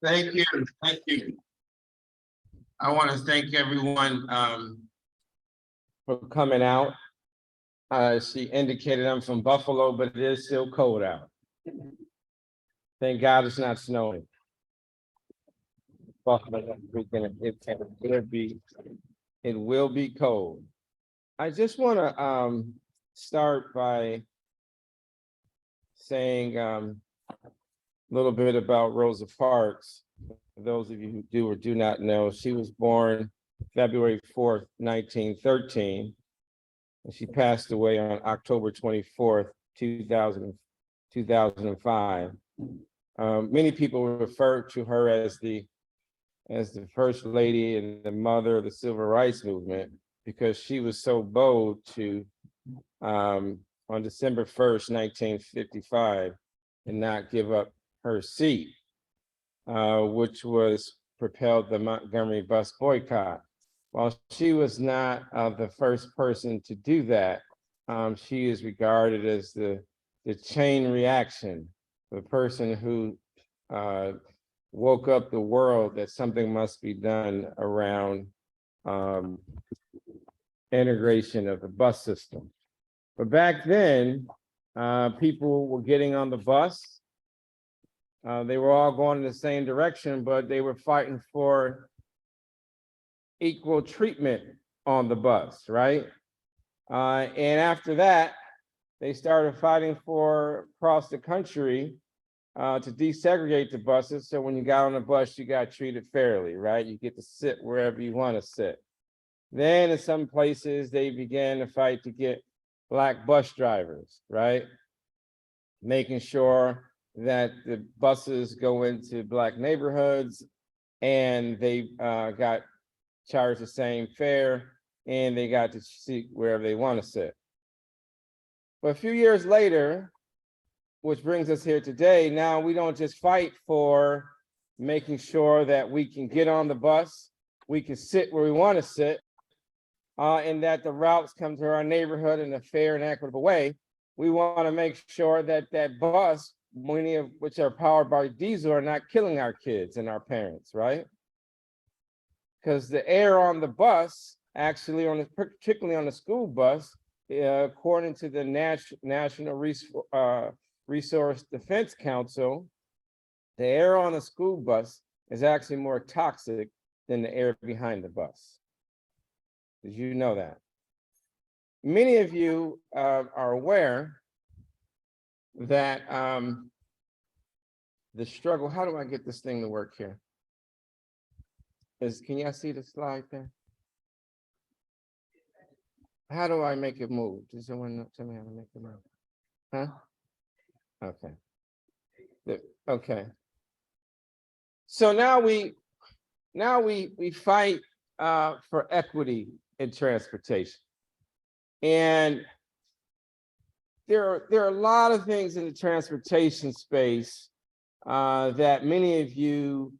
Thank you. Thank you. I want to thank everyone for coming out. She indicated I'm from Buffalo, but it is still cold out. Thank God it's not snowing. Buffalo, it will be cold. I just want to start by saying a little bit about Rosa Parks. For those of you who do or do not know, she was born February 4th, 1913, and she passed away on October 24th, 2005. Many people refer to her as the first lady and the mother of the civil rights movement, because she was so bold to, on December 1st, 1955, and not give up her seat, which was propelled the Montgomery bus boycott. While she was not the first person to do that, she is regarded as the chain reaction, the person who woke up the world that something must be done around integration of the bus system. But back then, people were getting on the bus. They were all going in the same direction, but they were fighting for equal treatment on the bus, right? And after that, they started fighting for across the country to desegregate the buses. So when you got on the bus, you got treated fairly, right? You get to sit wherever you want to sit. Then in some places, they began to fight to get Black bus drivers, right? Making sure that the buses go into Black neighborhoods and they got charged the same fare and they got to sit wherever they want to sit. But a few years later, which brings us here today, now we don't just fight for making sure that we can get on the bus, we can sit where we want to sit, and that the routes come to our neighborhood in a fair and equitable way. We want to make sure that that bus, many of which are powered by diesel, are not killing our kids and our parents, right? Because the air on the bus, actually, particularly on the school bus, according to the National Resource Defense Council, the air on a school bus is actually more toxic than the air behind the bus. Did you know that? Many of you are aware that the struggle, how do I get this thing to work here? Can y'all see the slide there? How do I make it move? Does someone tell me how to make it move? Huh? Okay. Okay. So now we fight for equity in transportation. And there are a lot of things in the transportation space that many of you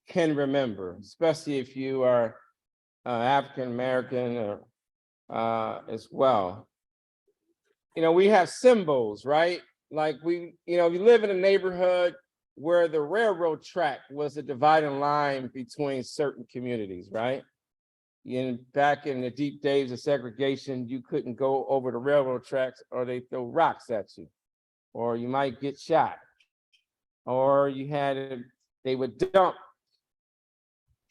can remember, especially if you are African American or as well. You know, we have symbols, right? Like if you live in a neighborhood where the railroad track was a dividing line between certain communities, right? Back in the deep days of segregation, you couldn't go over the railroad tracks or they throw rocks at you, or you might get shot, or they would dump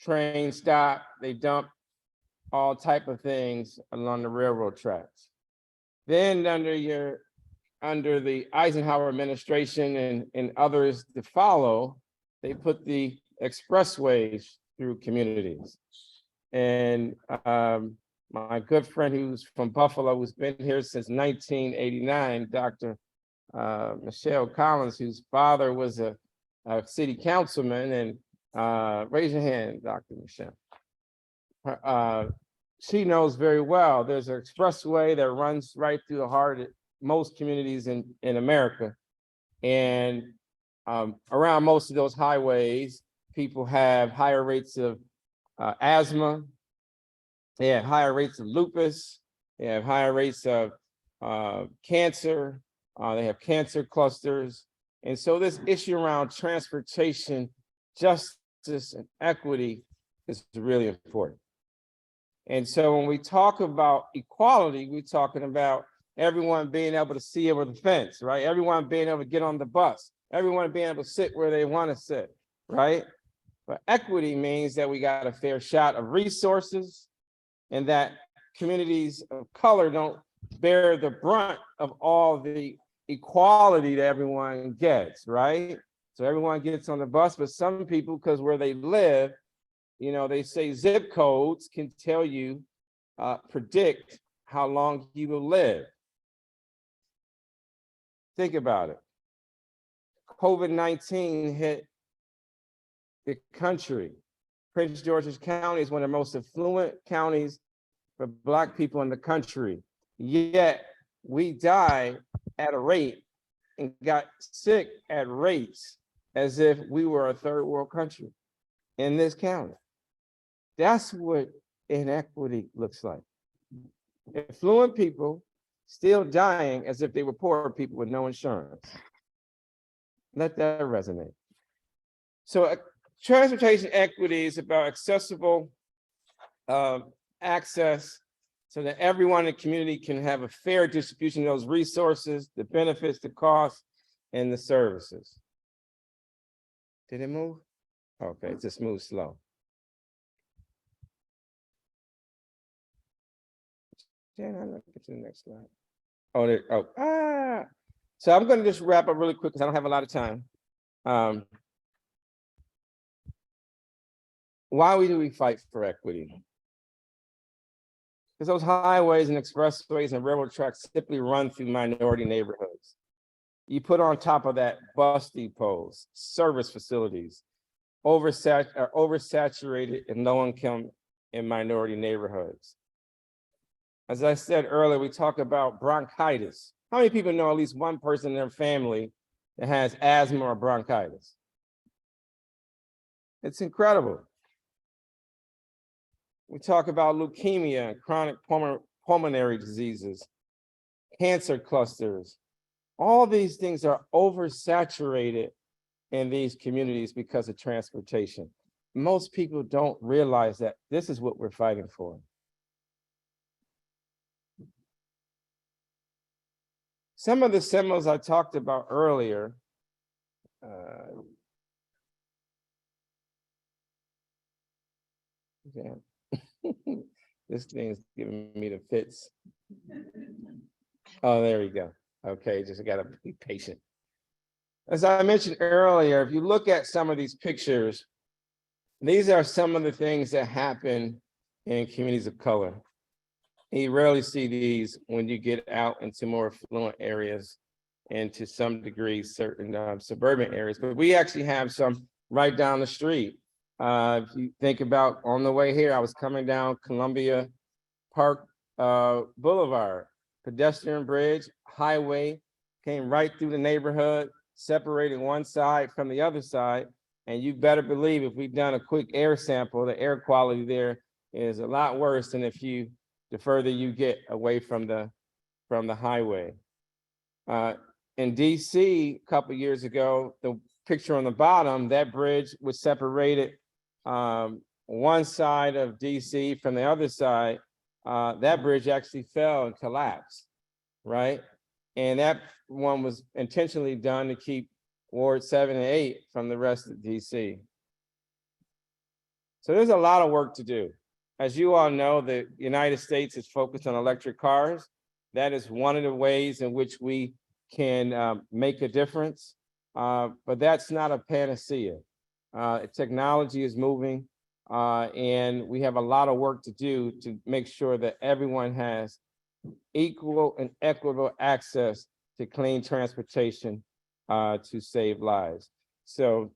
train stop, they dump all type of things along the railroad tracks. Then under the Eisenhower administration and others to follow, they put the expressways through communities. And my good friend who's from Buffalo, who's been here since 1989, Dr. Michelle Collins, whose father was a city councilman, and raise your hand, Dr. Michelle. She knows very well there's an expressway that runs right through the heart of most communities in America. And around most of those highways, people have higher rates of asthma, they have higher rates of lupus, they have higher rates of cancer, they have cancer clusters. And so this issue around transportation justice and equity is really important. And so when we talk about equality, we're talking about everyone being able to see over the fence, right? Everyone being able to get on the bus, everyone being able to sit where they want to sit, right? But equity means that we got a fair shot of resources and that communities of color don't bear the brunt of all the equality that everyone gets, right? So everyone gets on the bus, but some people, because where they live, you know, they say zip codes can tell you, predict how long you will live. Think about it. COVID-19 hit the country. Prince George's County is one of the most affluent counties for Black people in the country. Yet we die at a rate and got sick at rates as if we were a third world country in this county. That's what inequity looks like. Affluent people still dying as if they were poor people with no insurance. Let that resonate. So transportation equity is about accessible access so that everyone in the community can have a fair distribution of those resources, the benefits, the costs, and the services. Did it move? Okay, it just moved slow. Jan, I'm gonna get to the next slide. So I'm gonna just wrap up really quick because I don't have a lot of time. Why do we fight for equity? Because those highways and expressways and railroad tracks simply run through minority neighborhoods. You put on top of that bus depots, service facilities, oversaturated in low income and minority neighborhoods. As I said earlier, we talk about bronchitis. How many people know at least one person in their family that has asthma or bronchitis? It's incredible. We talk about leukemia and chronic pulmonary diseases, cancer clusters. All these things are oversaturated in these communities because of transportation. Most people don't realize that this is what we're fighting for. Some of the symbols I talked about earlier, this thing is giving me the fits. Oh, there we go. Okay, just gotta be patient. As I mentioned earlier, if you look at some of these pictures, these are some of the things that happen in communities of color. And you rarely see these when you get out into more affluent areas and to some degree certain suburban areas, but we actually have some right down the street. If you think about on the way here, I was coming down Columbia Park Boulevard, pedestrian bridge, highway, came right through the neighborhood, separating one side from the other side. And you better believe if we've done a quick air sample, the air quality there is a lot worse than if you, the further you get away from the highway. In DC, a couple years ago, the picture on the bottom, that bridge was separated one side of DC from the other side. That bridge actually fell and collapsed, right? And that one was intentionally done to keep Ward 7 and 8 from the rest of DC. So there's a lot of work to do. As you all know, the United States is focused on electric cars. That is one of the ways in which we can make a difference, but that's not a panacea. Technology is moving, and we have a lot of work to do to make sure that everyone has equal and equitable access to clean transportation to save lives. So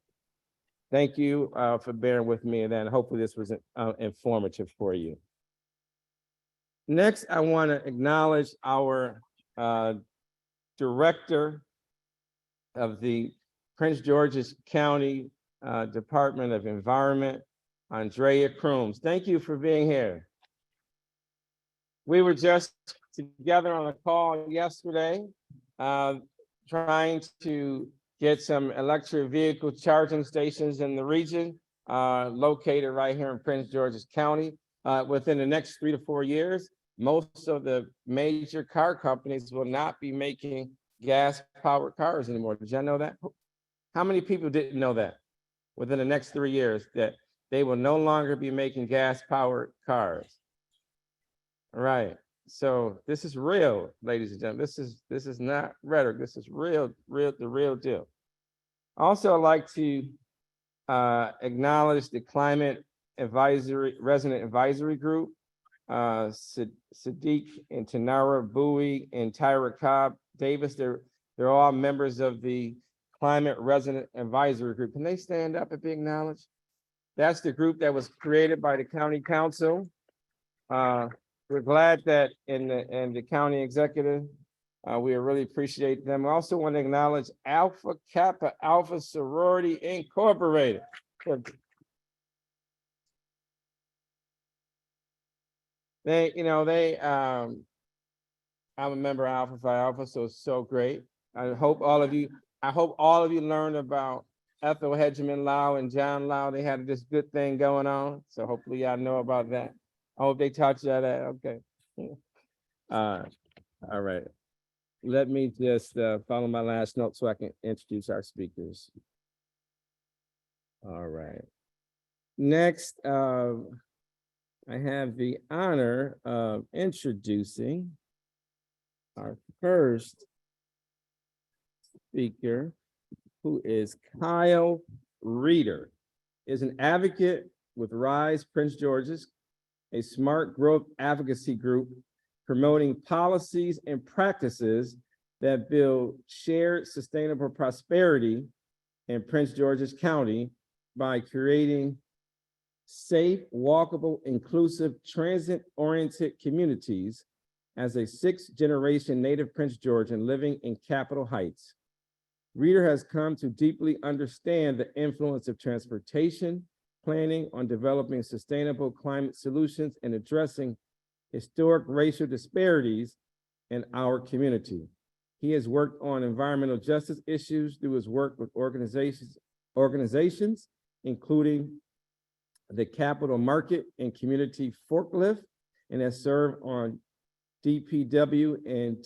thank you for bearing with me, and then hopefully this was informative for you. Next, I want to acknowledge our director of the Prince George's County Department of Environment, Andrea Crooms. Thank you for being here. We were just together on a call yesterday, trying to get some electric vehicle charging stations in the region, located right here in Prince George's County. Within the next 3 to 4 years, most of the major car companies will not be making gas-powered cars anymore. Did y'all know that? How many people didn't know that? Within the next 3 years, that they will no longer be making gas-powered cars. All right. So this is real, ladies and gentlemen. This is not rhetoric. This is the real deal. Also, I'd like to acknowledge the climate resident advisory group, Sadiq and Tanara Bowie and Tyrah Cobb-Davis. They're all members of the Climate Resident Advisory Group. Can they stand up and be acknowledged? That's the group that was created by the county council. We're glad that in the county executive, we really appreciate them. We also want to acknowledge Alpha Kappa Alpha Sorority Incorporated. I'm a member of Alpha Phi Alpha, so it's so great. I hope all of you learned about Ethel Hedgeman Lau and John Lau. They had this good thing going on, so hopefully y'all know about that. I hope they taught you that. Okay. All right. Let me just follow my last note so I can introduce our speakers. All right. Next, I have the honor of introducing our first speaker, who is Kyle Reeder, is an advocate with Rise Prince George's, a smart growth advocacy group promoting policies and practices that build shared sustainable prosperity in Prince George's County by creating safe, walkable, inclusive, transit-oriented communities as a sixth-generation native Prince Georgian living in Capitol Heights. Reeder has come to deeply understand the influence of transportation planning on developing sustainable climate solutions and addressing historic racial disparities in our community. He has worked on environmental justice issues through his work with organizations, including the Capital Market and Community Forklift, and has served on DPW and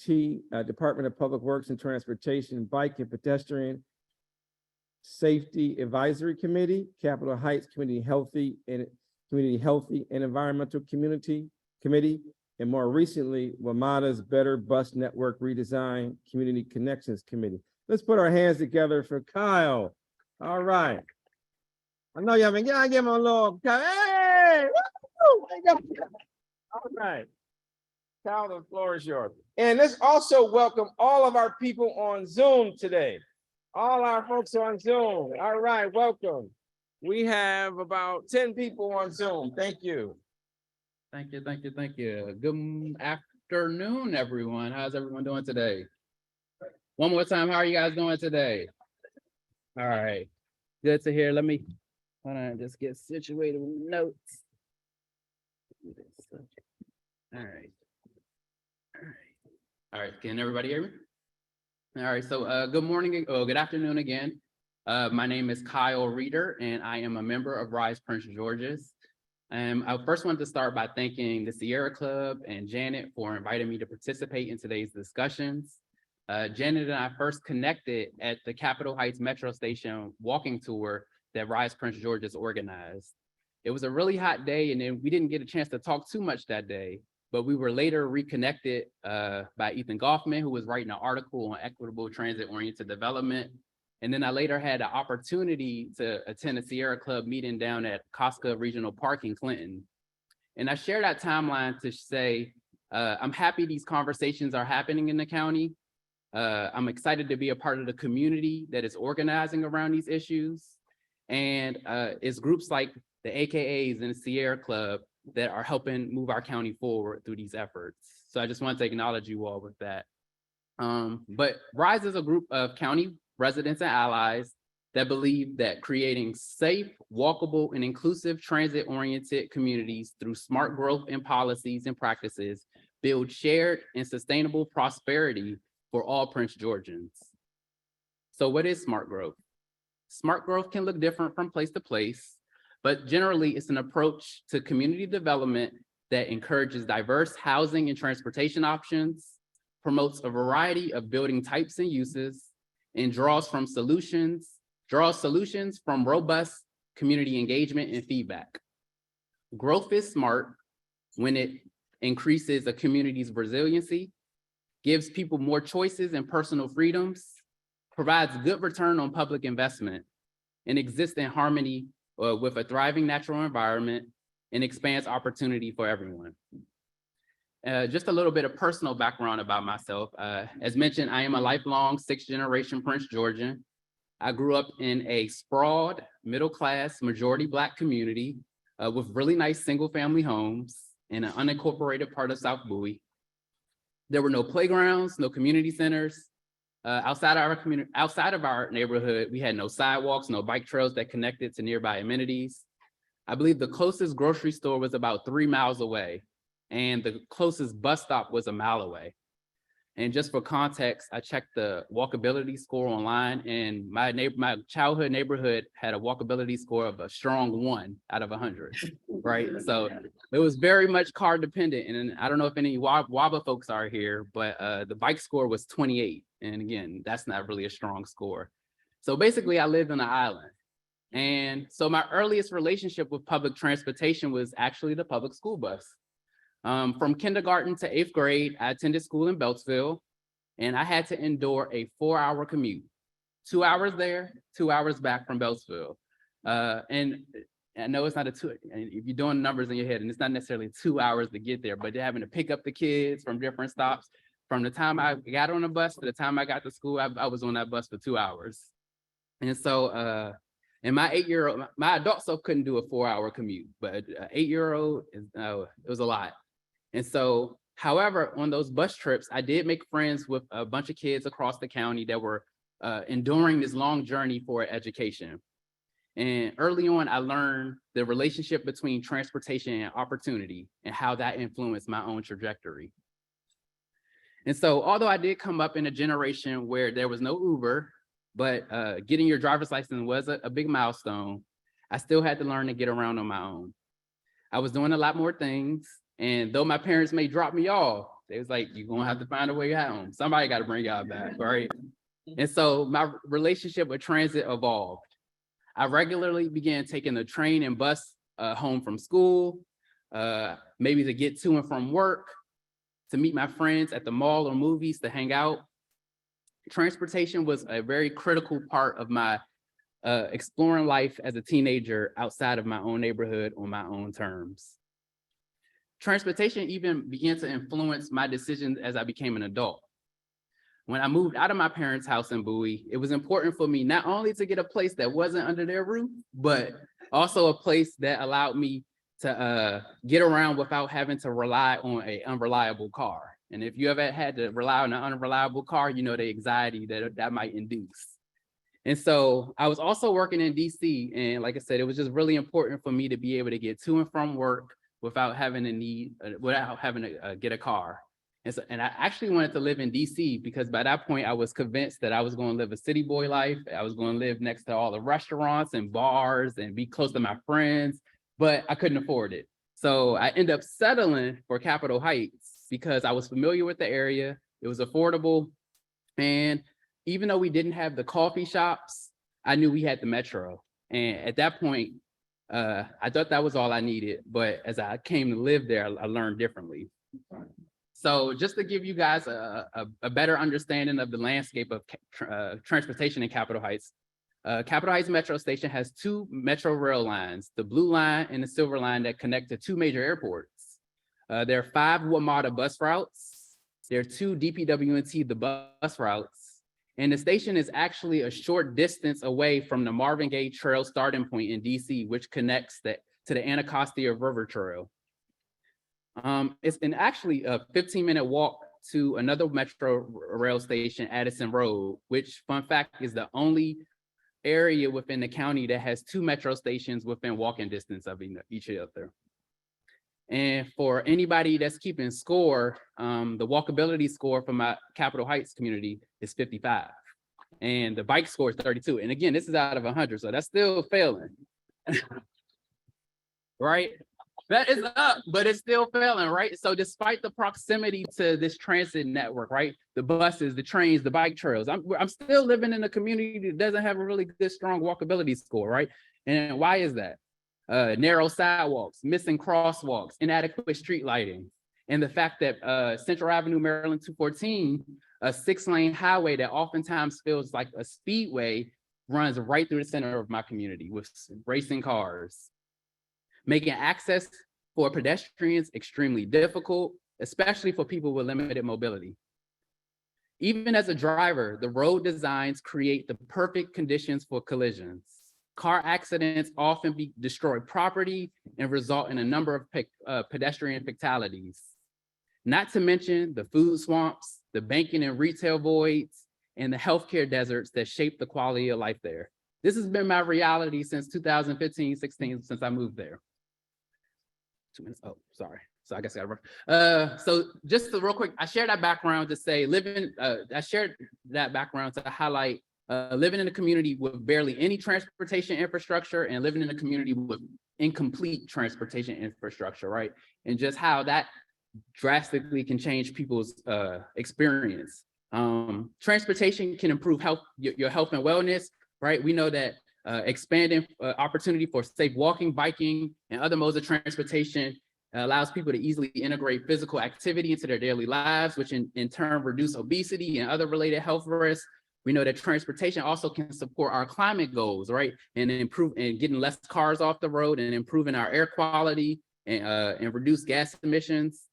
Department of Public Works and Transportation Bike and Pedestrian Safety Advisory Committee, Capitol Heights Community Healthy and Environmental Committee, and more recently, WMATA's Better Bus Network Redesign Community Connections Committee. Let's put our hands together for Kyle. All right. I know y'all been, yeah, give him a little, hey! Woo! All right. Kyle, the floor is yours. And let's also welcome all of our people on Zoom today. All our folks on Zoom. All right, welcome. We have about 10 people on Zoom. Thank you. Thank you. Good afternoon, everyone. How's everyone doing today? One more time, how are you guys doing today? All right, good to hear. Let me just get situated with notes. All right, can everybody hear me? All right, so good morning, good afternoon again. My name is Kyle Reeder, and I am a member of Rise Prince George's. I first want to start by thanking the Sierra Club and Janet for inviting me to participate in today's discussions. Janet and I first connected at the Capitol Heights Metro Station walking tour that Rise Prince George's organized. It was a really hot day, and then we didn't get a chance to talk too much that day, but we were later reconnected by Ethan Goffman, who was writing an article on equitable transit-oriented development. And then I later had an opportunity to attend a Sierra Club meeting down at Costco Regional Park in Clinton. And I share that timeline to say, I'm happy these conversations are happening in the county. I'm excited to be a part of the community that is organizing around these issues. And it's groups like the AKAs and the Sierra Club that are helping move our county forward through these efforts. So I just want to acknowledge you all with that. But RISE is a group of county residents and allies that believe that creating safe, walkable, and inclusive transit-oriented communities through smart growth and policies and practices build shared and sustainable prosperity for all Prince Georgians. So what is smart growth? Smart growth can look different from place to place, but generally it's an approach to community development that encourages diverse housing and transportation options, promotes a variety of building types and uses, and draws solutions from robust community engagement and feedback. Growth is smart when it increases a community's resiliency, gives people more choices and personal freedoms, provides good return on public investment, and exists in harmony with a thriving natural environment, and expands opportunity for everyone. Just a little bit of personal background about myself. As mentioned, I am a lifelong 6th-generation Prince Georgian. I grew up in a sprawled, middle-class, majority Black community with really nice single-family homes in an unincorporated part of South Bowie. There were no playgrounds, no community centers. Outside of our neighborhood, we had no sidewalks, no bike trails that connected to nearby amenities. I believe the closest grocery store was about 3 miles away, and the closest bus stop was a mile away. And just for context, I checked the walkability score online, and my childhood neighborhood had a walkability score of a strong 1 out of 100, right? So it was very much car dependent. And I don't know if any WABA folks are here, but the bike score was 28. And again, that's not really a strong score. So basically I lived on an island. And so my earliest relationship with public transportation was actually the public school bus. From kindergarten to 8th grade, I attended school in Beltsville, and I had to endure a 4-hour commute, 2 hours there, 2 hours back from Beltsville. And I know it's not if you're doing numbers in your head, and it's not necessarily 2 hours to get there, but they're having to pick up the kids from different stops. From the time I got on the bus to the time I got to school, I was on that bus for 2 hours. And so, and my adult self couldn't do a 4-hour commute, but an 8-year-old, it was a lot. And so, however, on those bus trips, I did make friends with a bunch of kids across the county that were enduring this long journey for education. And early on, I learned the relationship between transportation and opportunity and how that influenced my own trajectory. And so, although I did come up in a generation where there was no Uber, but getting your driver's license was a big milestone, I still had to learn to get around on my own. I was doing a lot more things. And though my parents may drop me off, they was like, you're gonna have to find a way home. Somebody got to bring y'all back, right? And so my relationship with transit evolved. I regularly began taking the train and bus home from school, maybe to get to and from work, to meet my friends at the mall or movies, to hang out. Transportation was a very critical part of my exploring life as a teenager outside of my own neighborhood on my own terms. Transportation even began to influence my decisions as I became an adult. When I moved out of my parents' house in Bowie, it was important for me not only to get a place that wasn't under their roof, but also a place that allowed me to get around without having to rely on an unreliable car. And if you ever had to rely on an unreliable car, you know the anxiety that might induce. And so I was also working in DC, and like I said, it was just really important for me to be able to get to and from work without having to get a car. And I actually wanted to live in DC because by that point I was convinced that I was going to live a city boy life. I was going to live next to all the restaurants and bars and be close to my friends, but I couldn't afford it. So I ended up settling for Capitol Heights because I was familiar with the area. It was affordable. And even though we didn't have the coffee shops, I knew we had the Metro. And at that point, I thought that was all I needed, but as I came to live there, I learned differently. So just to give you guys a better understanding of the landscape of transportation in Capitol Heights, Capitol Heights Metro Station has 2 Metro rail lines, the Blue Line and the Silver Line, that connect to 2 major airports. There are 5 WMATA bus routes. There are 2 DPW&T, the bus routes. And the station is actually a short distance away from the Marvin Gaye Trail starting point in DC, which connects to the Anacostia River Trail. It's actually a 15-minute walk to another Metro rail station, Addison Road, which, fun fact, is the only area within the county that has 2 Metro stations within walking distance of each other. And for anybody that's keeping score, the walkability score for my Capitol Heights community is 55. and the bike score is 32. And again, this is out of 100, so that's still failing. Right? That is up, but it's still failing, right? So despite the proximity to this transit network, right? The buses, the trains, the bike trails, I'm still living in a community that doesn't have a really good, strong walkability score, right? And why is that? Narrow sidewalks, missing crosswalks, inadequate street lighting, and the fact that Central Avenue, Maryland 214, a 6-lane highway that oftentimes feels like a speedway, runs right through the center of my community with racing cars, making access for pedestrians extremely difficult, especially for people with limited mobility. Even as a driver, the road designs create the perfect conditions for collisions. Car accidents often destroy property and result in a number of pedestrian fatalities. Not to mention the food swamps, the banking and retail voids, and the healthcare deserts that shape the quality of life there. This has been my reality since 2015, 16, since I moved there. 2 minutes. Oh, sorry. So I guess I got to run. So just real quick, I shared that background to say I shared that background to highlight living in a community with barely any transportation infrastructure and living in a community with incomplete transportation infrastructure, right? And just how that drastically can change people's experience. Transportation can improve your health and wellness, right? We know that expanding opportunity for safe walking, biking, and other modes of transportation allows people to easily integrate physical activity into their daily lives, which in turn reduce obesity and other related health risks. We know that transportation also can support our climate goals, right? And improve and getting less cars off the road and improving our air quality and reduce gas emissions.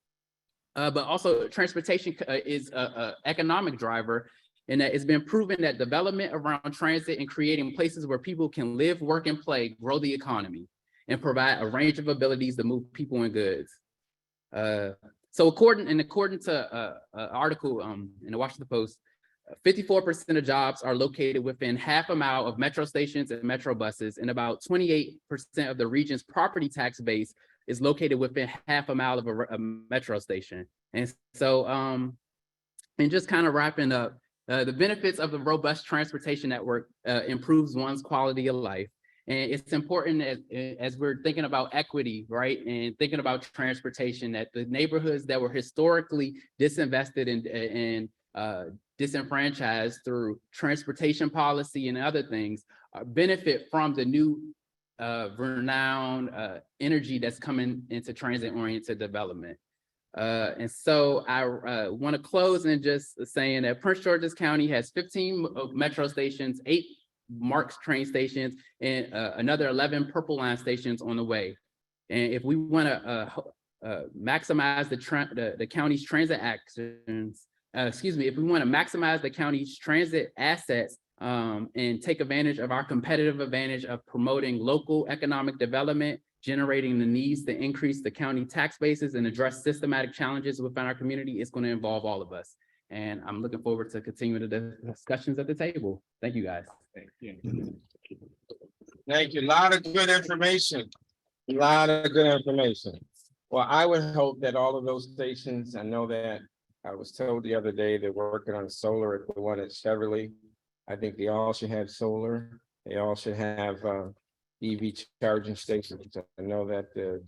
But also transportation is an economic driver, and that it's been proven that development around transit and creating places where people can live, work, and play grow the economy and provide a range of abilities to move people and goods. So according to an article in the Washington Post, 54% of jobs are located within half a mile of metro stations and metro buses, and about 28% of the region's property tax base is located within half a mile of a metro station. And so, and just kind of wrapping up, the benefits of the robust transportation network improves one's quality of life. And it's important as we're thinking about equity, right? And thinking about transportation, that the neighborhoods that were historically disinvested and disenfranchised through transportation policy and other things benefit from the new renowned energy that's coming into transit-oriented development. And so I want to close in just saying that Prince George's County has 15 metro stations, 8 MARC train stations, and another 11 Purple Line stations on the way. And if we want to maximize the county's transit actions, if we want to maximize the county's transit assets and take advantage of our competitive advantage of promoting local economic development, generating the needs to increase the county tax bases and address systematic challenges within our community, it's going to involve all of us. And I'm looking forward to continuing the discussions at the table. Thank you, guys. Thank you. Thank you. A lot of good information. A lot of good information. Well, I would hope that all of those stations, I know that I was told the other day they're working on solar at the one at Cheverly. I think they all should have solar. They all should have EV charging stations. I know that the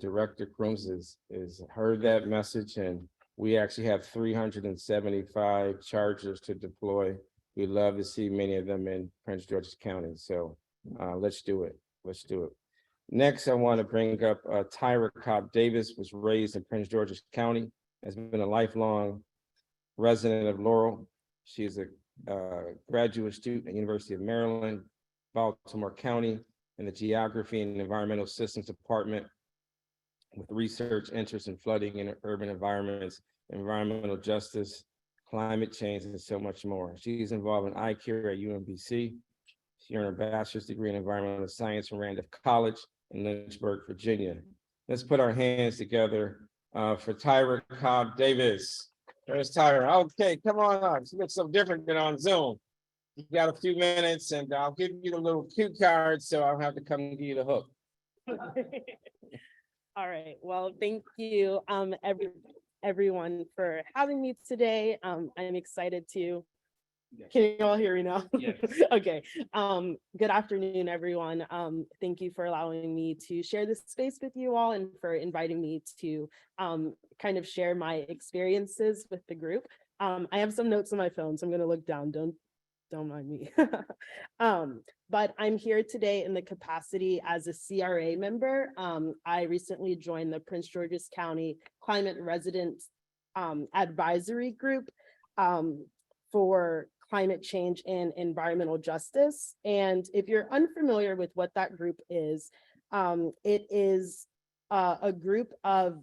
director Crooms is heard that message, and we actually have 375 chargers to deploy. We'd love to see many of them in Prince George's County. So let's do it. Let's do it. Next, I want to bring up Tyrah Cobb-Davis, was raised in Prince George's County, has been a lifelong resident of Laurel. She is a graduate student at University of Maryland, Baltimore County, in the Geography and Environmental Systems Department, with research interests in flooding in urban environments, environmental justice, climate change, and so much more. She's involved in iCure at UMBC. She earned her bachelor's degree in environmental science from Randolph College in Lynchburg, Virginia. Let's put our hands together for Tyrah Cobb-Davis. There's Tyrah. Okay, come on up. She looks so different than on Zoom. You got a few minutes, and I'll give you the little cue card, so I'll have to come give you the hook. All right. Well, thank you, everyone, for having me today. I'm excited to Can you all hear me now? Yes. Okay. Good afternoon, everyone. Thank you for allowing me to share this space with you all and for inviting me to kind of share my experiences with the group. I have some notes on my phone, so I'm going to look down. Don't mind me. But I'm here today in the capacity as a CRA member. I recently joined the Prince George's County Climate Resident Advisory Group for climate change and environmental justice. And if you're unfamiliar with what that group is, it is a group of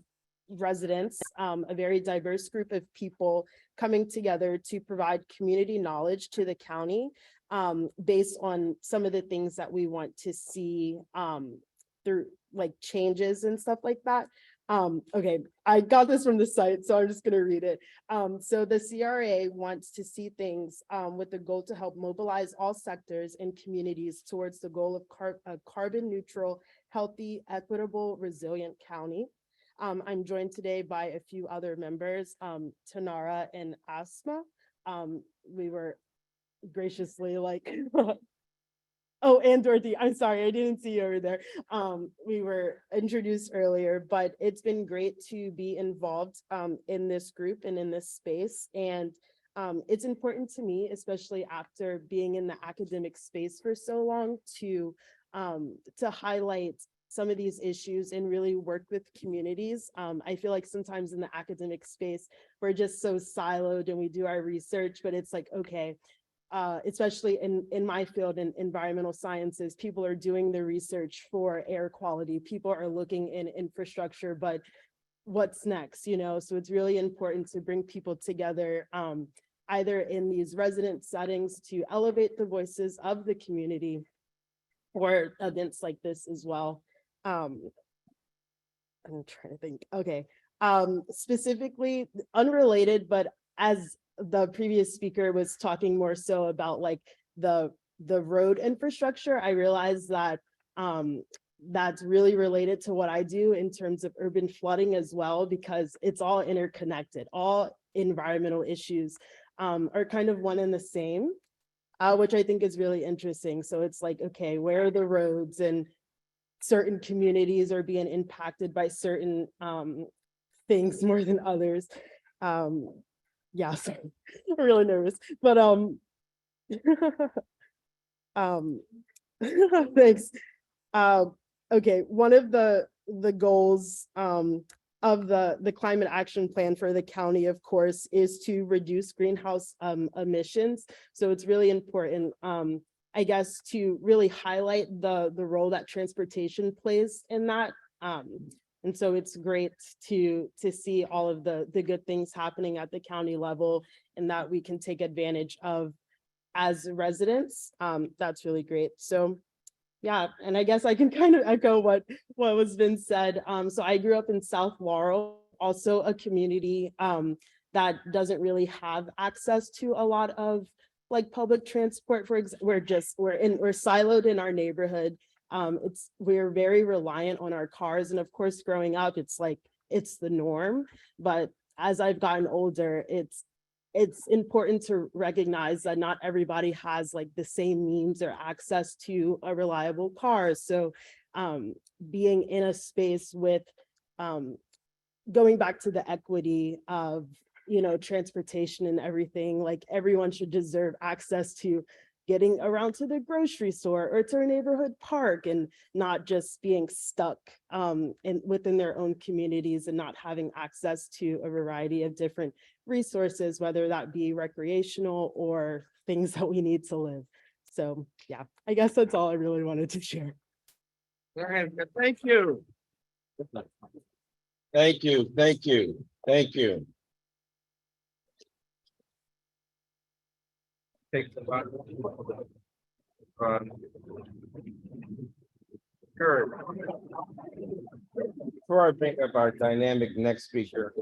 residents, a very diverse group of people coming together to provide community knowledge to the county based on some of the things that we want to see through like changes and stuff like that. Okay, I got this from the site, so I'm just going to read it. So the CRA wants to see things with the goal to help mobilize all sectors and communities towards the goal of a carbon neutral, healthy, equitable, resilient county. I'm joined today by a few other members, Tanara and Asma. We were graciously like, oh, and Dorothy, I'm sorry, I didn't see you over there. We were introduced earlier, but it's been great to be involved in this group and in this space. And it's important to me, especially after being in the academic space for so long, to highlight some of these issues and really work with communities. I feel like sometimes in the academic space, we're just so siloed and we do our research, but it's like, okay, especially in my field in environmental sciences, people are doing the research for air quality. People are looking in infrastructure, but what's next, you know? So it's really important to bring people together, either in these resident settings to elevate the voices of the community or events like this as well. I'm trying to think, okay. Specifically unrelated, but as the previous speaker was talking more so about like the road infrastructure, I realized that that's really related to what I do in terms of urban flooding as well, because it's all interconnected. All environmental issues are kind of one and the same, which I think is really interesting. So it's like, okay, where are the roads, and certain communities are being impacted by certain things more than others. Yeah, sorry, I'm really nervous, but thanks. Okay, one of the goals of the climate action plan for the county, of course, is to reduce greenhouse emissions. So it's really important, I guess, to really highlight the role that transportation plays in that. And so it's great to see all of the good things happening at the county level and that we can take advantage of as residents. That's really great. So yeah, and I guess I can kind of echo what was been said. So I grew up in South Laurel, also a community that doesn't really have access to a lot of like public transport. For example, we're siloed in our neighborhood. We're very reliant on our cars, and of course growing up it's like it's the norm, but as I've gotten older, it's important to recognize that not everybody has like the same means or access to a reliable car. So being in a space with going back to the equity of, you know, transportation and everything, like everyone should deserve access to getting around to the grocery store or to a neighborhood park, and not just being stuck within their own communities and not having access to a variety of different resources, whether that be recreational or things that we need to live. So yeah, I guess that's all I really wanted to share. All right, thank you. Thank you, thank you, thank you. Take the Kurt. Before I bring up our dynamic next speaker.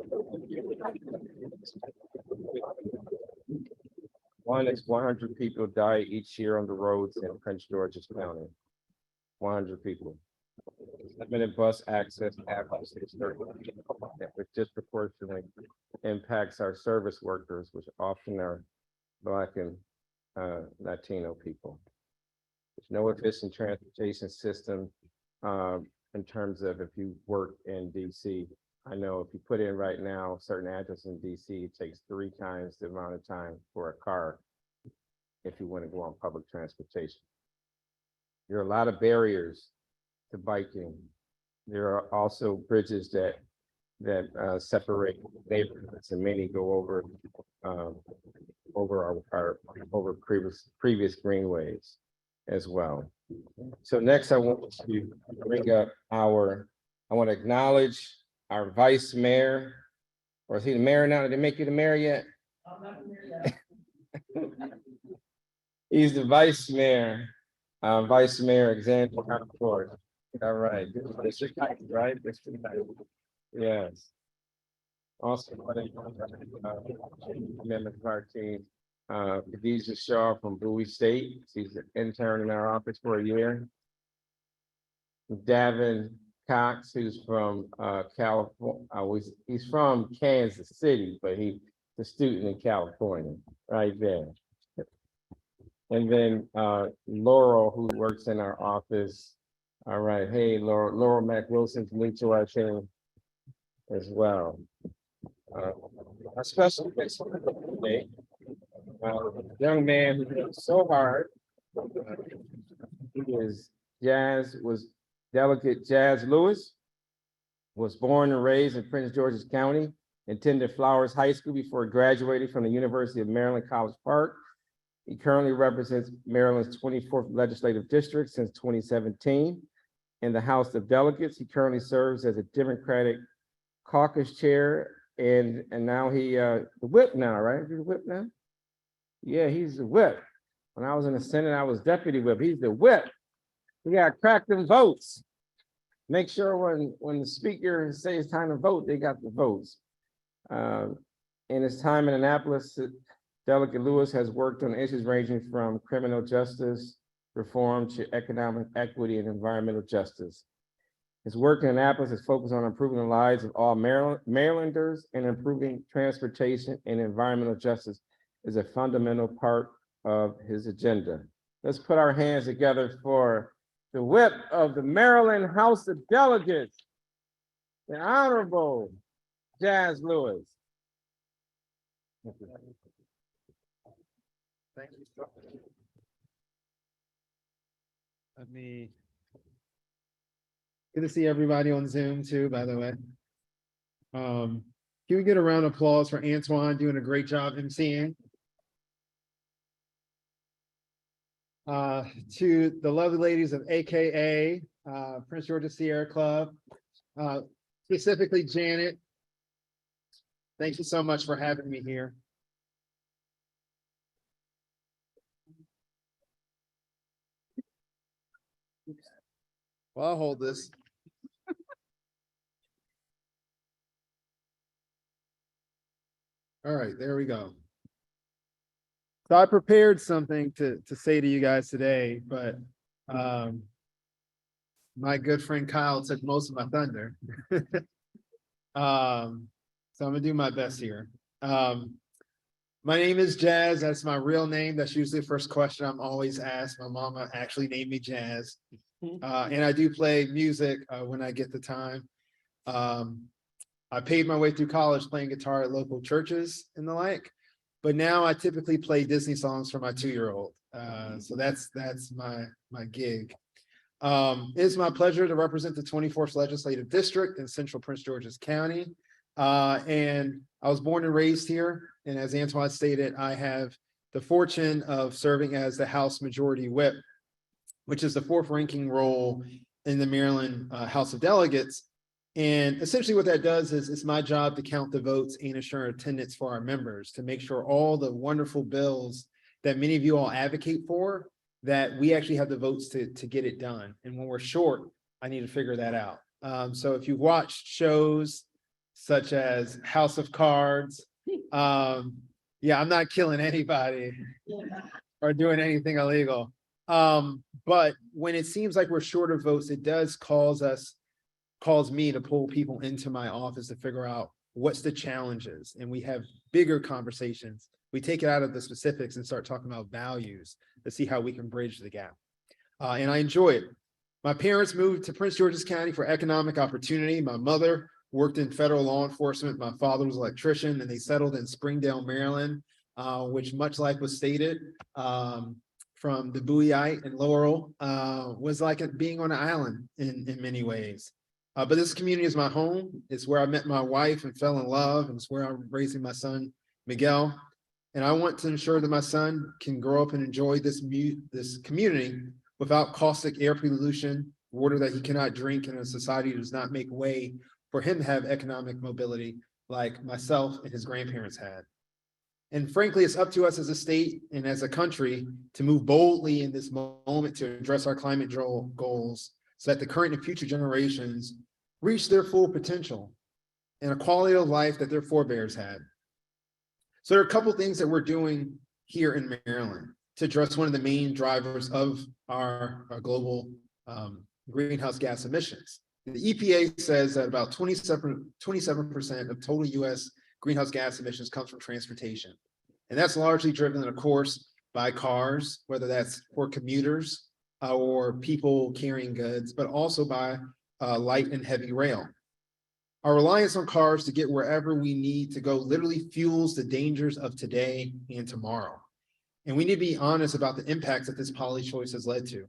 One is 100 people die each year on the roads in Prince George's County. 100 people. Limited bus access happens, which disproportionately impacts our service workers, which often are Black and Latino people. There's no efficient transportation system in terms of if you work in DC. I know if you put in right now certain address in DC, it takes 3 times the amount of time for a car if you want to go on public transportation. There are a lot of barriers to biking. There are also bridges that separate neighborhoods, and many go over over previous greenways as well. So next, I want to bring up I want to acknowledge our vice mayor, or is he the mayor now? Did they make you the mayor yet? I'm not the mayor yet. He's the vice mayor, Vice Mayor Xander Court. All right, right? Yes. Also, member of our team, Khadijah Shaw from Bowie State. She's an intern in our office for a year. Davin Cox, who's from California. He's from Kansas City, but he's a student in California, right there. And then Laurel, who works in our office. All right, hey, Laurel Mac Wilson's new to our team as well. Our special guest today, young man who worked so hard. He is Delegate Jazz Lewis, was born and raised in Prince George's County, attended Flowers High School before graduating from the University of Maryland, College Park. He currently represents Maryland's 24th legislative district since 2017. In the House of Delegates, he currently serves as a Democratic caucus chair, and now the whip now, right? He's the whip now? Yeah, he's the whip. When I was in the Senate, I was deputy whip. He's the whip. We got to crack them votes. Make sure when the speaker says time to vote, they got the votes. In his time in Annapolis, Delegate Lewis has worked on issues ranging from criminal justice reform to economic equity and environmental justice. His work in Annapolis is focused on improving the lives of all Marylanders, and improving transportation and environmental justice is a fundamental part of his agenda. Let's put our hands together for the whip of the Maryland House of Delegates, the Honorable Jazz Lewis. Thank you. Good to see everybody on Zoom too, by the way. Can we get a round of applause for Antoine doing a great job emceeing? To the lovely ladies of AKA Prince George's Sierra Club, specifically Janet. Thank you so much for having me here. Well, I'll hold this. All right, there we go. So I prepared something to say to you guys today, but my good friend Kyle took most of my thunder. So I'm gonna do my best here. My name is Jazz. That's my real name. That's usually the first question I'm always asked. My mama actually named me Jazz. And I do play music when I get the time. I paid my way through college playing guitar at local churches and the like, but now I typically play Disney songs for my 2-year-old. So that's my gig. It's my pleasure to represent the 24th Legislative District in Central Prince George's County. And I was born and raised here. And as Antoine stated, I have the fortune of serving as the House Majority Whip, which is the 4th ranking role in the Maryland House of Delegates. And essentially what that does is it's my job to count the votes and ensure attendance for our members, to make sure all the wonderful bills that many of you all advocate for, that we actually have the votes to get it done. And when we're short, I need to figure that out. So if you've watched shows such as House of Cards, yeah, I'm not killing anybody or doing anything illegal. But when it seems like we're short of votes, it does cause me to pull people into my office to figure out what's the challenges. And we have bigger conversations We take it out of the specifics and start talking about values to see how we can bridge the gap. And I enjoy it. My parents moved to Prince George's County for economic opportunity. My mother worked in federal law enforcement. My father was an electrician, and they settled in Springdale, Maryland, which, much like was stated from the Bowieite and Laurel, was like being on an island in many ways. But this community is my home. It's where I met my wife and fell in love, and it's where I'm raising my son, Miguel. And I want to ensure that my son can grow up and enjoy this community without caustic air pollution, water that he cannot drink, in a society that does not make way for him to have economic mobility like myself and his grandparents had. And frankly, it's up to us as a state and as a country to move boldly in this moment to address our climate goals so that the current and future generations reach their full potential and a quality of life that their forebears had. So there are a couple things that we're doing here in Maryland to address one of the main drivers of our global greenhouse gas emissions. The EPA says that about 27% of total US greenhouse gas emissions comes from transportation. And that's largely driven, of course, by cars, whether that's for commuters or people carrying goods, but also by light and heavy rail. Our reliance on cars to get wherever we need to go literally fuels the dangers of today and tomorrow. And we need to be honest about the impacts that this policy choice has led to.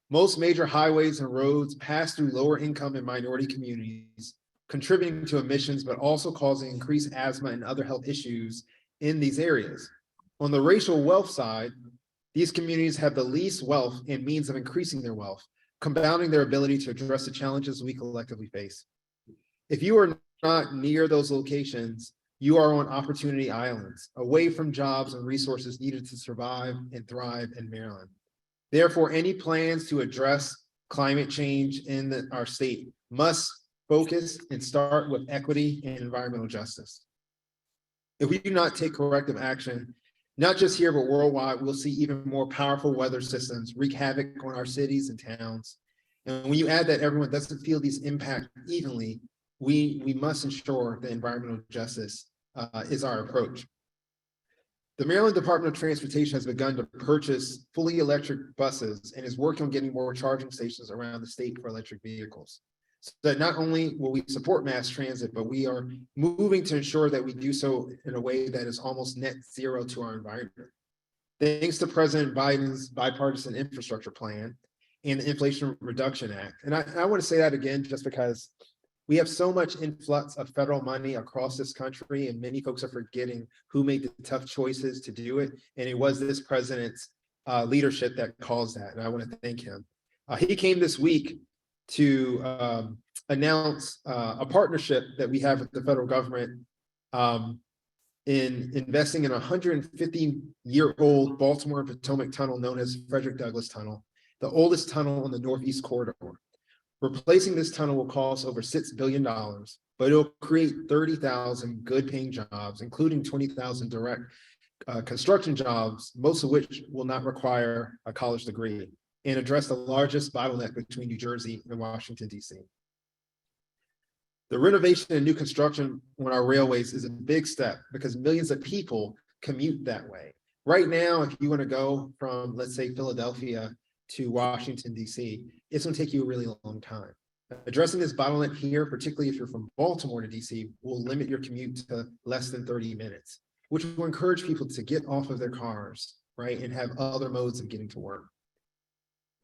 Most major highways and roads pass through lower income and minority communities, contributing to emissions, but also causing increased asthma and other health issues in these areas. On the racial wealth side, these communities have the least wealth and means of increasing their wealth, compounding their ability to address the challenges we collectively face. If you are not near those locations, you are on opportunity islands, away from jobs and resources needed to survive and thrive in Maryland. Therefore, any plans to address climate change in our state must focus and start with equity and environmental justice. If we do not take corrective action, not just here, but worldwide, we'll see even more powerful weather systems wreak havoc on our cities and towns. And when you add that everyone doesn't feel these impacts evenly, we must ensure that environmental justice is our approach. The Maryland Department of Transportation has begun to purchase fully electric buses and is working on getting more charging stations around the state for electric vehicles. So that not only will we support mass transit, but we are moving to ensure that we do so in a way that is almost net zero to our environment. Thanks to President Biden's bipartisan infrastructure plan and the Inflation Reduction Act. And I want to say that again, just because we have so much influx of federal money across this country, and many folks are forgetting who made the tough choices to do it. And it was this president's leadership that caused that. And I want to thank him. He came this week to announce a partnership that we have with the federal government in investing in a 150-year-old Baltimore and Potomac tunnel known as Frederick Douglass Tunnel, the oldest tunnel on the Northeast Corridor. Replacing this tunnel will cost over $6 billion, but it'll create 30,000 good-paying jobs, including 20,000 direct construction jobs, most of which will not require a college degree, and address the largest bottleneck between New Jersey and Washington, D.C. The renovation and new construction on our railways is a big step because millions of people commute that way. Right now, if you want to go from, let's say, Philadelphia to Washington, D.C., it's going to take you a really long time. Addressing this bottleneck here, particularly if you're from Baltimore to D.C., will limit your commute to less than 30 minutes, which will encourage people to get off of their cars, right, and have other modes of getting to work.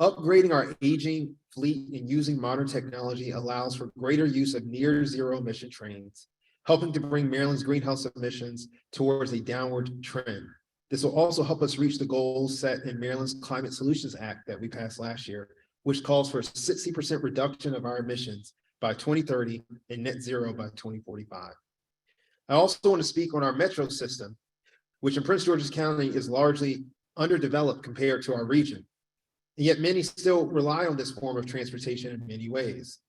Upgrading our aging fleet and using modern technology allows for greater use of near zero emission trains, helping to bring Maryland's greenhouse emissions towards a downward trend. This will also help us reach the goals set in Maryland's Climate Solutions Act that we passed last year, which calls for a 60% reduction of our emissions by 2030 and net zero by 2045. I also want to speak on our metro system, which in Prince George's County is largely underdeveloped compared to our region. And yet many still rely on this form of transportation in many ways.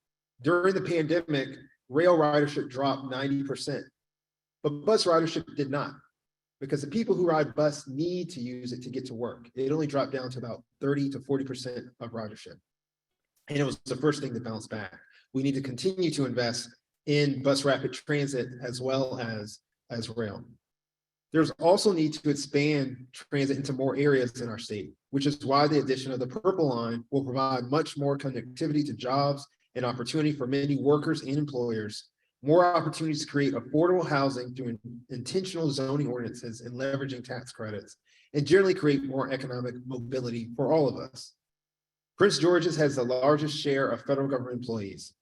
During the pandemic, rail ridership dropped 90%, but bus ridership did not, because the people who ride bus need to use it to get to work. It only dropped down to about 30 to 40% of ridership. And it was the first thing to bounce back. We need to continue to invest in bus rapid transit as well as rail. There's also need to expand transit into more areas in our state, which is why the addition of the Purple Line will provide much more connectivity to jobs and opportunity for many workers and employers, more opportunities to create affordable housing through intentional zoning ordinances and leveraging tax credits, and generally create more economic mobility for all of us. Prince George's has the largest share of federal government employees.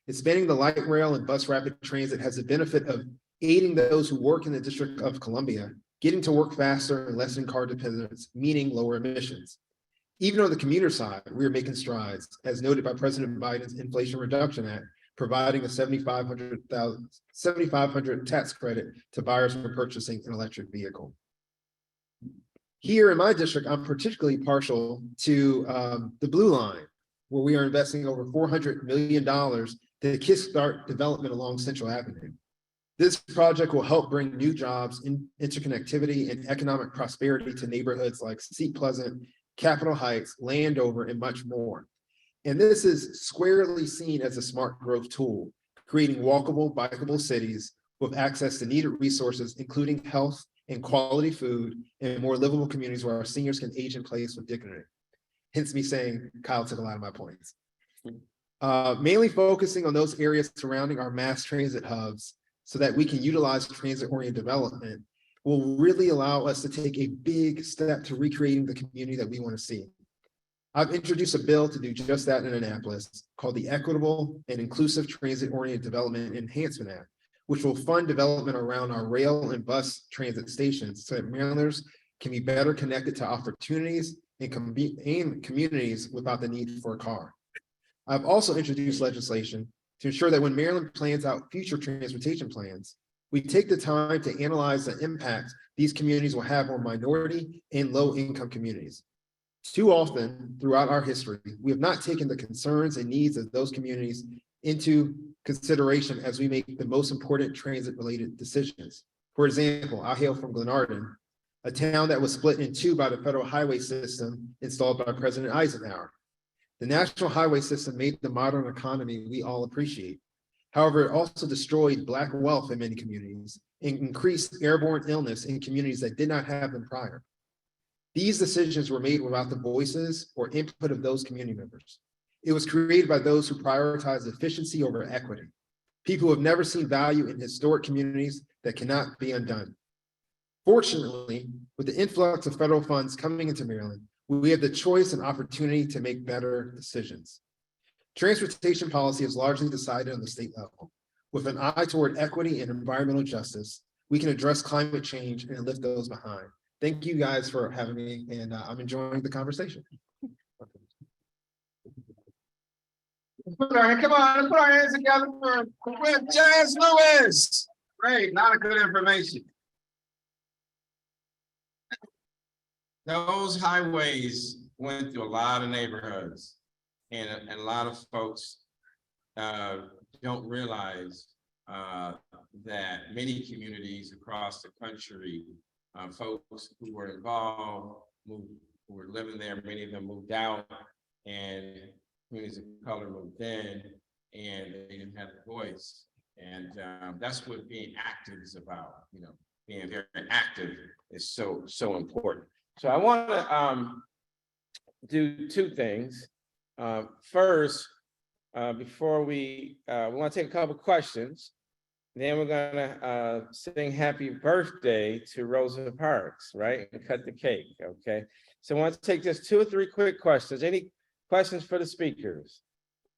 Expanding the light rail and bus rapid transit has the benefit of aiding those who work in the District of Columbia, getting to work faster and lessening car dependence, meaning lower emissions. Even on the commuter side, we are making strides, as noted by President Biden's Inflation Reduction Act, providing a $7,500 tax credit to buyers for purchasing an electric vehicle. Here in my district, I'm particularly partial to the Blue Line, where we are investing over $400 million to kickstart development along Central Avenue. This project will help bring new jobs, interconnectivity, and economic prosperity to neighborhoods like Seat Pleasant, Capitol Heights, Landover, and much more. And this is squarely seen as a smart growth tool, creating walkable, bikeable cities with access to needed resources, including health and quality food, and more livable communities where our seniors can age in place with dignity. Hence me saying Kyle took a lot of my points. Mainly focusing on those areas surrounding our mass transit hubs so that we can utilize transit-oriented development will really allow us to take a big step to recreating the community that we want to see. I've introduced a bill to do just that in Annapolis called the Equitable and Inclusive Transit-Oriented Development Enhancement Act, which will fund development around our rail and bus transit stations so that Marylanders can be better connected to opportunities and communities without the need for a car. I've also introduced legislation to ensure that when Maryland plans out future transportation plans, we take the time to analyze the impact these communities will have on minority and low-income communities. Too often throughout our history, we have not taken the concerns and needs of those communities into consideration as we make the most important transit-related decisions. For example, I hail from Glenarden, a town that was split in two by the federal highway system installed by President Eisenhower. The national highway system made the modern economy we all appreciate. However, it also destroyed Black wealth in many communities and increased airborne illness in communities that did not have them prior. These decisions were made without the voices or input of those community members. It was created by those who prioritize efficiency over equity. People who have never seen value in historic communities that cannot be undone. Fortunately, with the influx of federal funds coming into Maryland, we have the choice and opportunity to make better decisions. Transportation policy is largely decided on the state level. With an eye toward equity and environmental justice, we can address climate change and lift those behind. Thank you guys for having me, and I'm enjoying the conversation. Come on, let's put our hands together for Jazz Lewis. Great, a lot of good information. Those highways went through a lot of neighborhoods, and a lot of folks don't realize that many communities across the country, folks who were involved, who were living there, many of them moved out, and communities of color moved in, and they didn't have a voice. And that's what being active is about. You know, being very active is so important. So I want to do two things. First, before we want to take a couple questions. Then we're gonna sing happy birthday to Rosa Parks, right? And cut the cake, okay? So I want to take just 2 or 3 quick questions. Any questions for the speakers?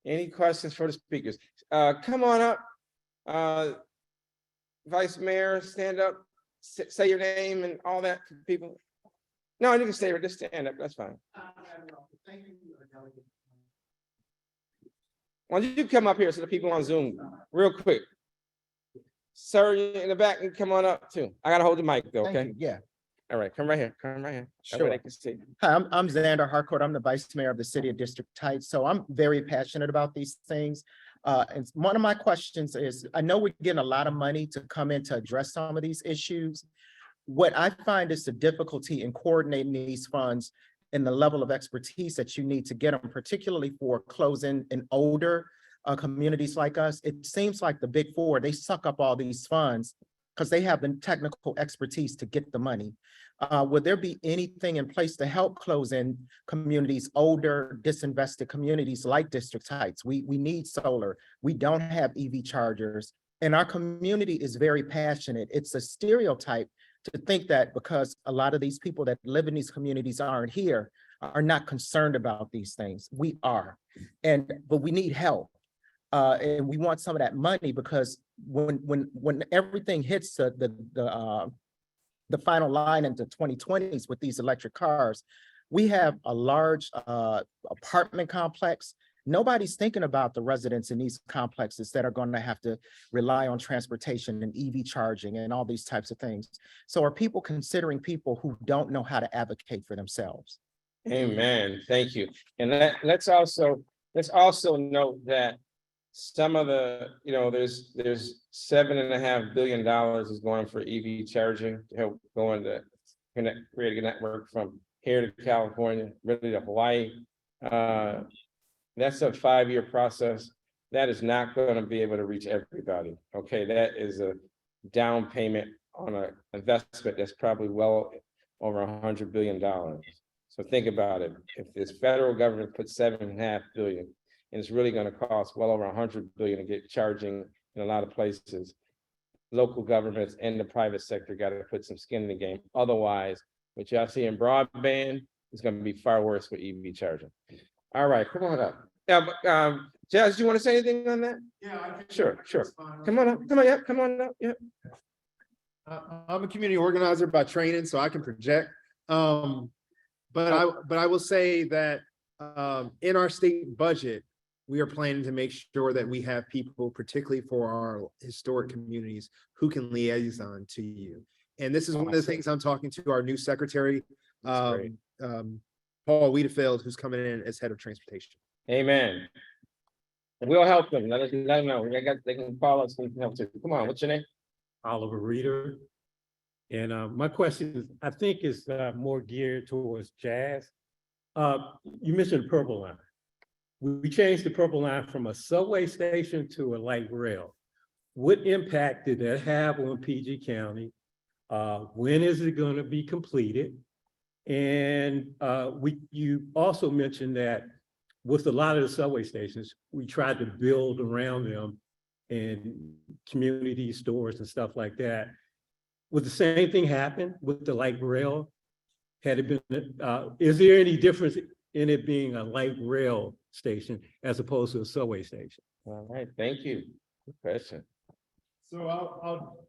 Any questions for the speakers? Come on up. Vice Mayor, stand up, say your name and all that for people. No, you can stay here, just stand up, that's fine. Thank you, Delegate. Why don't you come up here so the people on Zoom, real quick. Sir, you in the back, and come on up too. I gotta hold the mic though, okay? Yeah, All right, come right here, come right here. That way sure. they can see. Hi, I'm Xander Harcourt. I'm the Vice Mayor of the City of District Heights. So I'm very passionate about these things. And one of my questions is, I know we're getting a lot of money to come in to address some of these issues. What I find is the difficulty in coordinating these funds and the level of expertise that you need to get them, particularly for closing in older communities like us. It seems like the big four, they suck up all these funds because they have the technical expertise to get the money. Would there be anything in place to help close in communities, older, disinvested communities like District Heights? We need solar. We don't have EV chargers. And our community is very passionate. It's a stereotype to think that because a lot of these people that live in these communities aren't here, are not concerned about these things. We are, but we need help. And we want some of that money because when everything hits the final line into 2020s with these electric cars, we have a large apartment complex. Nobody's thinking about the residents in these complexes that are going to have to rely on transportation and EV charging and all these types of things. So are people considering people who don't know how to advocate for themselves? Amen. Thank you. And let's also note that some of the, there's $7.5 billion is going for EV charging to help create a network from here to California, really to Hawaii. That's a 5-year process. That is not going to be able to reach everybody. Okay, that is a down payment on an investment that's probably well over $100 billion. So think about it. If this federal government puts $7.5 billion, and it's really going to cost well over $100 billion to get charging in a lot of places, local governments and the private sector got to put some skin in the game. Otherwise, what y'all see in broadband is going to be far worse with EV charging. All right, come on up. Now, Jazz, do you want to say anything on that? Yeah, Sure. Come on up. Come on up. Yeah. I'm a community organizer by training, so I can project. But I will say that in our state budget, we are planning to make sure that we have people, particularly for our historic communities, who can liaison to you. And this is one of the things I'm talking to our new secretary, Paul Wiedefeld, who's coming in as head of transportation. Amen. And we'll help them. Let them know. They can call us. We can help too. Come on. What's your name? Oliver Reader. And my question is, I think is more geared towards Jazz. You mentioned the Purple Line. We changed the Purple Line from a subway station to a light rail. What impact did that have on PG County? When is it going to be completed? And you also mentioned that with a lot of the subway stations, we tried to build around them and community stores and stuff like that. Would the same thing happen with the light rail? Had it been, is there any difference in it being a light rail station as opposed to a subway station? All right. Thank you. Good question. So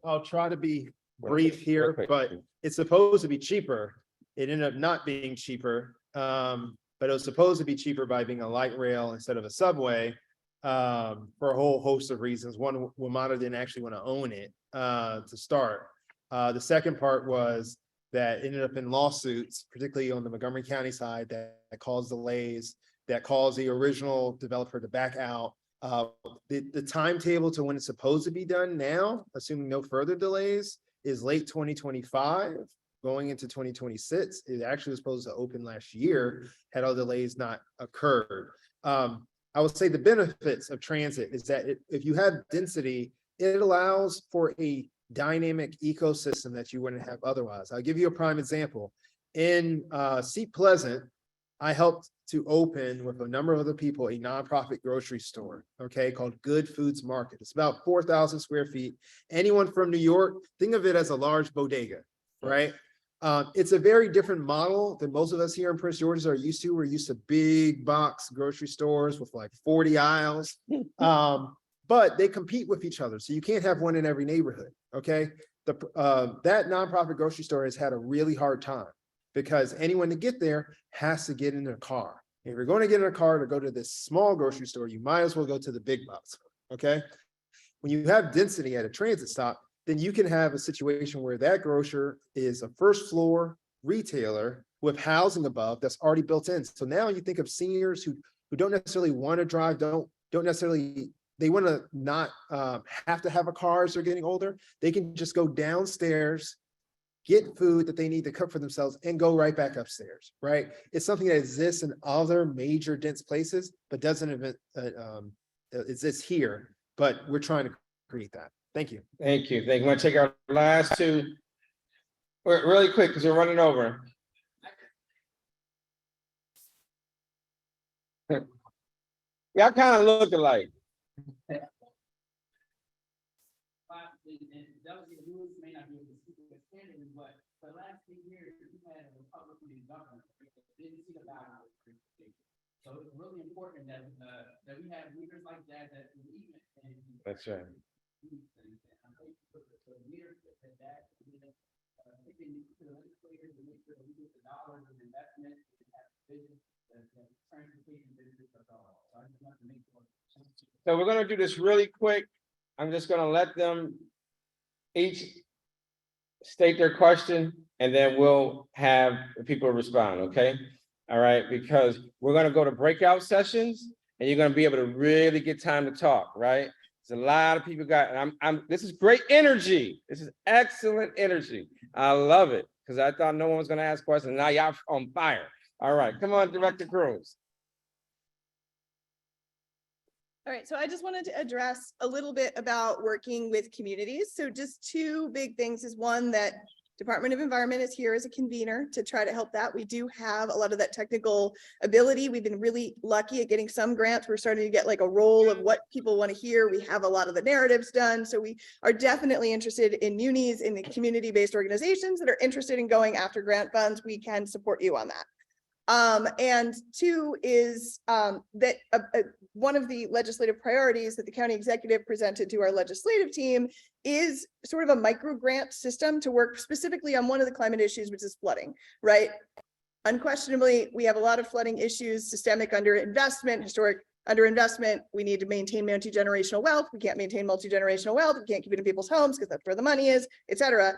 I'll try to be brief here, but it's supposed to be cheaper. It ended up not being cheaper, but it was supposed to be cheaper by being a light rail instead of a subway for a whole host of reasons. One, WMATA didn't actually want to own it to start. The second part was that ended up in lawsuits, particularly on the Montgomery County side, that caused delays, that caused the original developer to back out. The timetable to when it's supposed to be done now, assuming no further delays, is late 2025, going into 2026. It actually was supposed to open last year, had all delays not occurred. I would say the benefits of transit is that if you have density, it allows for a dynamic ecosystem that you wouldn't have otherwise. I'll give you a prime example. In Seat Pleasant, I helped to open with a number of other people a nonprofit grocery store, okay, called Good Foods Market. It's about 4,000 square feet. Anyone from New York, think of it as a large bodega, right? It's a very different model than most of us here in Prince George's are used to. We're used to big box grocery stores with like 40 aisles, but they compete with each other. So you can't have one in every neighborhood, okay? That nonprofit grocery store has had a really hard time because anyone to get there has to get in their car. If you're going to get in a car to go to this small grocery store, you might as well go to the big box, okay? When you have density at a transit stop, then you can have a situation where that grocer is a first floor retailer with housing above that's already built in. So now you think of seniors who don't necessarily want to drive, don't necessarily, they want to not have to have a car as they're getting older. They can just go downstairs, get food that they need to cook for themselves and go right back upstairs, right? It's something that exists in other major dense places, but doesn't exist here, but we're trying to create that. Thank you. Thank you. Thank you. Want to take our last two? Really quick, because we're running over. Y'all kind of look alike. Delegate Lewis may not be able to speak with standing, but the last 10 years, we had a Republican government that didn't see the value of free speech. So it's really important that we have leaders like that that believe in. That's right. I'm grateful for the leadership that thinking to the legislators to make sure that we get the dollars of investment and have vision that transportation benefits us all. So I just want to make sure. So we're gonna do this really quick. I'm just gonna let them each state their question, and then we'll have the people respond, okay? All right, because we're gonna go to breakout sessions, and you're gonna be able to really get time to talk, right? There's a lot of people and this is great energy. This is excellent energy. I love it, because I thought no one was gonna ask questions. Now y'all on fire. All right, come on, Director Cruz. All right, so I just wanted to address a little bit about working with communities. So just two big things is one, that Department of Environment is here as a convener to try to help that. We do have a lot of that technical ability. We've been really lucky at getting some grants. We're starting to get like a role of what people want to hear. We have a lot of the narratives done. So we are definitely interested in munis, in the community-based organizations that are interested in going after grant funds. We can support you on that. And two is that one of the legislative priorities that the county executive presented to our legislative team is sort of a micro grant system to work specifically on one of the climate issues, which is flooding, right? Unquestionably, we have a lot of flooding issues, systemic underinvestment, historic underinvestment. We need to maintain multi-generational wealth. We can't maintain multi-generational wealth. We can't keep it in people's homes because that's where the money is, et cetera.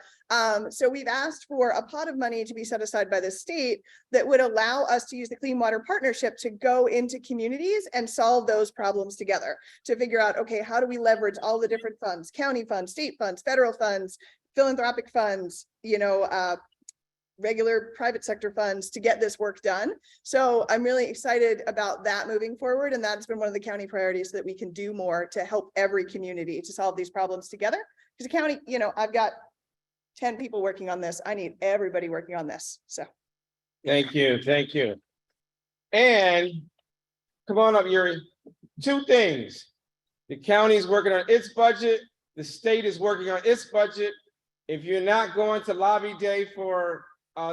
So we've asked for a pot of money to be set aside by the state that would allow us to use the Clean Water Partnership to go into communities and solve those problems together, to figure out, okay, how do we leverage all the different funds, county funds, state funds, federal funds, philanthropic funds, regular private sector funds to get this work done. So I'm really excited about that moving forward. And that's been one of the county priorities, so that we can do more to help every community to solve these problems together. Because the county, I've got 10 people working on this. I need everybody working on this. So. Thank you, thank you. And come on up, Yuri. Two things. The county is working on its budget. The state is working on its budget. If you're not going to lobby day for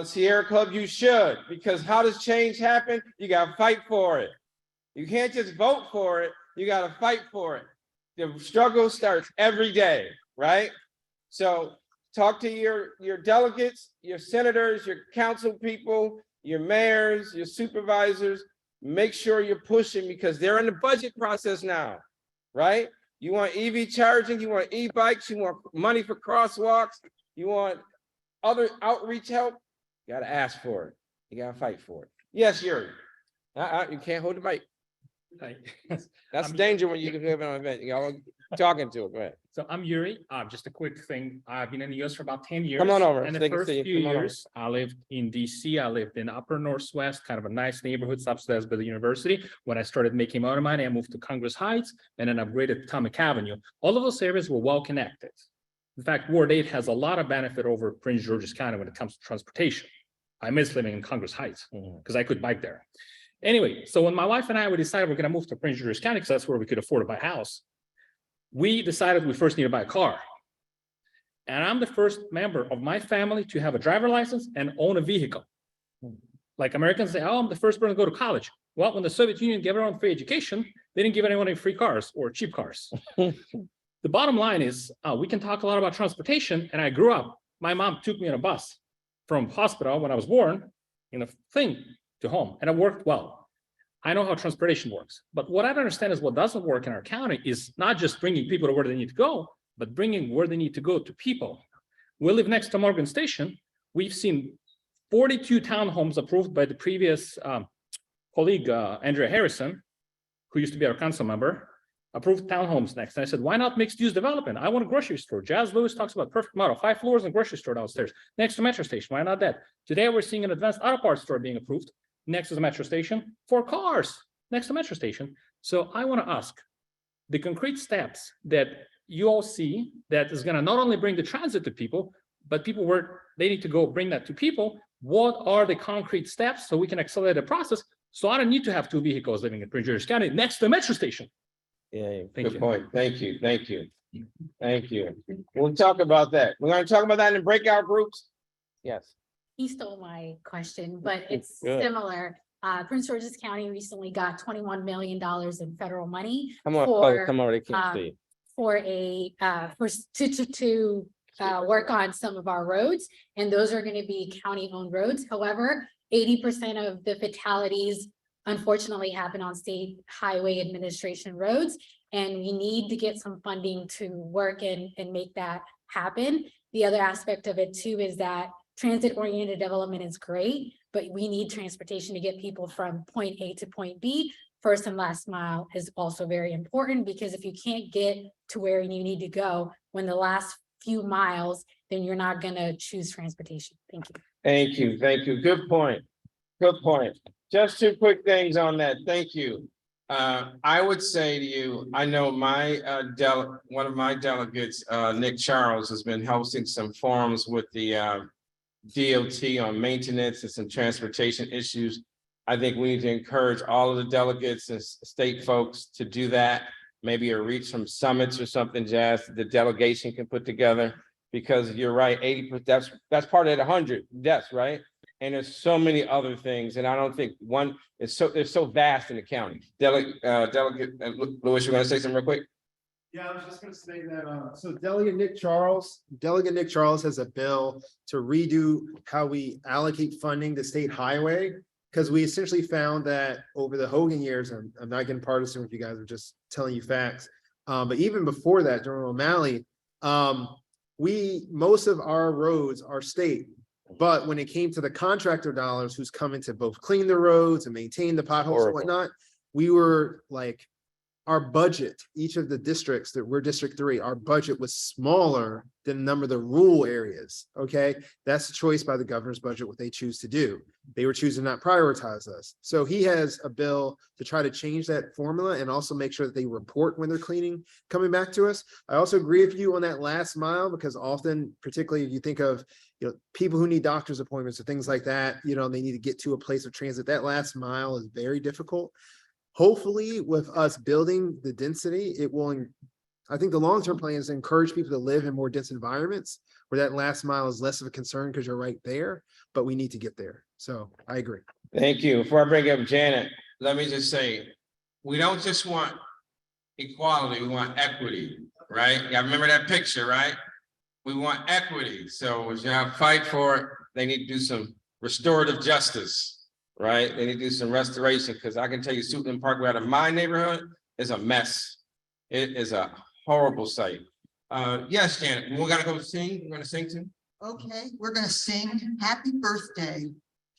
Sierra Club, you should, because how does change happen? You got to fight for it. You can't just vote for it. You got to fight for it. The struggle starts every day, right? So talk to your delegates, your senators, your council people, your mayors, your supervisors. Make sure you're pushing, because they're in the budget process now, right? You want EV charging, you want e-bikes, you want money for crosswalks, you want other outreach help. You gotta ask for it. You gotta fight for it. Yes, Yuri. You can't hold the mic. That's danger when you have an event. You're talking to it. Go ahead. So I'm Yuri. Just a quick thing. I've been in the US for about 10 years. Come on over. And So the they can first see you. few Come on over. years, I lived in DC. I lived in Upper Northwest, kind of a nice neighborhood subsidized by the university. When I started making my own money, I moved to Congress Heights and then upgraded Potomac Avenue. All of those areas were well connected. In fact, Ward 8 has a lot of benefit over Prince George's County when it comes to transportation. I miss living in Congress Heights because I could bike there. Anyway, so when my wife and I, we decided we're going to move to Prince George's County because that's where we could afford to buy a house, we decided we first need to buy a car. And I'm the first member of my family to have a driver license and own a vehicle. Like Americans say, oh, I'm the first person to go to college. Well, when the Soviet Union gave everyone free education, they didn't give anyone any free cars or cheap cars. The bottom line is we can talk a lot about transportation. And I grew up, my mom took me on a bus from hospital when I was born in a thing to home, and it worked well. I know how transportation works, but what I don't understand is what doesn't work in our county is not just bringing people to where they need to go, but bringing where they need to go to people. We live next to Morgan Station. We've seen 42 townhomes approved by the previous colleague, Andrea Harrison, who used to be our council member, approved townhomes next. And I said, why not mixed use development? I want a grocery store. Jazz Lewis talks about perfect model, 5 floors and grocery store downstairs next to metro station. Why not that? Today we're seeing an advanced auto parts store being approved next to the metro station for cars next to metro station. So I want to ask the concrete steps that you all see that is gonna not only bring the transit to people, but people they need to go bring that to people. What are the concrete steps so we can accelerate the process? So I don't need to have 2 vehicles living in Prince George's County next to a metro station. Yeah, Thank good you. point. Thank you, thank you. Thank you. We'll talk about that. We're gonna talk about that in breakout groups. Yes. He stole my question, but it's Good. similar. Prince George's County recently got $21 million in federal money Come on, for, come on, they can't see. to work on some of our roads, and those are gonna be county-owned roads. However, 80% of the fatalities unfortunately happen on state highway administration roads, and we need to get some funding to work and make that happen. The other aspect of it too is that transit-oriented development is great, but we need transportation to get people from point A to point B. First and last mile is also very important, because if you can't get to where you need to go when the last few miles, then you're not gonna choose transportation. Thank you. Thank you, thank you. Good point. Good point. Just 2 quick things on that. Thank you. I would say to you, I know my one of my delegates, Nick Charles, has been hosting some forums with the DOT on maintenance and some transportation issues. I think we need to encourage all of the delegates and state folks to do that. Maybe a reach from summits or something, Jazz, the delegation can put together, because you're right, 80%, that's part of that 100 deaths, right? And there's so many other things, and I don't think it's so vast in the county. Delegate Lewis, you're gonna say something real quick? Yeah, I was just gonna say that, so Delegate Nick Charles has a bill to redo how we allocate funding to state highway. Because we essentially found that over the Hogan years, I'm not getting partisan with you guys, I'm just telling you facts. But even before that, during O'Malley, most of our roads are state. But when it came to the contractor dollars who's coming to both clean the roads and maintain the potholes and whatnot, we were like, our budget, each of the districts that we're District 3, our budget was smaller than the number of the rural areas. Okay, that's a choice by the governor's budget, what they choose to do. They were choosing to not prioritize us. So he has a bill to try to change that formula and also make sure that they report when they're cleaning coming back to us. I also agree with you on that last mile, because often, particularly if you think of, people who need doctor's appointments or things like that, they need to get to a place of transit. That last mile is very difficult. Hopefully, with us building the density, I think the long-term plan is to encourage people to live in more dense environments where that last mile is less of a concern because you're right there, but we need to get there. So I agree. Thank you. Before I bring up Janet, let me just say, we don't just want equality, we want equity, right? Y'all remember that picture, right? We want equity. So as y'all fight for it, they need to do some restorative justice. Right, they need to do some restoration, because I can tell you, Suitland Parkway out of my neighborhood is a mess. It is a horrible sight. Yes, Janet, we're gonna go sing. We're gonna sing too. Okay, we're gonna sing Happy Birthday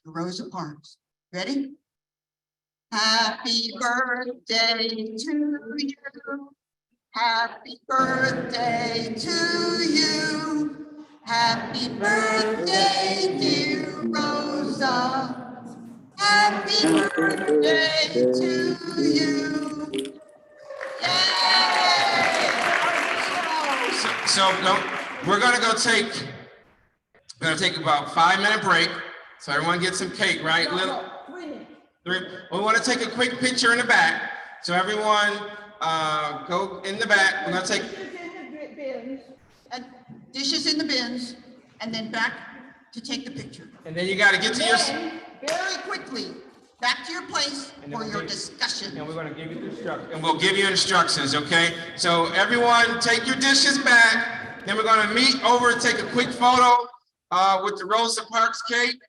to Rosa Parks. Ready? Happy birthday to you. Happy birthday to you. Happy birthday, dear Rosa. Happy birthday to you. Yay! So no, we're gonna take about 5-minute break. So everyone gets some cake, right? We want to take a quick picture in the back. So everyone go in the back. We're gonna take And dishes in the bins, and then back to take the picture. and then you got to get to your Very quickly, back to your place for your discussion. and we're gonna give you the instructions. And we'll give you instructions, okay? So everyone take your dishes back. Then we're gonna meet over and take a quick photo with the Rosa Parks cake.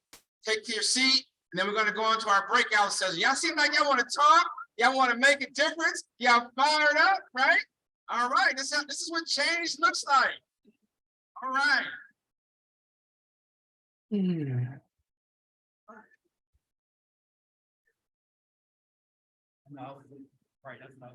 Take your seat, and then we're gonna go into our breakout session. Y'all seem like y'all want to talk. Y'all want to make a difference. Y'all fired up, right? All right, this is what change looks like. All right. No, right, that's not.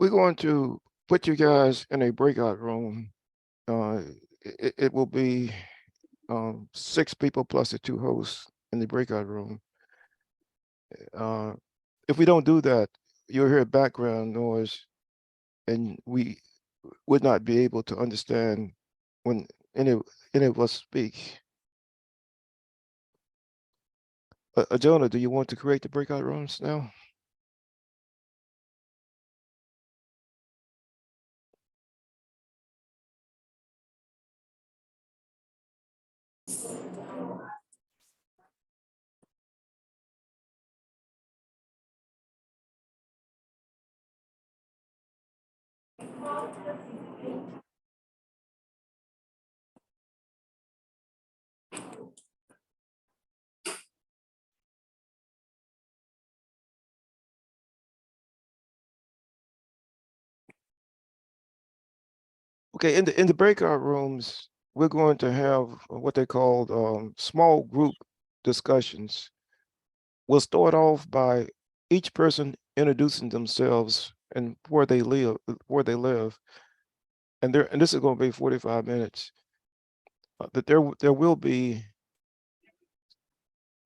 We're going to put you guys in a breakout room. It will be 6 people plus the 2 hosts in the breakout room. If we don't do that, you'll hear background noise and we would not be able to understand when any of us speak. Jonah, do you want to create the breakout rooms now? Okay, in the breakout rooms, we're going to have what they call small group discussions. We'll start off by each person introducing themselves and where they live, and this is going to be 45 minutes. But there will be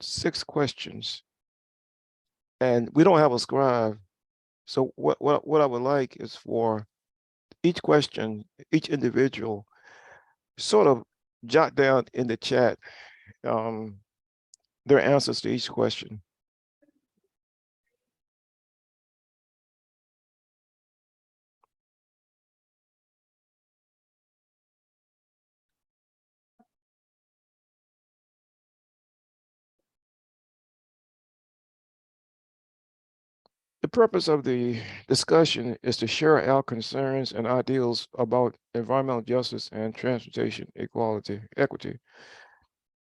6 questions, and we don't have a scribe. So what I would like is for each question, each individual, sort of jot down in the chat their answers to each question. The purpose of the discussion is to share our concerns and ideals about environmental justice and transportation equity.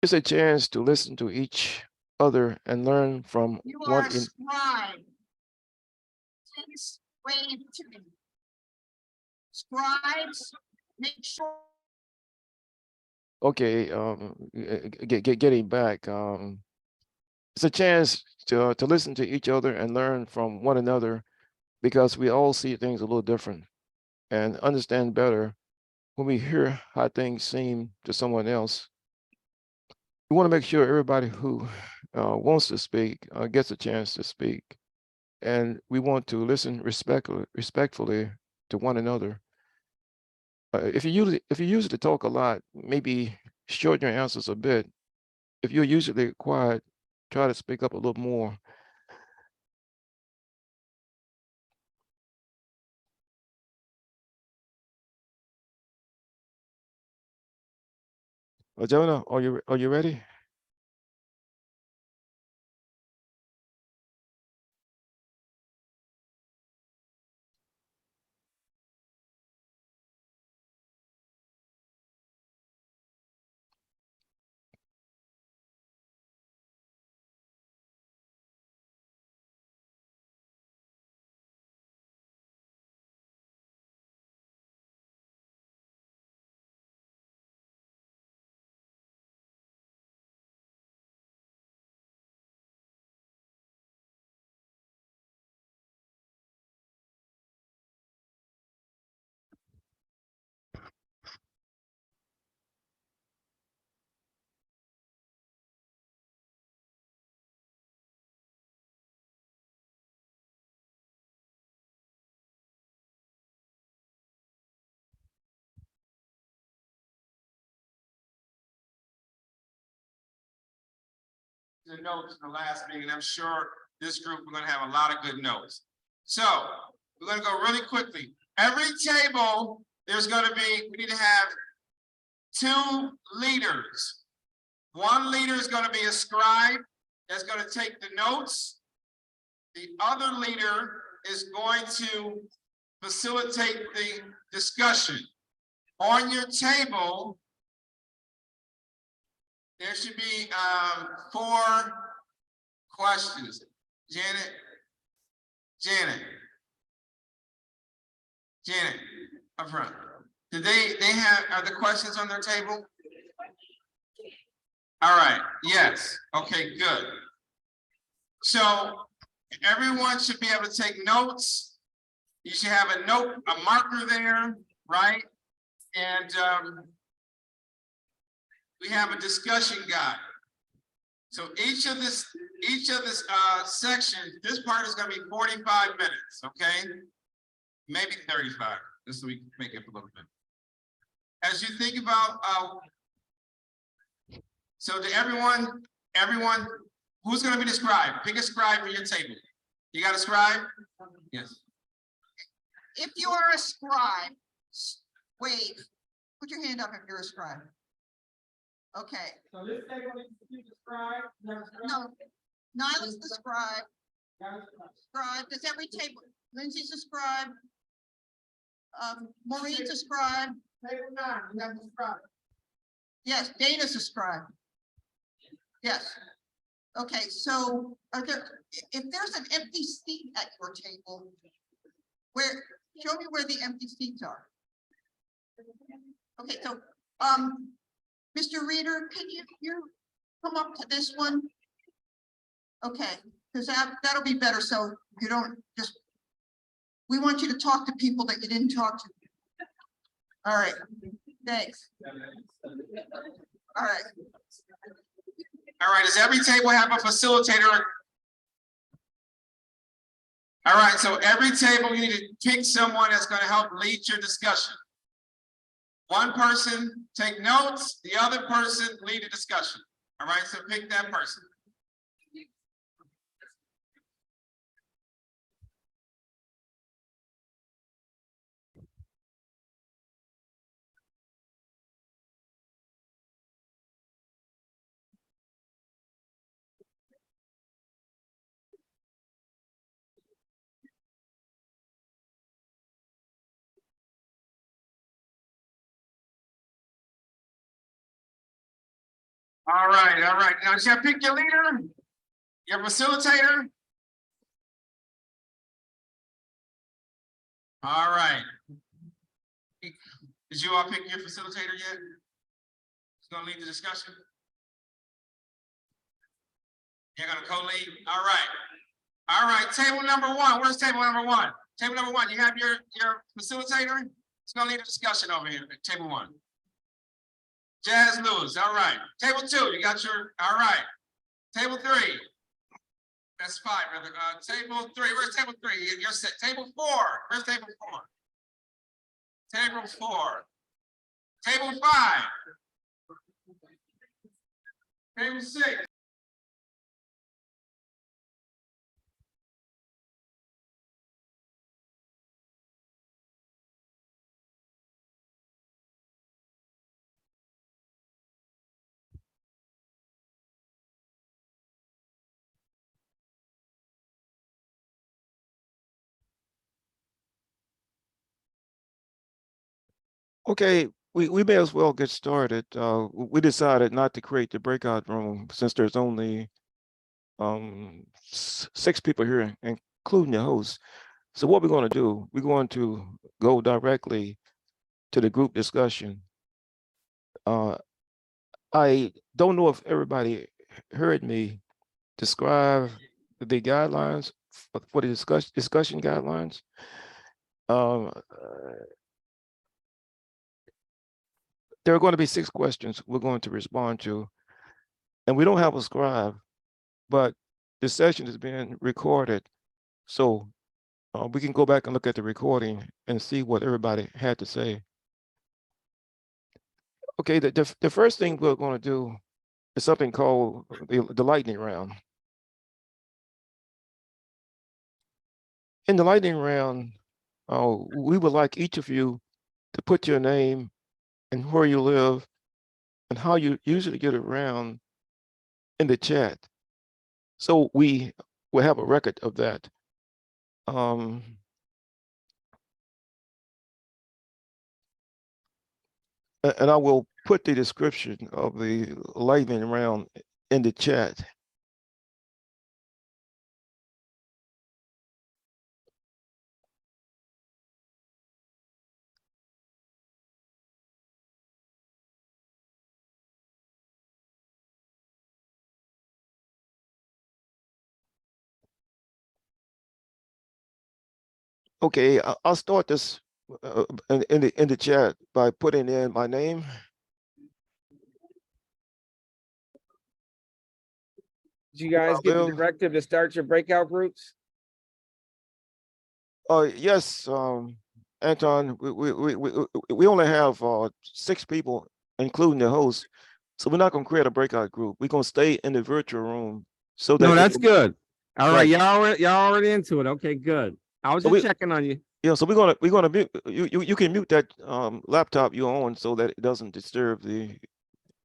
It's a chance to listen to each other and learn from You one are a scribe. Please wave to me. Scribes, make sure. Okay, getting back, it's a chance to listen to each other and learn from one another, because we all see things a little different and understand better when we hear how things seem to someone else. We want to make sure everybody who wants to speak gets a chance to speak, and we want to listen respectfully to one another. If you usually talk a lot, maybe shorten your answers a bit. If you're usually quiet, try to speak up a little more. Jonah, are you ready? The notes in the last meeting. I'm sure this group, we're gonna have a lot of good notes. So we're gonna go really quickly. Every table, we need to have 2 leaders. One leader is gonna be a scribe that's gonna take the notes. The other leader is going to facilitate the discussion. On your table, there should be 4 questions. Janet, up front. Do they are the questions on their table? All right, yes, okay, good. So everyone should be able to take notes. You should have a note, a marker there, right? And we have a discussion guide. So each of this section, this part is going to be 45 minutes, okay? Maybe 35, just so we can make it a little bit. As you think about, so to everyone, who's going to be the scribe? Pick a scribe for your table. You got a scribe? Yes. If you are a scribe, wave, put your hand up if you're a scribe. Okay. So this table is the scribe? No, Nyla's the scribe. Scribe, does every table, Lindsay's a scribe. Maureen's a scribe. Table 9, we have the scribe. Yes, Dana's a scribe. Yes. Okay, so are there, if there's an empty seat at your table, show me where the empty seats are. Okay, so, Mr. Reader, can you come up to this one? Okay, because that'll be better, so you don't just, we want you to talk to people that you didn't talk to. All right, thanks. All right. All right, does every table have a facilitator? All right, so every table, you need to pick someone that's going to help lead your discussion. One person take notes, the other person lead the discussion. All right, so pick that person. All right, all right. Now, shall I pick your leader, your facilitator? All right. Did you all pick your facilitator yet? Who's gonna lead the discussion? You're gonna co-lead? All right. All right, table number 1. Where's table number 1? Table number 1, you have your facilitator? It's gonna lead the discussion over here at table 1. Jazz Lewis, all right. Table 2, you got your, all right. Table 3. That's 5, brother. Table 3, where's table 3? You're set. Table 4, where's table 4? Table 4. Table 5. Table 6. Okay, we may as well get started. We decided not to create the breakout room since there's only 6 people here, including the host. So what we're going to do, we're going to go directly to the group discussion. I don't know if everybody heard me describe the guidelines for the discussion guidelines. There are going to be 6 questions we're going to respond to, and we don't have a scribe, but the session is being recorded, so we can go back and look at the recording and see what everybody had to say. Okay, the first thing we're going to do is something called the lightning round. In the lightning round, we would like each of you to put your name and where you live and how you usually get around in the chat, so we will have a record of that. And I will put the description of the lightning round in the chat. Okay, I'll start this in the chat by putting in my name. Did you guys get the Well, directive to start your breakout groups? Yes, Anton, we only have 6 people, including the host. So we're not gonna create a breakout group. We're gonna stay in the virtual room so that No, that's good. All right, Right. y'all already into it. Okay, good. I was So just we- checking on you. Yeah, so we're gonna mute you can mute that laptop you're on so that it doesn't disturb the.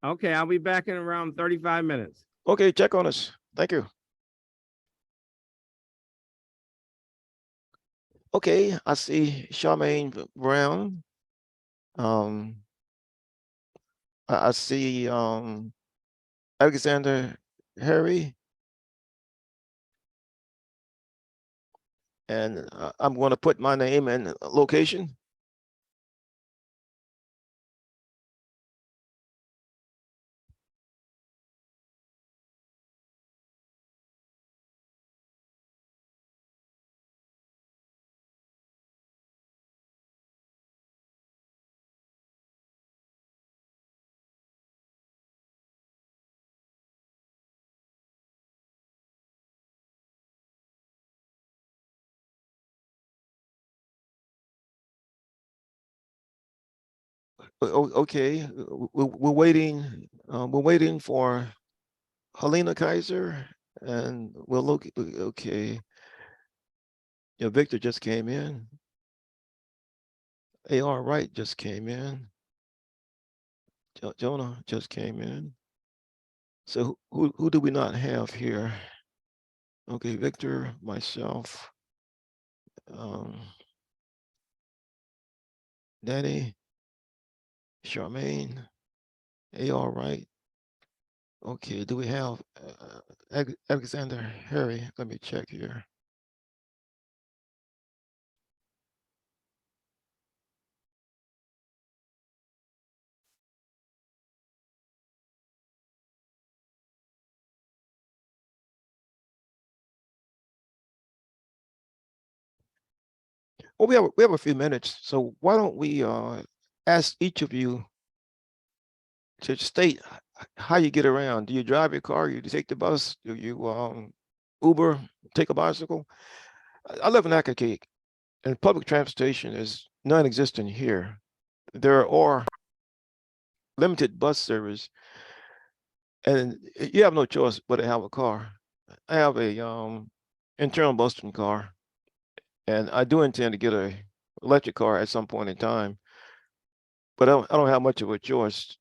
Okay, I'll be back in around 35 minutes. Okay, check on us. Thank you. Okay, I see Charmaine Brown. I see Alexander Harry. And I'm going to put my name and location. Okay, we're waiting. We're waiting for Helena Kaiser, and we'll look. Okay, yeah, Victor just came in. A.R. Wright just came in. Jonah just came in. So who do we not have here? Okay, Victor, myself, Danny, Charmaine, A.R. Wright. Okay, do we have Alexander Harry? Let me check here. Well, we have a few minutes, so why don't we ask each of you to state how you get around. Do you drive your car? You take the bus? Do you Uber? Take a bicycle? I live in Accokeek, and public transportation is non-existent here. There are limited bus service, and you have no choice but to have a car. I have a internal combustion car, and I do intend to get a electric car at some point in time, but I don't have much of a choice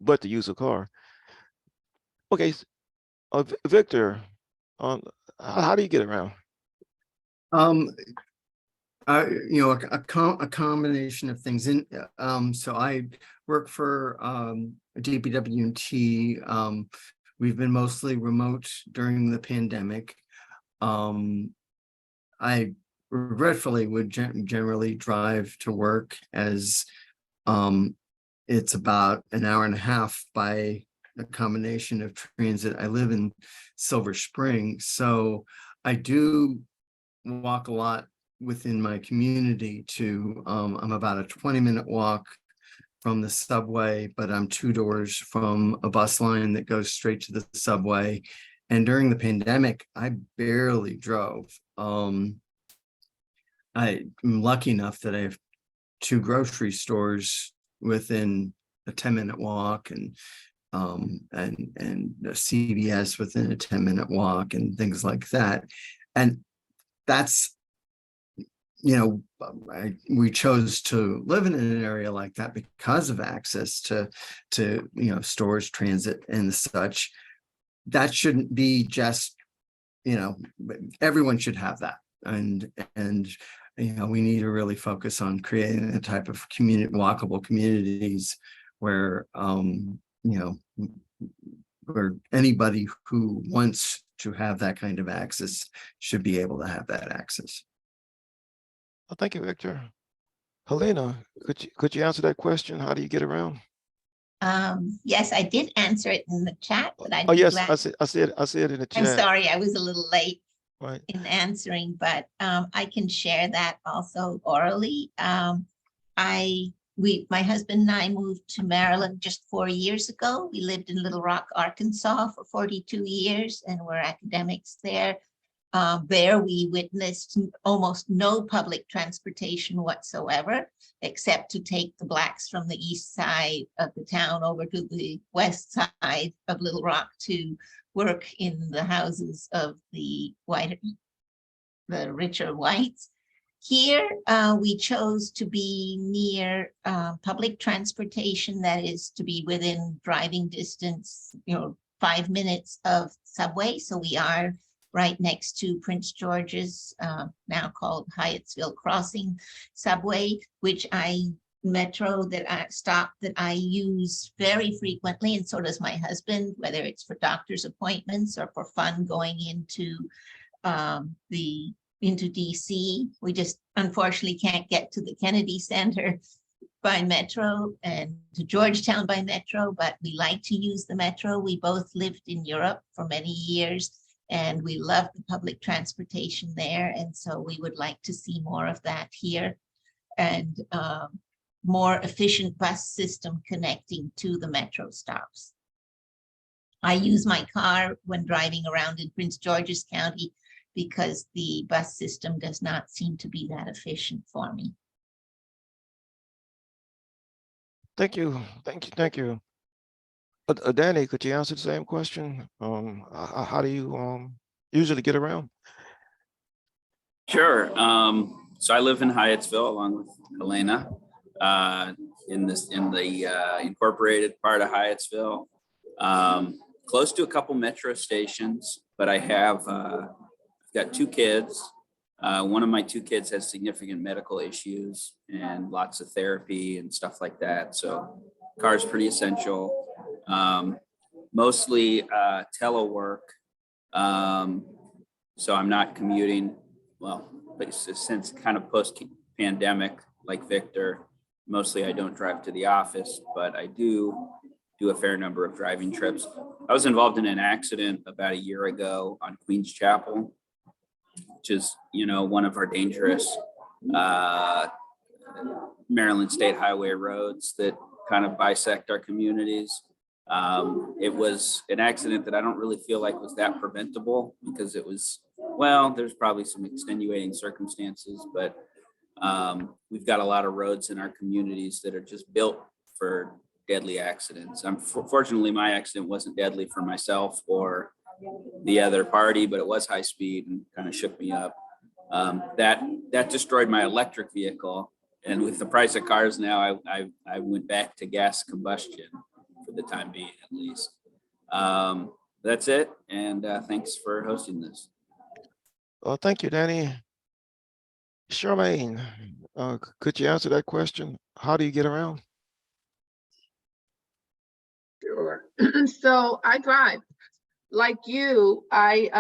but to use a car. Okay, Victor, how do you get around? You know, a combination of things. So I work for DPW&T. We've been mostly remote during the pandemic. I regretfully would generally drive to work, as it's about an hour and a half by a combination of transit. I live in Silver Spring, so I do walk a lot within my community to I'm about a 20-minute walk from the subway, but I'm 2 doors from a bus line that goes straight to the subway. And during the pandemic, I barely drove. I'm lucky enough that I have 2 grocery stores within a 10-minute walk, and a CVS within a 10-minute walk, and things like that. And that's, you know, we chose to live in an area like that because of access to you know, stores, transit, and such. That shouldn't be just, you know, everyone should have that. And you know, we need to really focus on creating a type of walkable communities where you know, where anybody who wants to have that kind of access should be able to have that access. Well, thank you, Victor. Helena, could you answer that question? How do you get around? Yes, I did answer it in the chat, but Oh, yes, I see it in the chat. I'm sorry, I was a little late. Right. in answering, but I can share that also orally. My husband and I moved to Maryland just 4 years ago. We lived in Little Rock, Arkansas for 42 years and were academics there. There we witnessed almost no public transportation whatsoever, except to take the Blacks from the east side of the town over to the west side of Little Rock to work in the houses of the richer whites. Here, we chose to be near public transportation, that is to be within driving distance, 5 minutes of subway. So we are right next to Prince George's, now called Hyattsville Crossing subway, which metro stop that I use very frequently, and so does my husband, whether it's for doctor's appointments or for fun going into DC. We just unfortunately can't get to the Kennedy Center by metro and to Georgetown by metro, but we like to use the metro. We both lived in Europe for many years and we love the public transportation there. And so we would like to see more of that here, and more efficient bus system connecting to the metro stops. I use my car when driving around in Prince George's County because the bus system does not seem to be that efficient for me. Thank you. Thank you. Danny, could you answer the same question? How do you usually get around? Sure. So I live in Hyattsville along with Helena, in the incorporated part of Hyattsville, close to a couple metro stations, but I have got 2 kids. One of my 2 kids has significant medical issues and lots of therapy and stuff like that. So car is pretty essential. Mostly telework. So I'm not commuting, well, but since kind of post-pandemic, like Victor, mostly I don't drive to the office, but I do a fair number of driving trips. I was involved in an accident about a year ago on Queens Chapel, which is, one of our dangerous Maryland State Highway roads that kind of bisect our communities. It was an accident that I don't really feel like was that preventable because it was, well, there's probably some extenuating circumstances, but we've got a lot of roads in our communities that are just built for deadly accidents. Fortunately, my accident wasn't deadly for myself or the other party, but it was high speed and kind of shook me up. That destroyed my electric vehicle. And with the price of cars now, I went back to gas combustion for the time being, at least. That's it. And thanks for hosting this. Well, thank you, Danny. Charmaine, could you answer that question? How do you get around? Sure. So I drive. Like you, I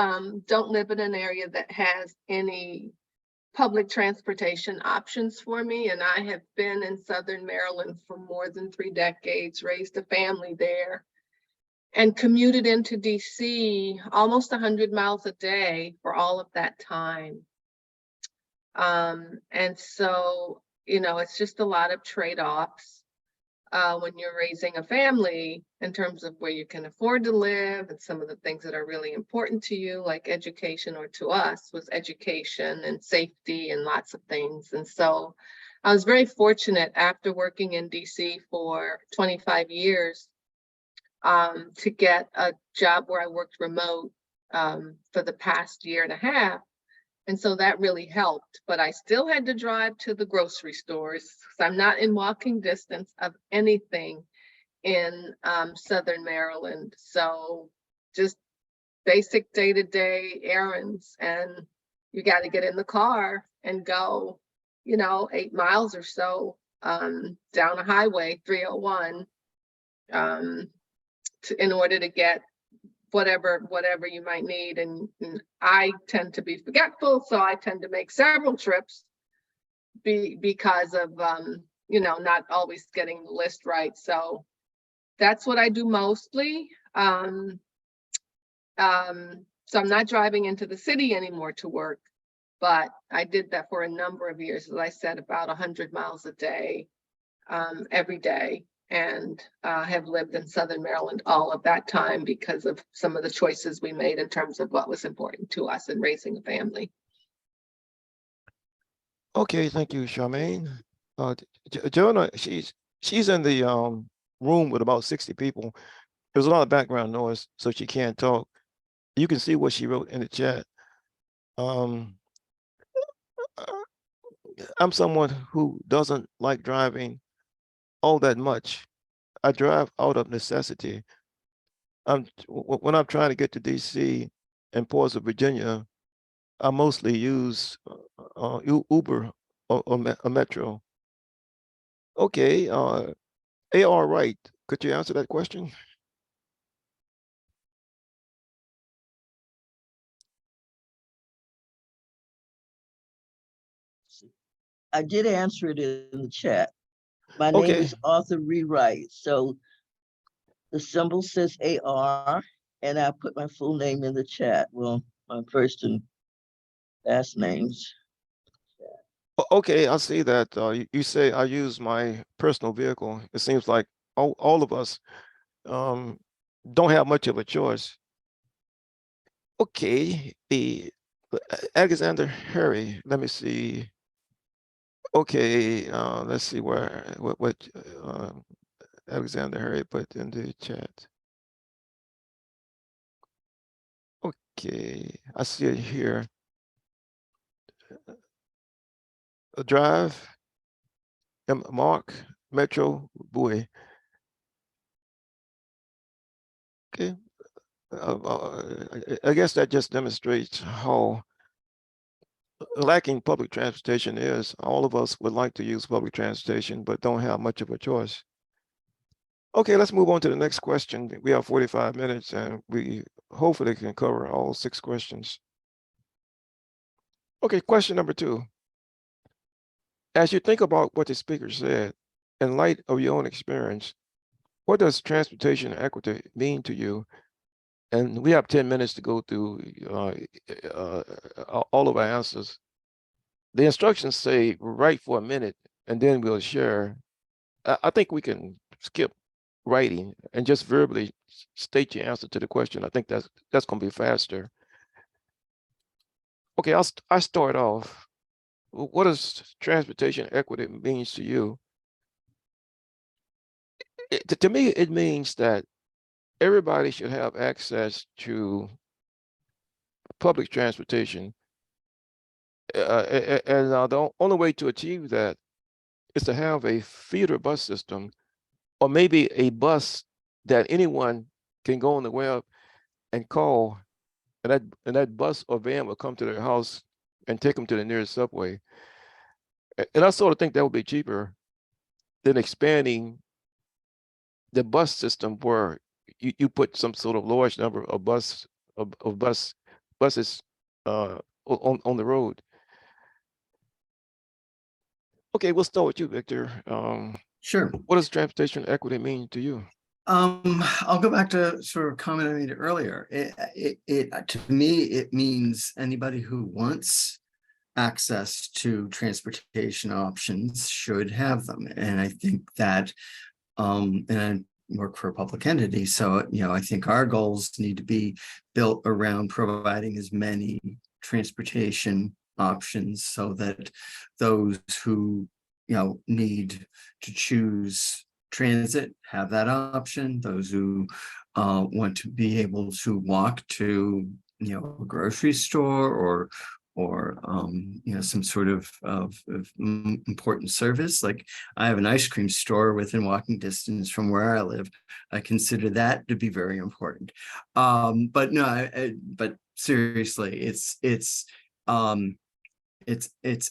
don't live in an area that has any public transportation options for me. And I have been in Southern Maryland for more than 3 decades, raised a family there, and commuted into DC almost 100 miles a day for all of that time. And so, it's just a lot of trade-offs when you're raising a family in terms of where you can afford to live and some of the things that are really important to you, like education, or to us was education and safety and lots of things. And so I was very fortunate after working in DC for 25 years to get a job where I worked remote for the past 1.5 years. And so that really helped, but I still had to drive to the grocery stores. So I'm not in walking distance of anything in Southern Maryland. So just basic day-to-day errands, and you got to get in the car and go, 8 miles or so down a highway, 301, in order to get whatever you might need. And I tend to be forgetful, so I tend to make several trips because of not always getting the list right. So that's what I do mostly. So I'm not driving into the city anymore to work, but I did that for a number of years, as I said, about 100 miles a day, every day, and have lived in Southern Maryland all of that time because of some of the choices we made in terms of what was important to us in raising a family. Okay, thank you, Charmaine. Jonah, she's in the room with about 60 people. There's a lot of background noise, so she can't talk. You can see what she wrote in the chat. Um, I'm someone who doesn't like driving all that much. I drive out of necessity. When I'm trying to get to DC and parts of Virginia, I mostly use Uber or a Metro. Okay, AR Wright, could you answer that question? I did answer it in the chat. My name Okay. is Arthur Rewrite. So the symbol says AR, and I put my full name in the chat. Well, my first and last names. Okay, I see that. You say I use my personal vehicle. It seems like all of us don't have much of a choice. Okay, the Alexander Harry, let me see. Okay, let's see what Alexander Harry put in the chat. Okay, I see it here. A drive, Mark, Metro, Boy. Okay, I guess that just demonstrates how lacking public transportation is. All of us would like to use public transportation, but don't have much of a choice. Okay, let's move on to the next question. We have 45 minutes and we hopefully can cover all 6 questions. Okay, question number 2. As you think about what the speaker said, in light of your own experience, what does transportation equity mean to you? And we have 10 minutes to go through all of our answers. The instructions say write for a minute and then we'll share. I think we can skip writing and just verbally state your answer to the question. I think that's going to be faster. Okay, I start off. What does transportation equity means to you? To me, it means that everybody should have access to public transportation. And the only way to achieve that is to have a feeder bus system, or maybe a bus that anyone can go on the web and call, and that bus or van will come to their house and take them to the nearest subway. And I sort of think that would be cheaper than expanding the bus system where you put some sort of large number of buses on the road. Okay, we'll start with you, Victor. Sure. What does transportation equity mean to you? I'll go back to sort of a comment I made earlier. To me, it means anybody who wants access to transportation options should have them. And I think that, and I work for a public entity, so, I think our goals need to be built around providing as many transportation options so that those who, need to choose transit have that option. Those who want to be able to walk to, a grocery store or some sort of important service. Like I have an ice cream store within walking distance from where I live. I consider that to be very important. But no, but seriously, it's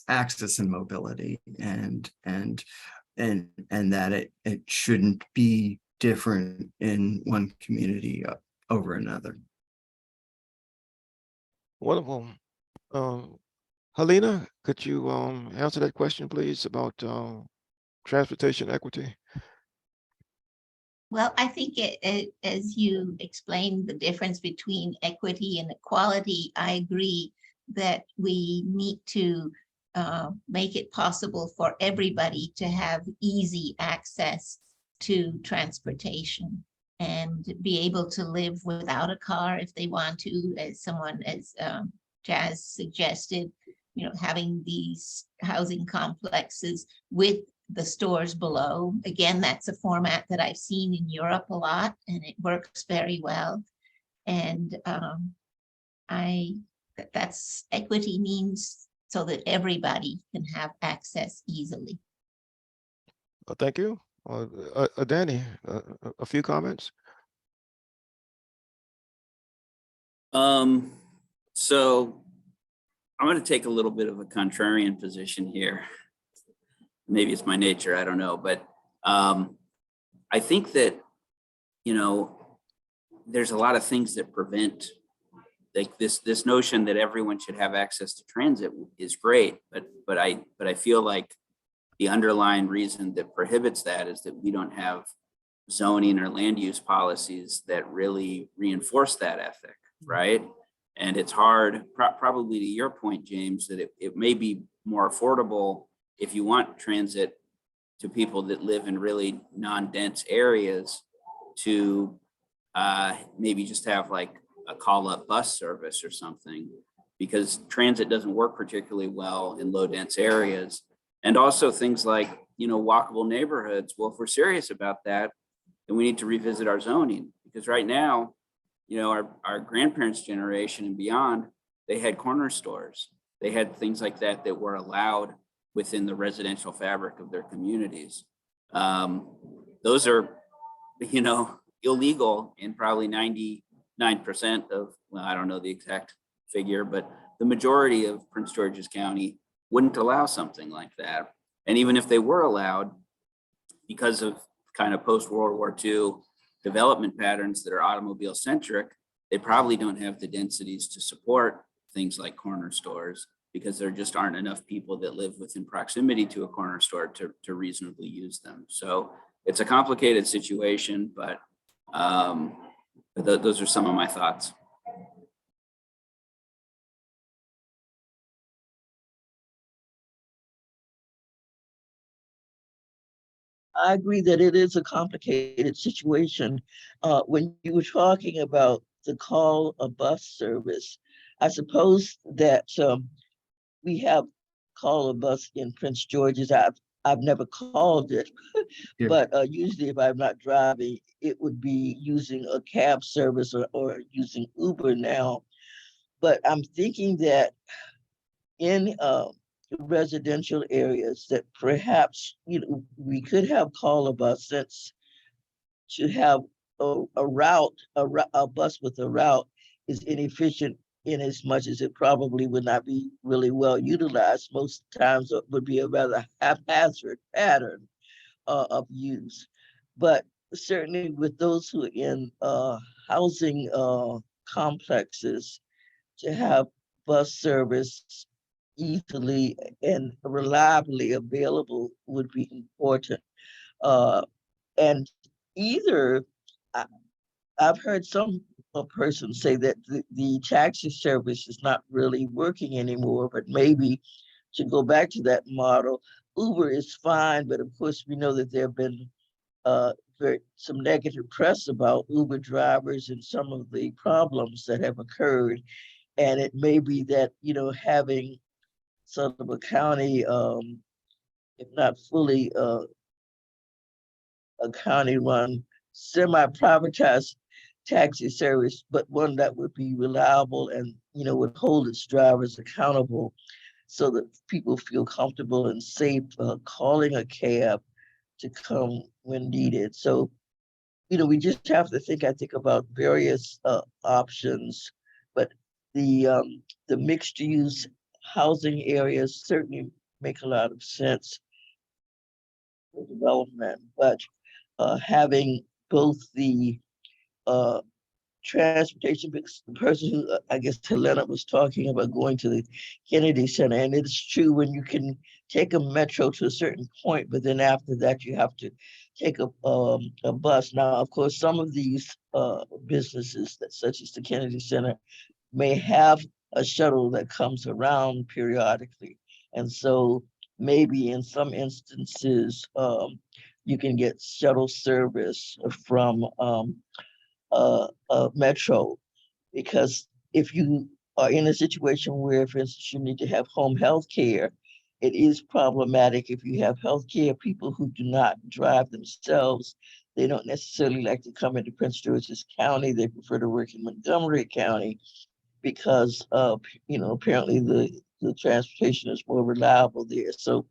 access and mobility, and that it shouldn't be different in one community over another. Wonderful. Helena, could you answer that question, please, about transportation equity? Well, I think as you explained the difference between equity and equality, I agree that we need to make it possible for everybody to have easy access to transportation and be able to live without a car if they want to, as Jazz suggested, having these housing complexes with the stores below. Again, that's a format that I've seen in Europe a lot, and it works very well. And that's equity means so that everybody can have access easily. Well, thank you. Danny, a few comments? So I'm going to take a little bit of a contrarian position here. Maybe it's my nature, I don't know, but I think that, there's a lot of things that prevent, like this notion that everyone should have access to transit is great, but I feel like the underlying reason that prohibits that is that we don't have zoning or land use policies that really reinforce that ethic, right? And it's hard, probably to your point, James, that it may be more affordable if you want transit to people that live in really non-dense areas to maybe just have like a call-up bus service or something, because transit doesn't work particularly well in low-dense areas. And also things like, walkable neighborhoods. Well, if we're serious about that, then we need to revisit our zoning, because right now, our grandparents' generation and beyond, they had corner stores. They had things like that that were allowed within the residential fabric of their communities. Those are, illegal in probably 99% of, well, I don't know the exact figure, but the majority of Prince George's County wouldn't allow something like that. And even if they were allowed, because of kind of post-World War II development patterns that are automobile centric, they probably don't have the densities to support things like corner stores, because there just aren't enough people that live within proximity to a corner store to reasonably use them. So it's a complicated situation, but those are some of my thoughts. I agree that it is a complicated situation. When you were talking about the call a bus service, I suppose that we have call a bus in Prince George's. I've never called it, Yeah. but usually if I'm not driving, it would be using a cab service or using Uber now. But I'm thinking that in residential areas that perhaps we could have call a bus, since to have a bus with a route is inefficient in as much as it probably would not be really well utilized. Most times it would be a rather haphazard pattern of use. But certainly with those who are in housing complexes, to have bus service easily and reliably available would be important. And either I've heard some person say that the taxi service is not really working anymore, but maybe to go back to that model, Uber is fine, but of course we know that there have been some negative press about Uber drivers and some of the problems that have occurred. And it may be that, having sort of a county, if not fully a county-run, semi-privatized taxi service, but one that would be reliable and, would hold its drivers accountable so that people feel comfortable and safe calling a cab to come when needed. So, we just have to think, about various options, but the mixed use housing areas certainly make a lot of sense for development, but having both the transportation, because the person who I guess Helena was talking about going to the Kennedy Center, and it's true, when you can take a metro to a certain point, but then after that, you have to take a bus. Now, of course, some of these businesses, that such as the Kennedy Center, may have a shuttle that comes around periodically. And so maybe in some instances, you can get shuttle service from metro, because if you are in a situation where, for instance, you need to have home health care, it is problematic if you have healthcare people who do not drive themselves. They don't necessarily like to come into Prince George's County. They prefer to work in Montgomery County because apparently the transportation is more reliable there. So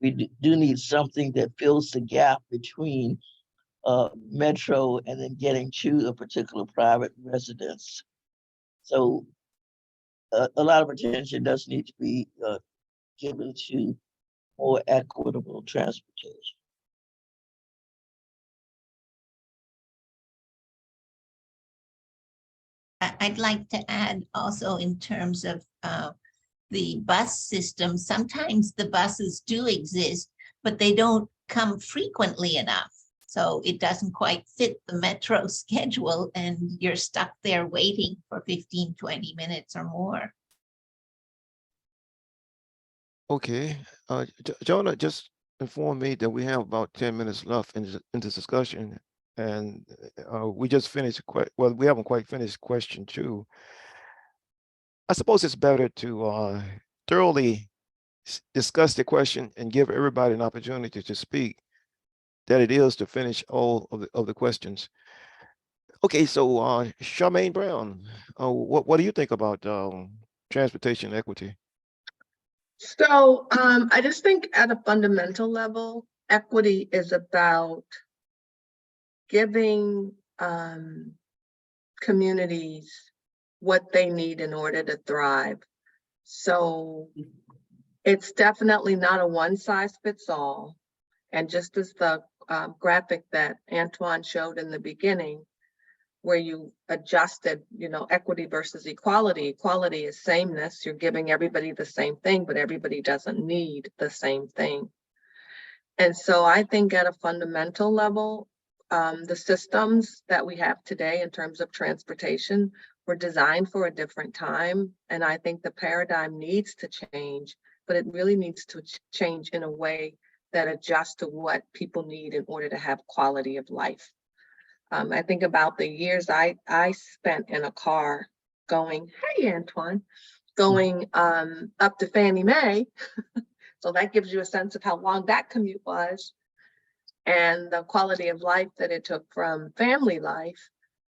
we do need something that fills the gap between metro and then getting to a particular private residence. So a lot of attention does need to be given to more equitable transportation. I'd like to add also in terms of the bus system, sometimes the buses do exist, but they don't come frequently enough. So it doesn't quite fit the metro schedule and you're stuck there waiting for 15, 20 minutes or more. Okay, Jonah just informed me that we have about 10 minutes left in this discussion, and we just finished, well, we haven't quite finished question 2. I suppose it's better to thoroughly discuss the question and give everybody an opportunity to speak than it is to finish all of the questions. Okay, so Charmaine Brown, what do you think about transportation equity? So I just think at a fundamental level, equity is about giving communities what they need in order to thrive. So it's definitely not a one size fits all. And just as the graphic that Antoine showed in the beginning, where you adjusted, equity versus equality. Equality is sameness. You're giving everybody the same thing, but everybody doesn't need the same thing. And so I think at a fundamental level, the systems that we have today in terms of transportation were designed for a different time. And I think the paradigm needs to change, but it really needs to change in a way that adjusts to what people need in order to have quality of life. I think about the years I spent in a car going, hey, Antoine, going up to Fannie Mae. So that gives you a sense of how long that commute was and the quality of life that it took from family life.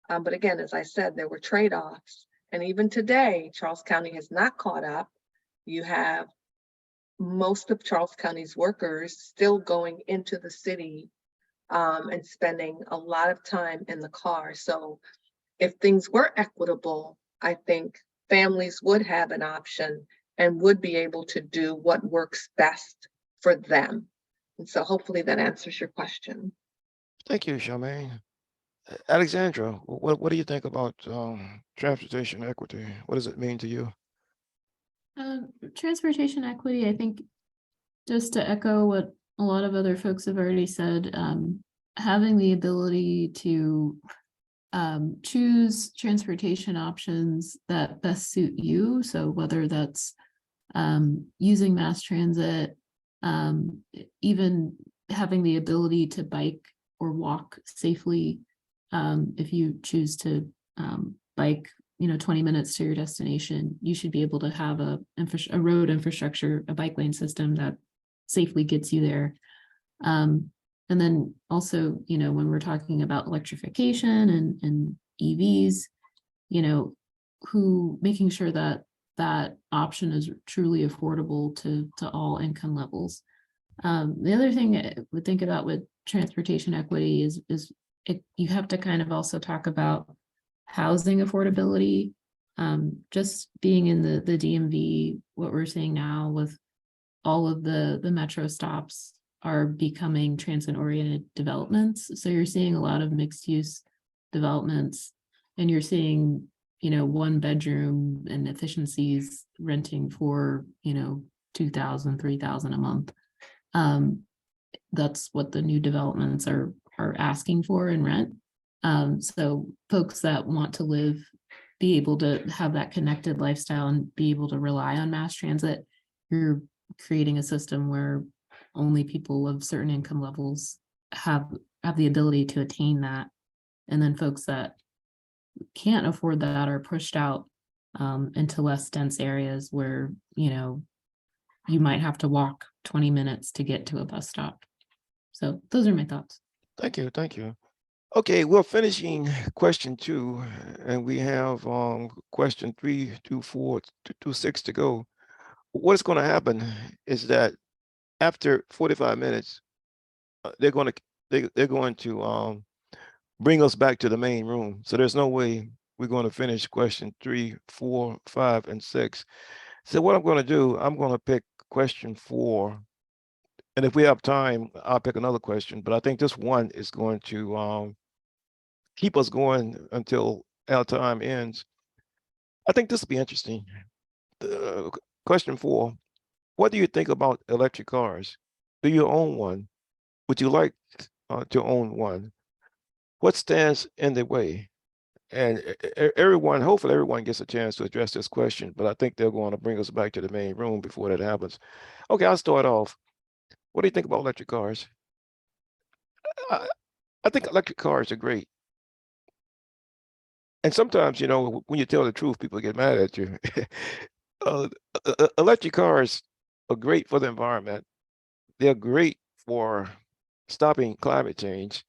But again, as I said, there were trade-offs. And even today, Charles County has not caught up. You have most of Charles County's workers still going into the city and spending a lot of time in the car. So if things were equitable, I think families would have an option and would be able to do what works best for them. And so hopefully that answers your question. Thank you, Charmaine. Alexandra, what do you think about transportation equity? What does it mean to you? Transportation equity, I think, just to echo what a lot of other folks have already said, having the ability to choose transportation options that best suit you. So whether that's using mass transit, even having the ability to bike or walk safely, if you choose to bike 20 minutes to your destination, you should be able to have a road infrastructure, a bike lane system that safely gets you there. And then also, when we're talking about electrification and EVs, making sure that that option is truly affordable to all income levels. The other thing I would think about with transportation equity is you have to kind of also talk about housing affordability. Just being in the DMV, what we're seeing now with all of the metro stops are becoming transit-oriented developments. So you're seeing a lot of mixed-use developments, and you're seeing, 1 bedroom and efficiencies renting for, 2,000, 3,000 a month. That's what the new developments are asking for in rent. So folks that want to be able to have that connected lifestyle and be able to rely on mass transit, you're creating a system where only people of certain income levels have the ability to attain that. And then folks that can't afford that are pushed out into less dense areas where, you might have to walk 20 minutes to get to a bus stop. So those are my thoughts. Thank you, thank you. Okay, we're finishing question 2, and we have question 3, 2, 4, 2, 6 to go. What's going to happen is that after 45 minutes, they're going to bring us back to the main room. So there's no way we're going to finish question 3, 4, 5, and 6. So what I'm going to do, I'm going to pick question 4. And if we have time, I'll pick another question. But I think this one is going to keep us going until our time ends. I think this will be interesting. Question 4, what do you think about electric cars? Do you own one? Would you like to own one? What stands in the way? And hopefully everyone gets a chance to address this question, but I think they're going to bring us back to the main room before that happens. Okay, I'll start off. What do you think about electric cars? I think electric cars are great. And sometimes, when you tell the truth, people get mad at you. Electric cars are great for the environment. They're great for stopping climate change.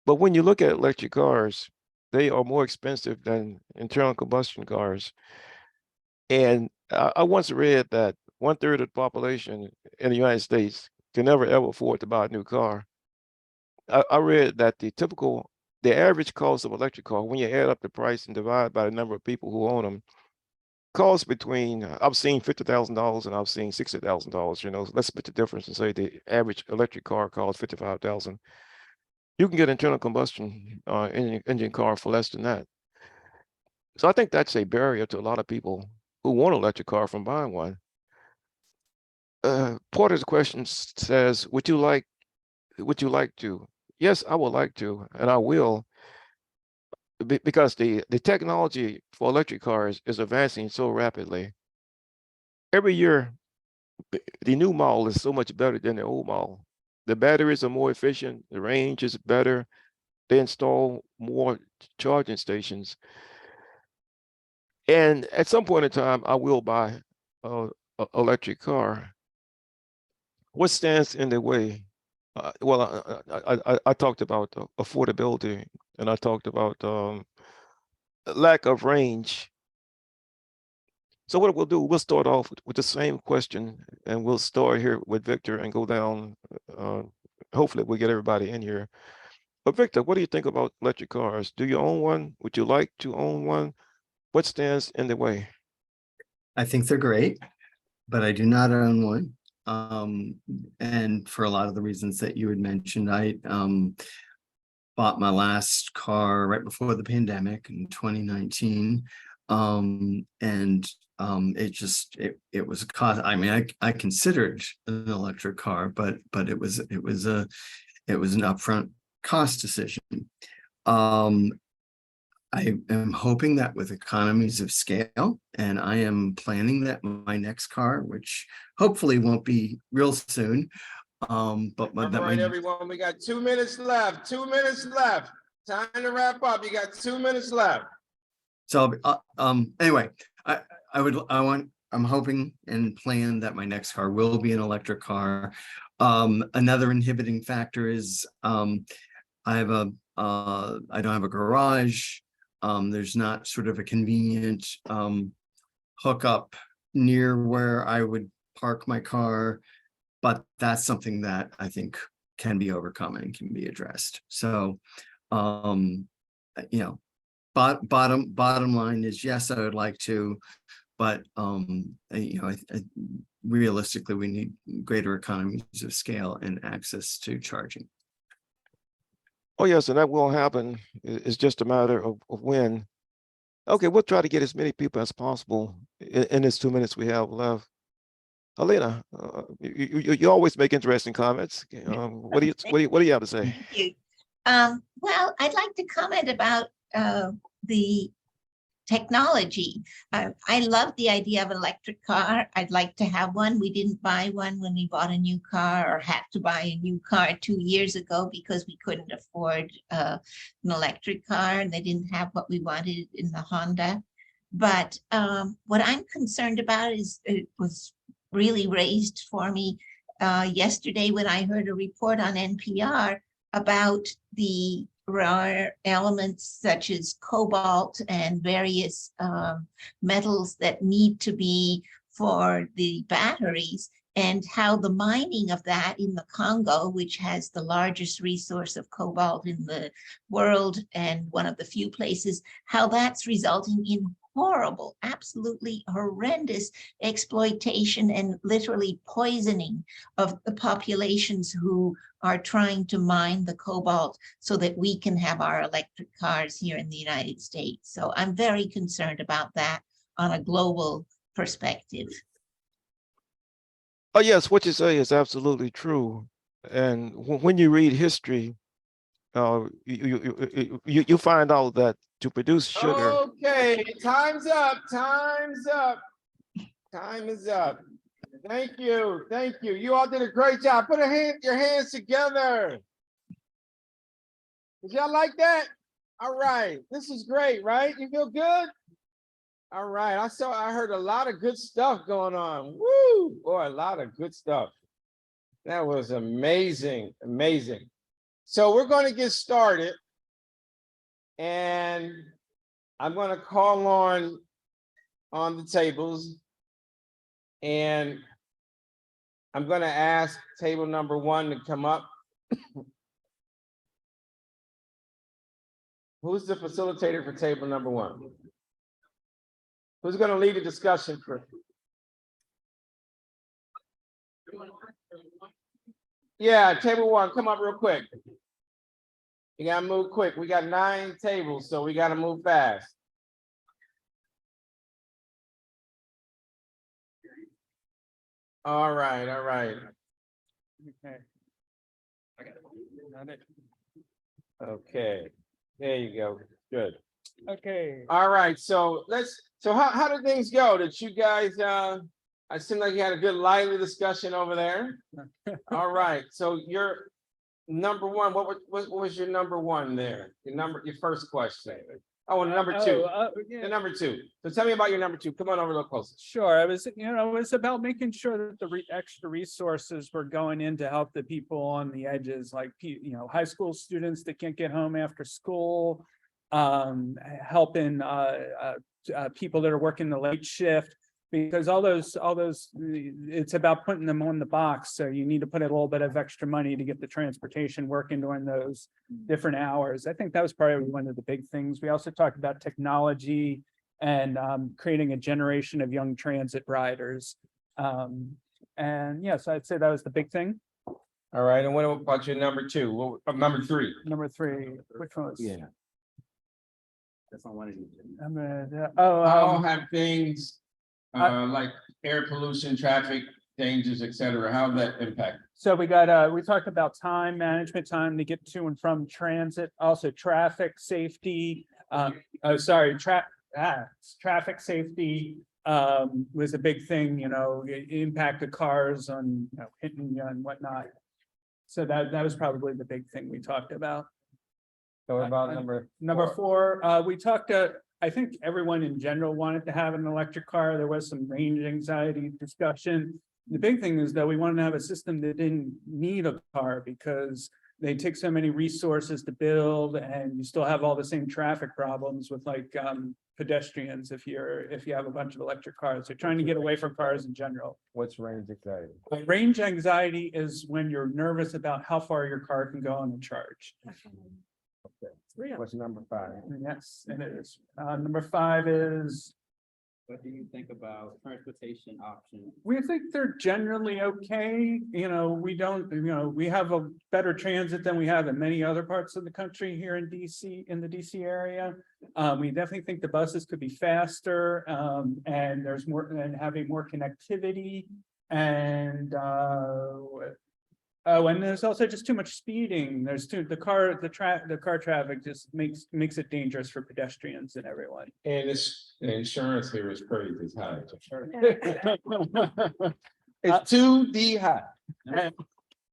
But when you look at electric cars, they are more expensive than internal combustion cars. And I once read that 1/3 of the population in the United States can never ever afford to buy a new car. I read that the average cost of electric car, when you add up the price and divide by the number of people who own them, costs between, I've seen $50,000 and I've seen $60,000. Let's split the difference and say the average electric car costs $55,000. You can get internal combustion engine car for less than that. So I think that's a barrier to a lot of people who want an electric car from buying one. Part of the question says, would you like to? Yes, I would like to, and I will, because the technology for electric cars is advancing so rapidly. Every year, the new model is so much better than the old model. The batteries are more efficient, the range is better, they install more charging stations. And at some point in time, I will buy an electric car. What stands in the way? I talked about affordability, and I talked about lack of range. So what we'll do, we'll start off with the same question, and we'll start here with Victor and go down. Hopefully we'll get everybody in here. But Victor, what do you think about electric cars? Do you own one? Would you like to own one? What stands in the way? I think they're great, but I do not own one. And for a lot of the reasons that you had mentioned, I bought my last car right before the pandemic in 2019. It was a cost. I mean, I considered an electric car, but it was an upfront cost decision. I am hoping that with economies of scale, and I am planning that my next car, which hopefully won't be real soon. All right, everyone, we got 2 minutes left. 2 minutes left. Time to wrap up. You got 2 minutes left. So anyway, I'm hoping and plan that my next car will be an electric car. Another inhibiting factor is I don't have a garage. There's not sort of a convenient hookup near where I would park my car, but that's something that I think can be overcome and can be addressed. So, bottom line is, yes, I would like to, but realistically, we need greater economies of scale and access to charging. Oh, yes, and that will happen. It's just a matter of when. Okay, we'll try to get as many people as possible in this 2 minutes we have left. Helena, you always make interesting comments. What do you have to say? Thank you. Well, I'd like to comment about the technology. I love the idea of an electric car. I'd like to have one. We didn't buy one when we bought a new car, or had to buy a new car 2 years ago because we couldn't afford an electric car, and they didn't have what we wanted in the Honda. But what I'm concerned about is, it was really raised for me yesterday when I heard a report on NPR about the rare elements such as cobalt and various metals that need to be for the batteries, and how the mining of that in the Congo, which has the largest resource of cobalt in the world and one of the few places, how that's resulting in horrible, absolutely horrendous exploitation and literally poisoning of the populations who are trying to mine the cobalt so that we can have our electric cars here in the United States. So I'm very concerned about that on a global perspective. Oh, yes, what you say is absolutely true. And when you read history, you find out that to produce sugar. Okay, time's up, time's up. Time is up. Thank you, thank you. You all did a great job. Put your hands together. Did y'all like that? All right, this is great, right? You feel good? All right, I heard a lot of good stuff going on. Woo, boy, a lot of good stuff. That was amazing, amazing. So we're going to get started, and I'm going to call on the tables, and I'm going to ask table number 1 to come up. Who's the facilitator for table number 1? Who's going to lead the discussion for? Yeah, table 1, come up real quick. You gotta move quick. We got 9 tables, so we gotta move fast. All right, all right. Okay. Okay, there you go. Good. Okay. All right, so how did things go? Did you guys, I seem like you had a good lively discussion over there. All right, so your number 1, what was your number 1 there? Your first question. Oh, and number 2. Yeah. The number 2. So tell me about your number 2. Come on over a little closer. Sure, it was about making sure that the extra resources were going in to help the people on the edges, like, high school students that can't get home after school, helping people that are working the late shift, because all those, it's about putting them on the box. So you need to put a little bit of extra money to get the transportation working during those different hours. I think that was probably one of the big things. We also talked about technology and creating a generation of young transit riders. And yes, I'd say that was the big thing. All right, and what about your number 2? Number 3? Number 3, which one was? Yeah. That's on one of you. How have things like air pollution, traffic dangers, et cetera, how that impact? So we talked about time management, time to get to and from transit, also traffic safety. Traffic safety was a big thing, impact of cars on hitting you and whatnot. So that was probably the big thing we talked about. So about number 4, we talked I think everyone in general wanted to have an electric car. There was some range anxiety discussion. The big thing is, though, we wanted to have a system that didn't need a car because they take so many resources to build, and you still have all the same traffic problems with pedestrians if you have a bunch of electric cars. They're trying to get away from cars in general. What's range anxiety? Range anxiety is when you're nervous about how far your car can go on a charge. Okay. What's number 5? Yes, it is. Number 5 is. What do you think about transportation options? We think they're generally okay. We have a better transit than we have in many other parts of the country here in DC, in the DC area. We definitely think the buses could be faster, and there's more, and having more connectivity. And oh, and there's also just too much speeding. The car traffic just makes it dangerous for pedestrians and everyone. And the insurance here is crazy, it's high. It's 2D high.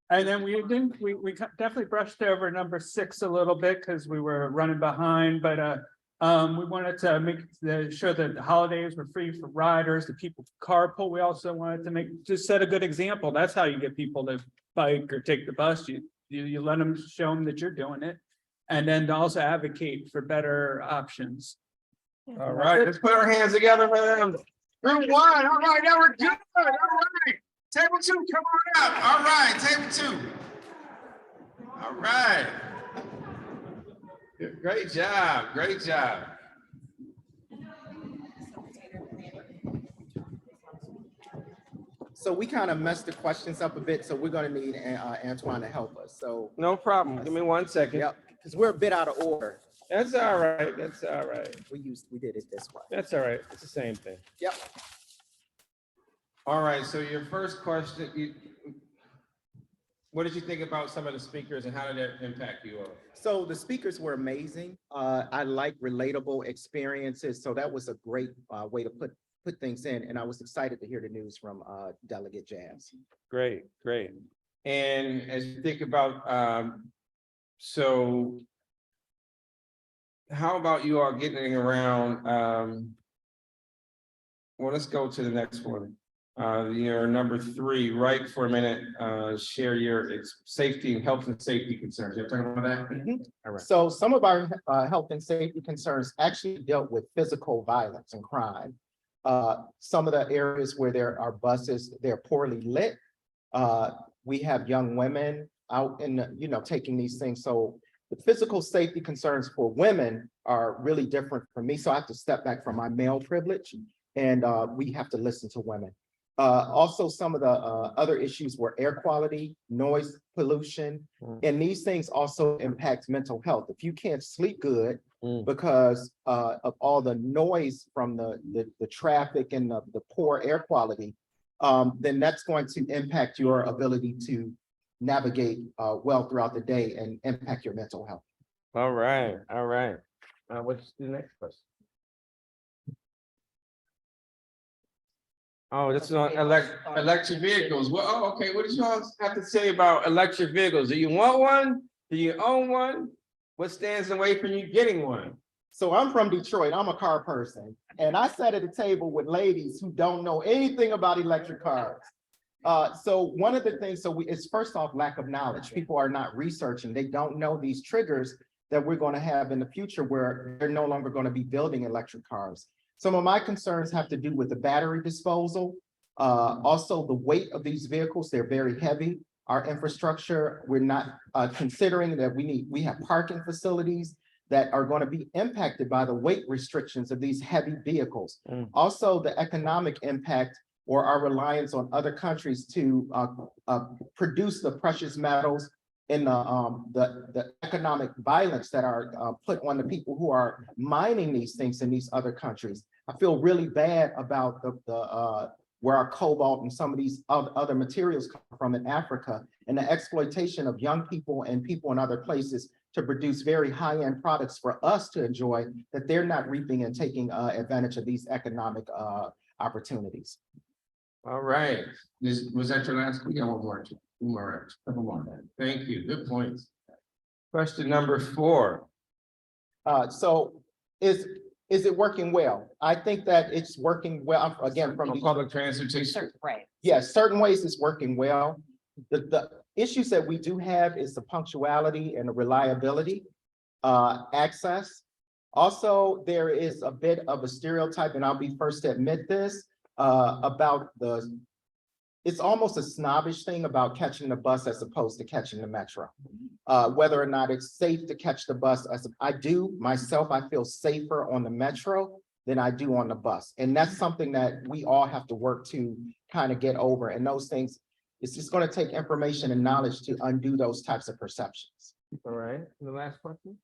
And then we definitely brushed over number 6 a little bit because we were running behind, but we wanted to show that the holidays were free for riders, the people carpool. We also wanted to set a good example. That's how you get people to bike or take the bus. You let them, show them that you're doing it. And then to also advocate for better options. All right, let's put our hands together for them. Group 1, all right, now we're good, all right. Table 2, come on up. All right, table 2. All right. Great job, great job. So we kind of messed the questions up a bit, so we're gonna need Antoine to help us, so. No problem, give me 1 second. Yep, because we're a bit out of order. That's all right, that's all right. We did it this way. That's all right, it's the same thing. Yep. All right, so your first question, what did you think about some of the speakers and how did that impact you all? So the speakers were amazing. I like relatable experiences, so that was a great way to put things in, and I was excited to hear the news from Delegate Jazz. Great, great. And as you think about, so how about you all getting around, well, let's go to the next one. Your number 3, right for a minute, share your safety and health and safety concerns. You're talking about that? Mhm. All right. So some of our health and safety concerns actually dealt with physical violence and crime. Some of the areas where there are buses, they're poorly lit. We have young women out in, taking these things. So the physical safety concerns for women are really different from me. So I have to step back from my male privilege, and we have to listen to women. Also, some of the other issues were air quality, noise pollution, and these things also impact mental health. If you can't sleep good because of all the noise from the traffic and the poor air quality, then that's going to impact your ability to navigate well throughout the day and impact your mental health. All right, all right. What's the next question? Oh, this is on electric vehicles. Well, oh, okay, what did you all have to say about electric vehicles? Do you want one? Do you own one? What stands in the way from you getting one? So I'm from Detroit, I'm a car person, and I sat at a table with ladies who don't know anything about electric cars. So one of the things, it's first off lack of knowledge. People are not researching. They don't know these triggers that we're going to have in the future where they're no longer going to be building electric cars. Some of my concerns have to do with the battery disposal. Also the weight of these vehicles, they're very heavy. Our infrastructure, we're not considering that we have parking facilities that are going to be impacted by the weight restrictions of these heavy vehicles. Also the economic impact or our reliance on other countries to produce the precious metals and the economic violence that are put on the people who are mining these things in these other countries. I feel really bad about where our cobalt and some of these other materials come from in Africa, and the exploitation of young people and people in other places to produce very high-end products for us to enjoy, that they're not reaping and taking advantage of these economic opportunities. All right, was that your last? We got one more. Two more. Couple more. Thank you, good points. Question number 4. So is it working well? I think that it's working well, again, from public transportation. Right. Yes, certain ways it's working well. The issues that we do have is the punctuality and the reliability, access. Also, there is a bit of a stereotype, and I'll be first to admit this, about it's almost a snobbish thing about catching the bus as opposed to catching the metro. Whether or not it's safe to catch the bus, I feel safer on the metro than I do on the bus. And that's something that we all have to work to kind of get over. And those things, it's just going to take information and knowledge to undo those types of perceptions. All right, the last question.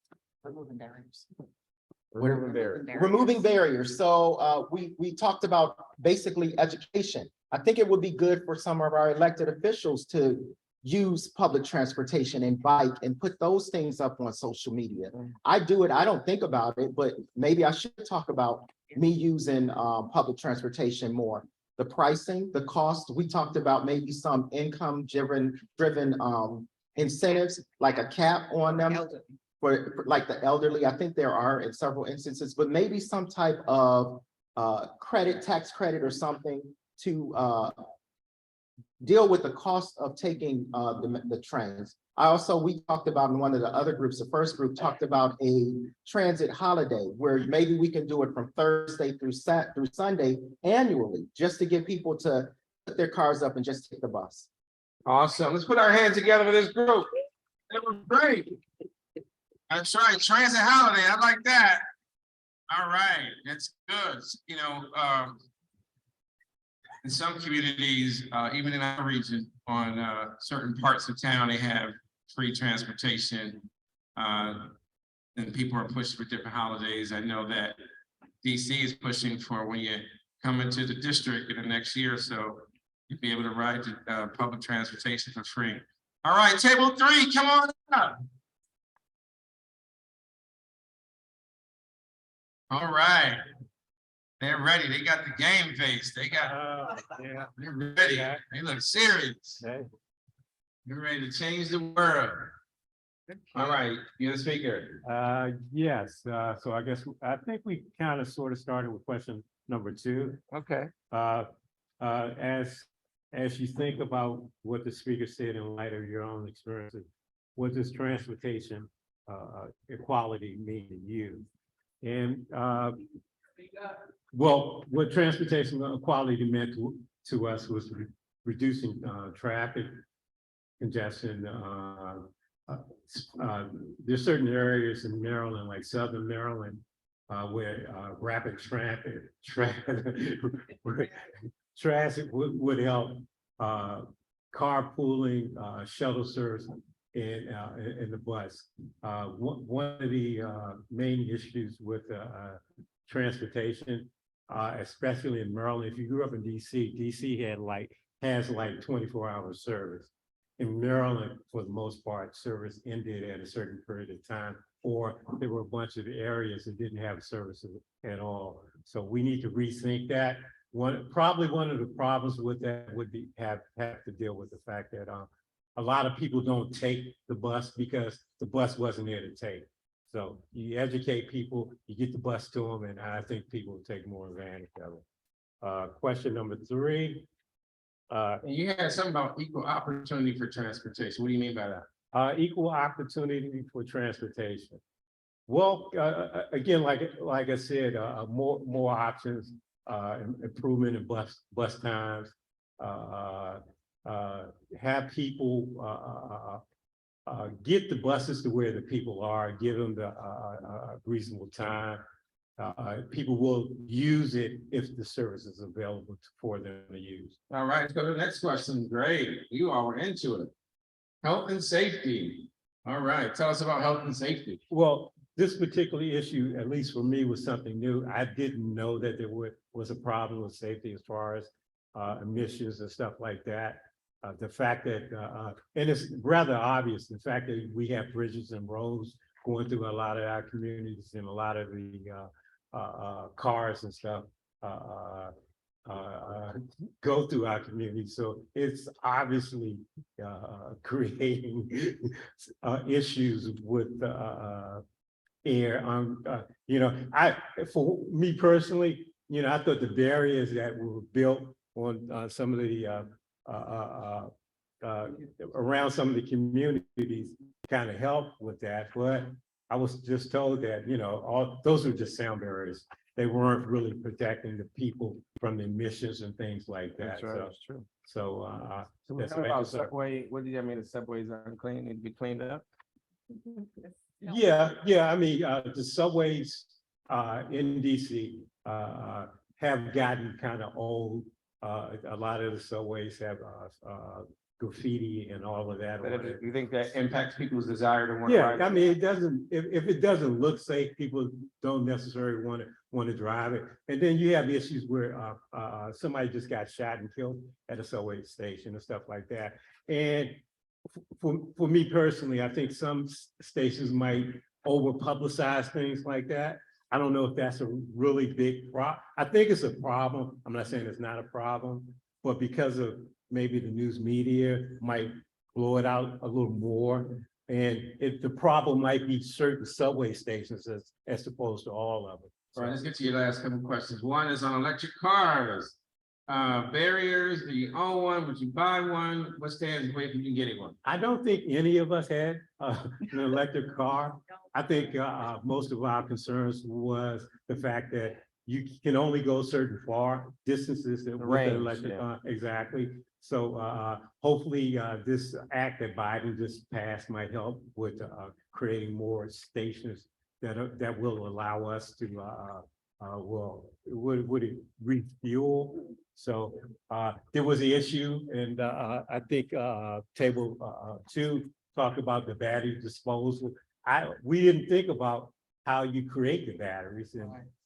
Removing barriers. So we talked about basically education. I think it would be good for some of our elected officials to use public transportation and bike and put those things up on social media. I do it, I don't think about it, but maybe I should talk about me using public transportation more. The pricing, the cost, we talked about maybe some income driven incentives, like a cap on them. For like the elderly, I think there are in several instances, but maybe some type of tax credit or something to deal with the cost of taking the trains. We talked about in one of the other groups, the first group talked about a transit holiday where maybe we can do it from Thursday through Sunday annually, just to get people to put their cars up and just take the bus. Awesome. Let's put our hands together for this group. That was great. That's right, transit holiday, I like that. All right, that's good. You know, in some communities, even in our region, on certain parts of town, they have free transportation. And people are pushing for different holidays. I know that DC is pushing for when you come into the district in the next year or so, you'll be able to ride public transportation for free. All right, table 3, come on up. All right, they're ready. They got the game face. They got, they're ready. They look serious. You're ready to change the world. All right, you're the speaker. Yes, so I think we kind of sort of started with question number 2. Okay. As you think about what the speaker said in light of your own experiences, what does transportation equality mean to you? And well, what transportation equality meant to us was reducing traffic congestion. There's certain areas in Maryland, like Southern Maryland, where rapid transit would help carpooling, shuttle service, in the bus. One of the main issues with transportation, especially in Maryland, if you grew up in DC, DC has like 24-hour service. In Maryland, for the most part, service ended at a certain period of time, or there were a bunch of areas that didn't have services at all. So we need to rethink that. Probably one of the problems with that would be have to deal with the fact that a lot of people don't take the bus because the bus wasn't there to take. So you educate people, you get the bus to them, and I think people will take more advantage of it. Question number 3. You had something about equal opportunity for transportation. What do you mean by that? Equal opportunity for transportation. Well, again, like I said, more options, improvement in bus times, have people get the buses to where the people are, give them the reasonable time. People will use it if the service is available for them to use. All right, let's go to the next question. Great, you all were into it. Health and safety. All right, tell us about health and safety. Well, this particular issue, at least for me, was something new. I didn't know that there was a problem with safety as far as emissions and stuff like that. The fact that, and it's rather obvious, the fact that we have bridges and roads going through a lot of our communities and a lot of the cars and stuff go through our community. So it's obviously creating issues with air. For me personally, I thought the barriers that were built on some of the around some of the communities kind of help with that, but I was just told that, all those were just sound barriers. They weren't really protecting the people from the emissions and things like that. That's right, that's true. So we're talking about subway. What do you mean the subways aren't clean? Need to be cleaned up? Yeah. I mean, the subways in DC have gotten kind of old. A lot of the subways have graffiti and all of that. But on it. you think that impacts people's desire to want to Yeah, ride? I mean, it doesn't, if it doesn't look safe, people don't necessarily want to drive it. And then you have issues where somebody just got shot and killed at a subway station and stuff like that. And for me personally, I think some stations might over publicize things like that. I don't know if that's a really big problem. I think it's a problem. I'm not saying it's not a problem, but because of maybe the news media might blow it out a little more. And if the problem might be certain subway stations as opposed to all of it. All right, let's get to your last couple of questions. One is on electric cars. Barriers, do you own one? Would you buy one? What stands in the way from you getting one? I don't think any of us had an electric car. I think most of our concerns was the fact that you can only go certain far distances with an electric car. Exactly. So hopefully this act that Biden just passed might help with creating more stations that will allow us to would it refuel? So there was the issue, and I think table 2 talked about the battery disposal. We didn't think about how you create the batteries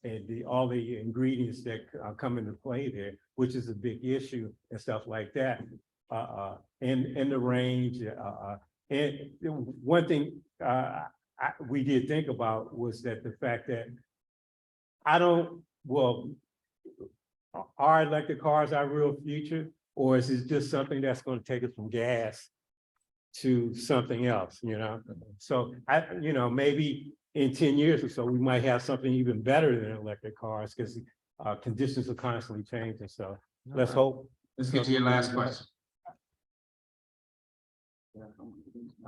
and all the ingredients that come into play there, which is a big issue and stuff like that. And the range. And one thing we did think about was that the fact that are electric cars our real future, or is it just something that's going to take us from gas to something else, you know? So maybe in 10 years or so, we might have something even better than electric cars because conditions are constantly changing. So let's hope. Let's get to your last question.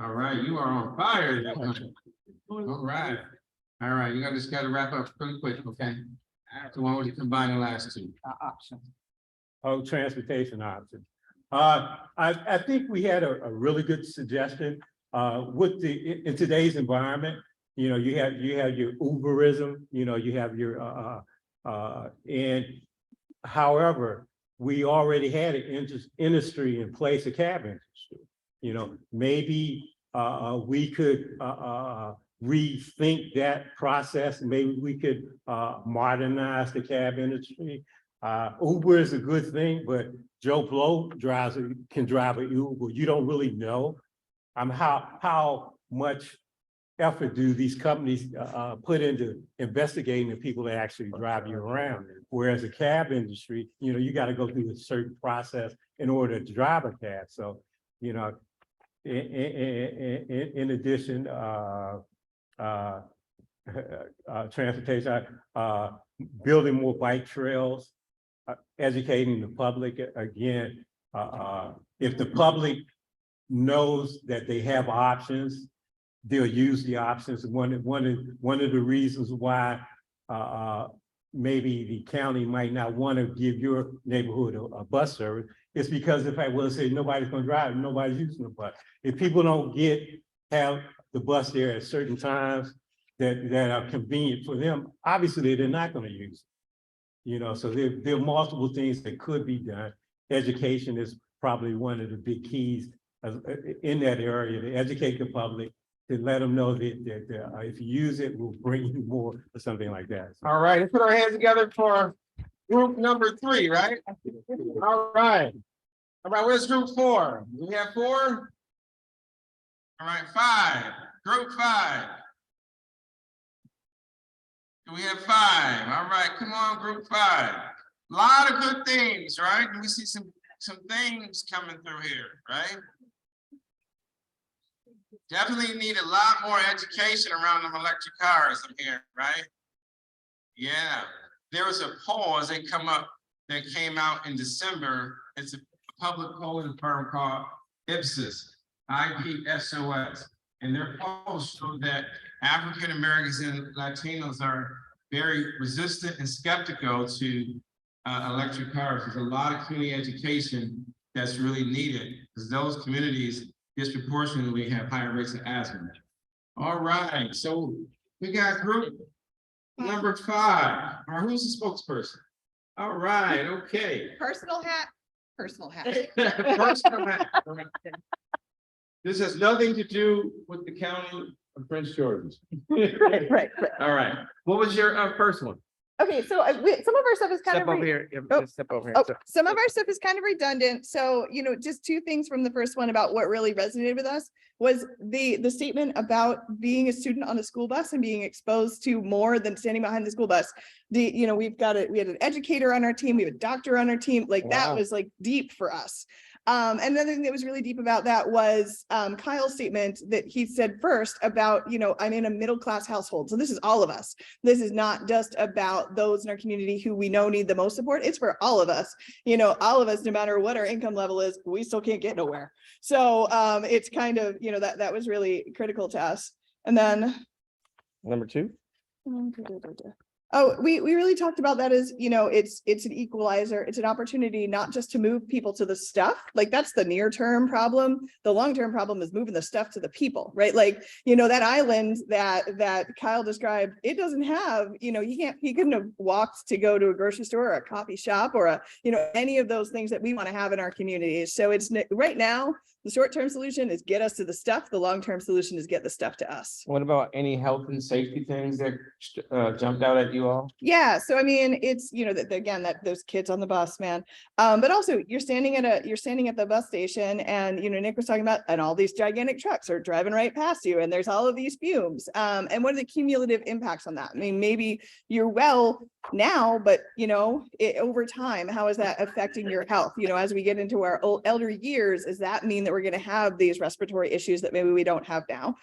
All right, you are on fire. All right. All right, you just got to wrap up pretty quick, okay? So why don't you combine the last two? Options. Oh, transportation options. I think we had a really good suggestion with in today's environment. You know, you have your Uberism. You know, you have your and however, we already had an industry in place, a cab industry. You know, maybe we could rethink that process. Maybe we could modernize the cab industry. Uber is a good thing, but Joe Blow can drive an Uber. You don't really know how much effort do these companies put into investigating the people that actually drive you around. Whereas the cab industry, you know, you got to go through a certain process in order to drive a cab. So, you know, in addition, transportation, building more bike trails, educating the public. Again, if the public knows that they have options, they'll use the options. One of the reasons why maybe the county might not want to give your neighborhood a bus service is because the fact, well, say nobody's going to drive, nobody's using the bus. If people don't have the bus there at certain times that are convenient for them, obviously they're not going to use it. You know, so there are multiple things that could be done. Education is probably one of the big keys in that area, to educate the public, to let them know that if you use it, we'll bring you more or something like that. All right, let's put our hands together for group number 3, right? All right. All right, where's group 4? Do we have 4? All right, 5. Group 5. Do we have 5? All right, come on, group 5. A lot of good things, right? We see some things coming through here, right? Definitely need a lot more education around them electric cars up here, right? Yeah, there was a poll as they come up that came out in December. It's a public polling firm called Ipsos, IPSOS. And their poll showed that African Americans and Latinos are very resistant and skeptical to electric cars. There's a lot of community education that's really needed because those communities disproportionately have higher rates of asthma. All right, so we got group number 5. Who's the spokesperson? All right, okay. Personal hat. Personal hack. Personal hack. This has nothing to do with the county of Prince George's. Right. All right. What was your first one? Okay, so some of our stuff is kind Step of. over here. Oh. Just step over here. Oh, So- some of our stuff is kind of redundant. So, just two things from the first one about what really resonated with us was the statement about being a student on a school bus and being exposed to more than standing behind the school bus. We had an educator on our team, we have a doctor on our team, like that Wow. was like deep for us. And another thing that was really deep about that was Kyle's statement that he said first about, I'm in a middle-class household. So this is all of us. This is not just about those in our community who we know need the most support. It's for all of us. All of us, no matter what our income level is, we still can't get nowhere. So it's kind of, that was really critical to us. And then Number 2. Oh, we really talked about that as, it's an equalizer. It's an opportunity not just to move people to the stuff, like that's the near term problem. The long term problem is moving the stuff to the people, right? Like, that island that Kyle described, it doesn't have, he couldn't have walked to go to a grocery store or a coffee shop or any of those things that we want to have in our communities. So it's right now, the short term solution is get us to the stuff. The long term solution is get the stuff to us. What about any health and safety things that jumped out at you all? Yeah, so I mean, it's that those kids on the bus, man. But also you're standing at the bus station, and Nick was talking about, and all these gigantic trucks are driving right past you, and there's all of these fumes. And what are the cumulative impacts on that? I mean, maybe you're well now, but over time, how is that affecting your health? As we get into our elder years, does that mean that we're going to have these respiratory issues that maybe we don't have now?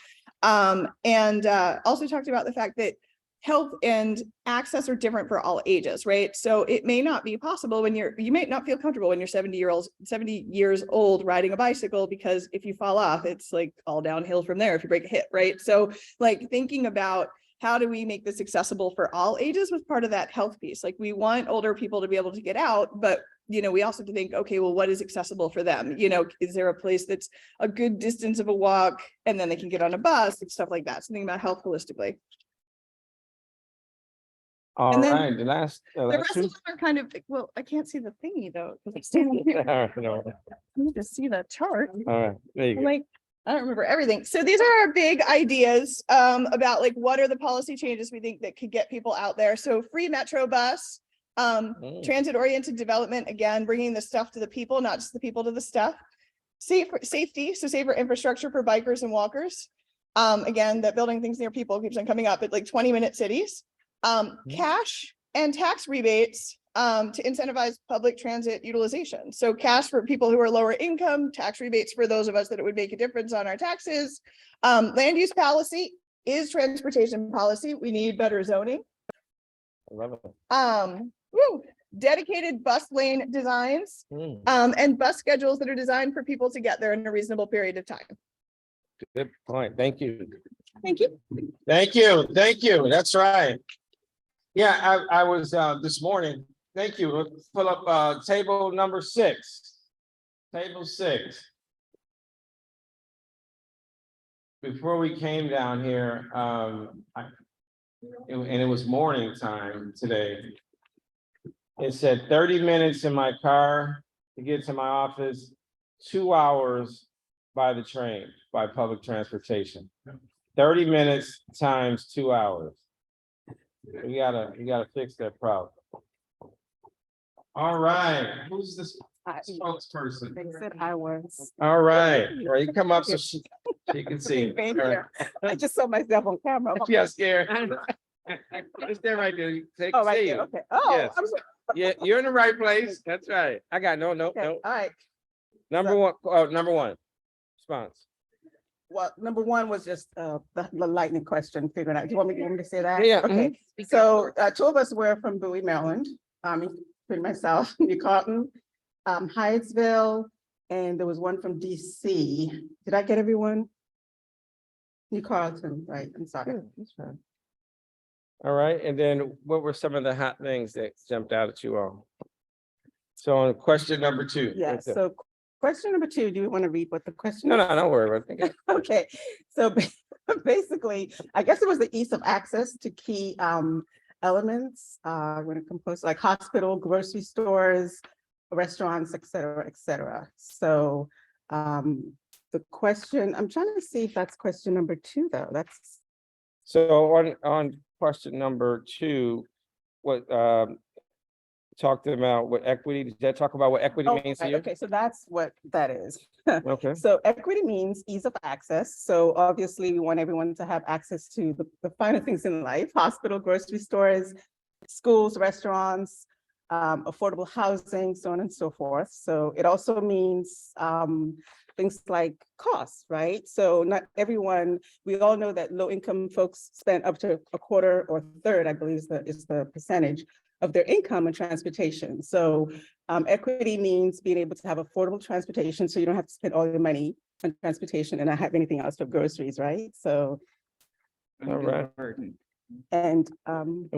And also talked about the fact that health and access are different for all ages, right? So it may not be possible when you may not feel comfortable when you're 70 years old riding a bicycle, because if you fall off, it's like all downhill from there if you break a hip, right? So like thinking about how do we make this accessible for all ages was part of that health piece. Like we want older people to be able to get out, but we also have to think, okay, well, what is accessible for them? Is there a place that's a good distance of a walk and then they can get on a bus and stuff like that? So thinking about health holistically. All And then right, the last The rest two. of them are kind of, well, I can't see the thingy though, because I'm standing here. All right, no. I need to see the chart. All right, there you I'm go. like, I don't remember everything. So these are our big ideas about like, what are the policy changes we think that could get people out there? So free Metro bus, transit-oriented development, again, bringing the stuff to the people, not just the people to the stuff. Safety, so safer infrastructure for bikers and walkers. Again, that building things near people keeps on coming up, but like 20-minute cities. Cash and tax rebates to incentivize public transit utilization. So cash for people who are lower income, tax rebates for those of us that it would make a difference on our taxes. Land use policy is transportation policy. We need better zoning. I love it. Dedicated bus lane designs and bus schedules that are designed for people to get there in a reasonable period of time. Good point. Thank you. Thank you. Thank you. Thank you. That's right. Yeah, I was this morning. Thank you. Let's pull up table number 6. Table 6. Before we came down here, and it was morning time today. It said 30 minutes in my car to get to my office, 2 hours by the train, by public transportation. 30 minutes times 2 hours. We gotta fix that problem. All right, who's this spokesperson? I was. All right, well, you come up so she can see. Thank All you. right. I just saw myself on camera. Yeah, scared. Just there right there. Take Oh, right see there, you. okay. Oh, Yes. I'm sorry. Yeah, you're in the right place. That's right. I got no. Okay, all right. Number one, response. Well, number one was just the lightning question figured out. Do you want me to say that? Yeah, Okay. So 2 of us were from Bowie, Maryland. Including myself, New Carlton, Hyattsville, and there was one from DC. Did I get everyone? New Carlton, right? I'm sorry. That's fine. All right, and then what were some of the hot things that jumped out at you all? So on question number 2. Yeah, so question number 2, do you want to read what the question No, is? don't worry about it. Okay, so basically, I guess it was the ease of access to key elements when it comes to like hospital, grocery stores, restaurants, et cetera, et cetera. So the question, I'm trying to see if that's question number 2, though. That's So on question number 2, what talked about what equity, did that talk about what equity means to okay, you? okay, so that's what that is. Okay. So equity means ease of access. So obviously we want everyone to have access to the finer things in life: hospital, grocery stores, schools, restaurants, affordable housing, so on and so forth. So it also means things like costs, right? So not everyone, we all know that low income folks spend up to a quarter or third, I believe is the percentage of their income in transportation. So equity means being able to have affordable transportation, so you don't have to spend all your money on transportation and not have anything else for groceries, right? So. All right. And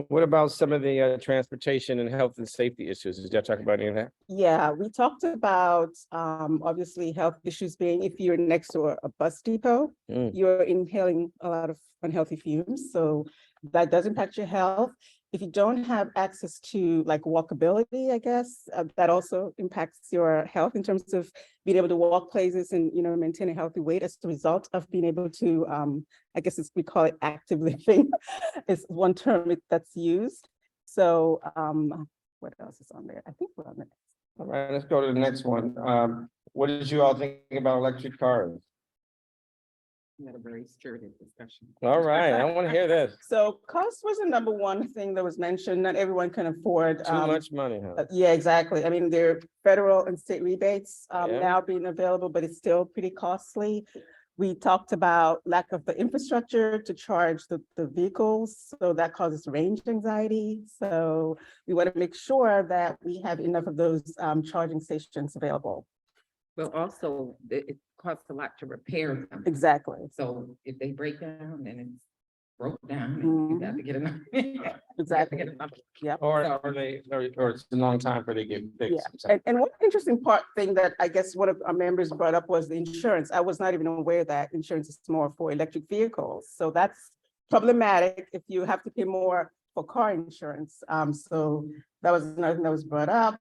what about some of the transportation and health and safety issues? Did y'all talk about any of that? yeah, we talked about obviously health issues being if you're next to a bus depot, you're inhaling a lot of unhealthy fumes. So that does impact your health. If you don't have access to like walkability, I guess, that also impacts your health in terms of being able to walk places and, you know, maintain a healthy weight as a result of being able to, I guess we call it active living is one term that's used. So what else is on there? I think we're on the next. All right, let's go to the next one. What did you all think about electric cars? We had a very spirited discussion. All right, I want to hear this. So cost was the number one thing that was mentioned. Not everyone can afford. Too much money, huh? Yeah, exactly. I mean, there are federal and state rebates Yeah. now being available, but it's still pretty costly. We talked about lack of the infrastructure to charge the vehicles, so that causes range anxiety. So we want to make sure that we have enough of those charging stations available. Well, also, it costs a lot to repair them. Exactly. So if they break down, then it's broke down and you got to get another. Exactly. Yeah. Or it's a long time for they get fixed. Yeah, and one interesting thing that I guess one of our members brought up was the insurance. I was not even aware that insurance is more for electric vehicles. So that's problematic if you have to pay more for car insurance. So that was another thing that was brought up.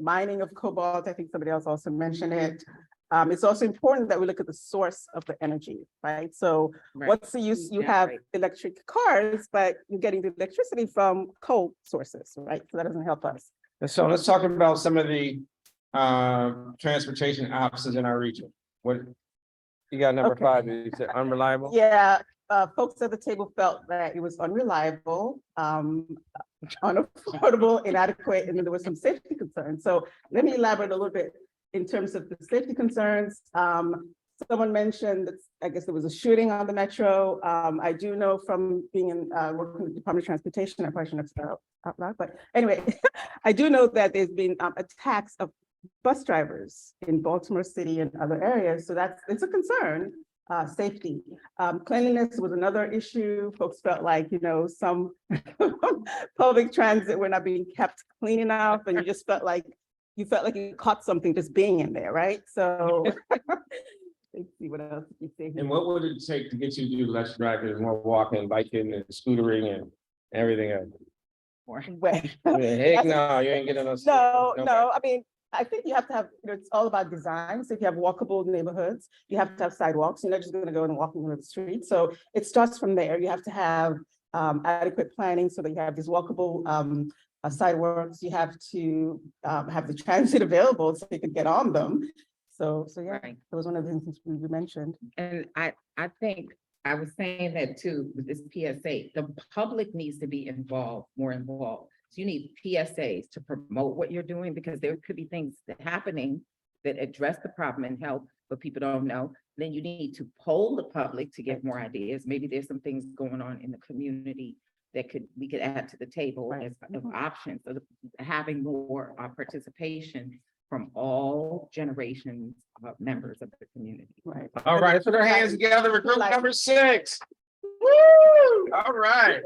Mining of cobalt, I think somebody else also mentioned it. It's also important that we look at the source of the energy, right? So what's the use? You have electric cars, but you're getting the electricity from coal sources, right? So that doesn't help us. And so let's talk about some of the transportation options in our region. What you got number 5, you said unreliable? Yeah, folks at the table felt that it was unreliable, unaffordable, inadequate, and then there was some safety concerns. So let me elaborate a little bit in terms of the safety concerns. Someone mentioned that I guess there was a shooting on the metro. I do know from being in working with the Department of Transportation, I probably shouldn't have said out loud, but anyway, I do know that there's been attacks of bus drivers in Baltimore City and other areas. So it's a concern. Safety. Cleanliness was another issue. Folks felt like, you know, some public transit were not being kept clean enough, and you just felt like you caught something just being in there, right? So let's see what else you say. And what would it take to get you to do less driving, more walking, biking, and scootering, and everything else? Heck no, you ain't getting us. No. I mean, I think you have to have, you know, it's all about design. So if you have walkable neighborhoods, you have to have sidewalks. You're not just going to go and walk into the street. So it starts from there. You have to have adequate planning so that you have these walkable sidewalks. You have to have the transit available so you can get on them. So yeah, that was one of the things we mentioned. And I think I was saying that too with this PSA. The public needs to be more involved. So you need PSAs to promote what you're doing, because there could be things happening that address the problem in health, but people don't know. Then you need to poll the public to get more ideas. Maybe there's some things going on in the community that we could add to the table as options. So having more participation from all generations of members of the community. Right. All right, let's put our hands together for group number 6. Woo! All right.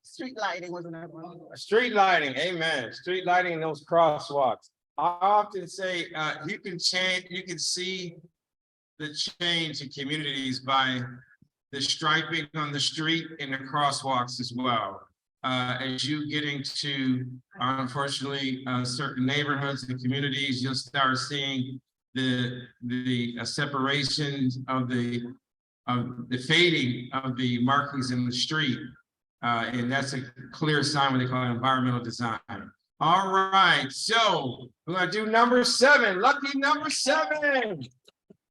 Street lighting was another one. Street lighting, amen. Street lighting and those crosswalks. I often say you can see the change in communities by the striping on the street and the crosswalks as well. as you get into, unfortunately, certain neighborhoods and communities, you'll start seeing the separation of the fading of the markings in the street. And that's a clear sign what they call environmental design. All right, so we're gonna do number 7, lucky number 7.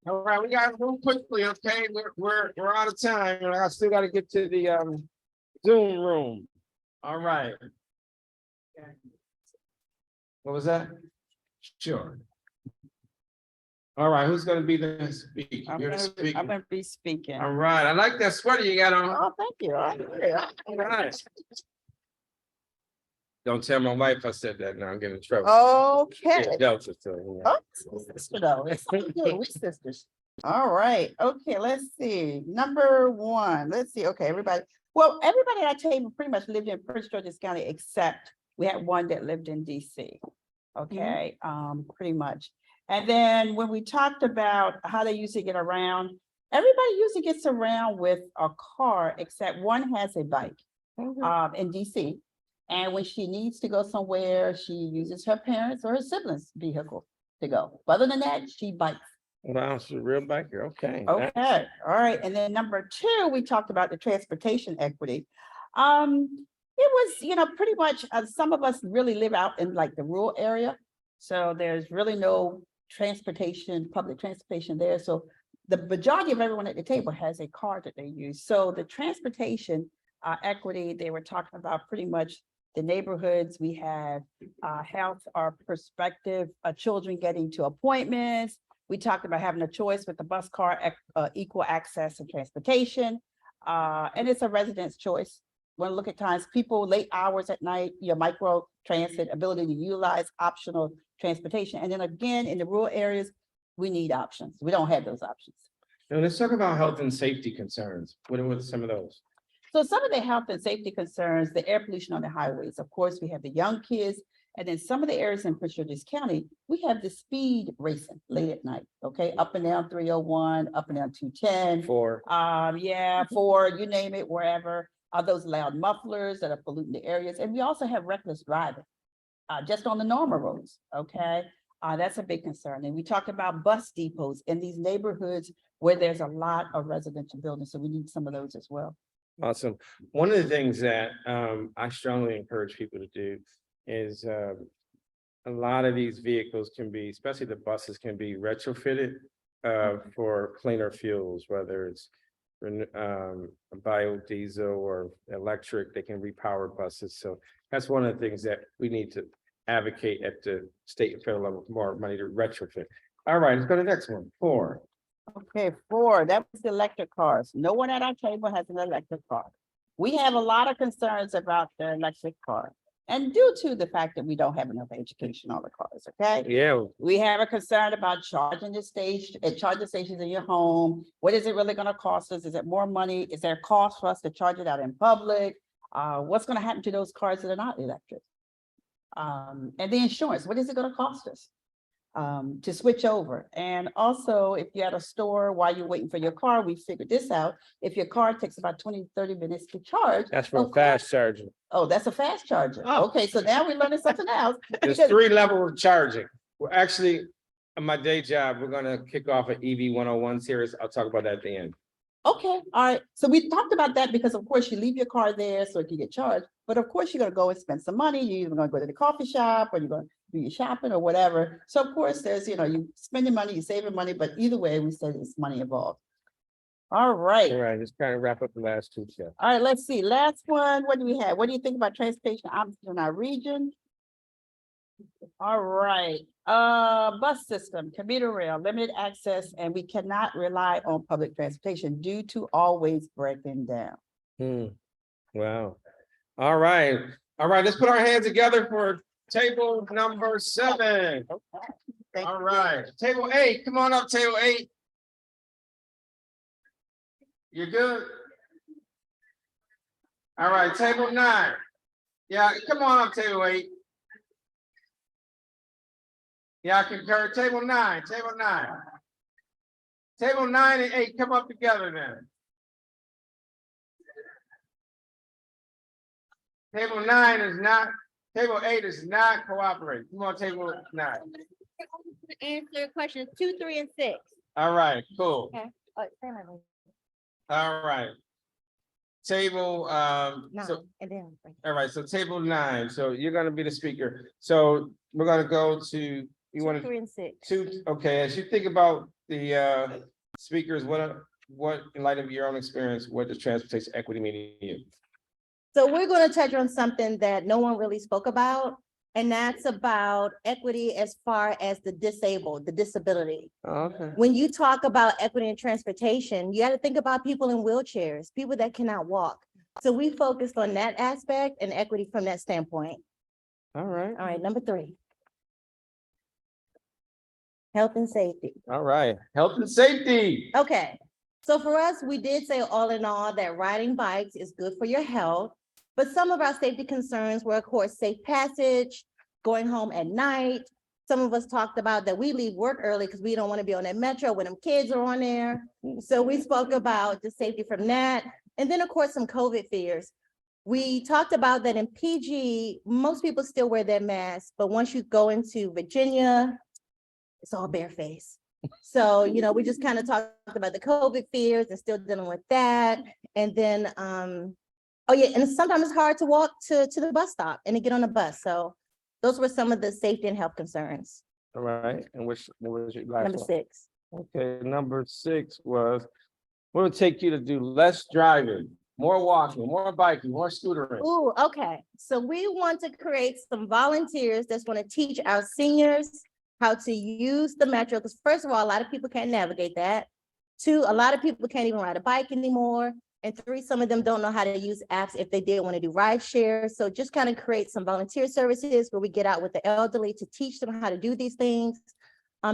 All right, we gotta move quickly, okay? We're out of time, and I still gotta get to the Zoom room. All right. What was that? Sure. All right, who's gonna be the speaker? I'm gonna be speaking. All right, I like that sweater you got on. Oh, thank you. All right. Don't tell my wife I said that. Now I'm getting in trouble. Okay. Yeah, Delta, so, yeah. Oh, sister though. It's so good. We sisters. All right. Okay, let's see. Number 1. Let's see. Okay, everybody. Well, everybody at our table pretty much lived in Prince George's County, except we had one that lived in DC. Okay, pretty much. And then when we talked about how they usually get around, everybody usually gets around with a car, except one has a bike in DC. And when she needs to go somewhere, she uses her parents' or her siblings' vehicle to go. But other than that, she bikes. Wow, she's a real biker. Okay. Okay, all right. And then number 2, we talked about the transportation equity. It was, pretty much some of us really live out in like the rural area. So there's really no public transportation there. So the majority of everyone at the table has a car that they use. So the transportation equity, they were talking about pretty much the neighborhoods. We have health or perspective, children getting to appointments. We talked about having a choice with the bus car, equal access and transportation. And it's a resident's choice. When look at times, people late hours at night, your micro transit, ability to utilize optional transportation. And then again, in the rural areas, we need options. We don't have those options. Now let's talk about health and safety concerns. What are some of those? So some of the health and safety concerns, the air pollution on the highways. Of course, we have the young kids. And then some of the areas in Prince George's County, we have the speed racing late at night, okay? Up and down 301, up and down 210. 4. 4, you name it, wherever. Those loud mufflers that are polluting the areas. And we also have reckless driving, just on the normal roads, okay? That's a big concern. And we talked about bus depots in these neighborhoods where there's a lot of residential buildings. So we need some of those as well. Awesome. One of the things that I strongly encourage people to do is a lot of these vehicles can be, especially the buses, can be retrofitted for cleaner fuels, whether it's biodiesel or electric. They can repower buses. So that's one of the things that we need to advocate at the state and federal level, more money to retrofit. All right, let's go to the next one. 4. Okay, 4, that was the electric cars. No one at our table has an electric car. We have a lot of concerns about the electric car. And due to the fact that we don't have enough education on the cars, okay? Yeah. We have a concern about charging stations in your home. What is it really gonna cost us? Is it more money? Is there a cost for us to charge it out in public? What's gonna happen to those cars that are not electric? And the insurance, what is it gonna cost us to switch over? And also, if you're at a store while you're waiting for your car, we figured this out. If your car takes about 20 to 30 minutes to charge. That's for fast charging. Oh, that's a fast charger. Okay, so now we're learning something else. There's 3 levels of charging. We're actually, on my day job, we're gonna kick off an EV 101 series. I'll talk about that at the end. Okay, all right. So we talked about that because of course you leave your car there so it can get charged. But of course, you're gonna go and spend some money. You're either gonna go to the coffee shop or you're gonna do your shopping or whatever. So of course, there's, you spending money, you're saving money, but either way, we said it's money involved. All right. All right, just kind of wrap up the last 2, Jeff. All right, let's see. Last one, what do we have? What do you think about transportation options in our region? All right, bus system, commuter rail, limited access, and we cannot rely on public transportation due to always breaking down. Wow. All right, let's put our hands together for table number 7. Okay. All right, table 8, come on up, table 8. You're good? All right, table 9. Yeah, come on up, table 8. Yeah, I concur. Table 9, table 9. Table 9 and 8, come up together then. Table 9 is not, table 8 is not cooperating. Come on, table 9. Answer questions 2, 3, and 6. All right, cool. Okay. Oh, say my name. All right. Table, so, And then. all right, so table 9, so you're gonna be the speaker. So we're gonna go to, you 2, wanna, 3, and 6. okay, as you think about the speakers, what, in light of your own experience, what does transportation equity mean to you? So we're going to touch on something that no one really spoke about, and that's about equity as far as the disabled, the disability. Okay. When you talk about equity in transportation, you got to think about people in wheelchairs, people that cannot walk. So we focused on that aspect and equity from that standpoint. All right. All right, number 3. Health and safety. All right, health and safety. Okay, so for us, we did say all in all that riding bikes is good for your health, but some of our safety concerns were, of course, safe passage, going home at night. Some of us talked about that we leave work early because we don't want to be on that metro when them kids are on there. So we spoke about the safety from that. And then, of course, some COVID fears. We talked about that in PG, most people still wear their masks, but once you go into Virginia, it's all bareface. So, we just kind of talked about the COVID fears and still dealing with that. And then, oh yeah, and sometimes it's hard to walk to the bus stop and to get on the bus. So those were some of the safety and health concerns. All right, and what was your last Number one? 6. Okay, number 6 was, what would take you to do less driving, more walking, more biking, more scootering? Ooh, okay. So we want to create some volunteers that's going to teach our seniors how to use the metro, because first of all, a lot of people can't navigate that. 2, a lot of people can't even ride a bike anymore. And 3, some of them don't know how to use apps if they did want to do ride share. So just kind of create some volunteer services where we get out with the elderly to teach them how to do these things,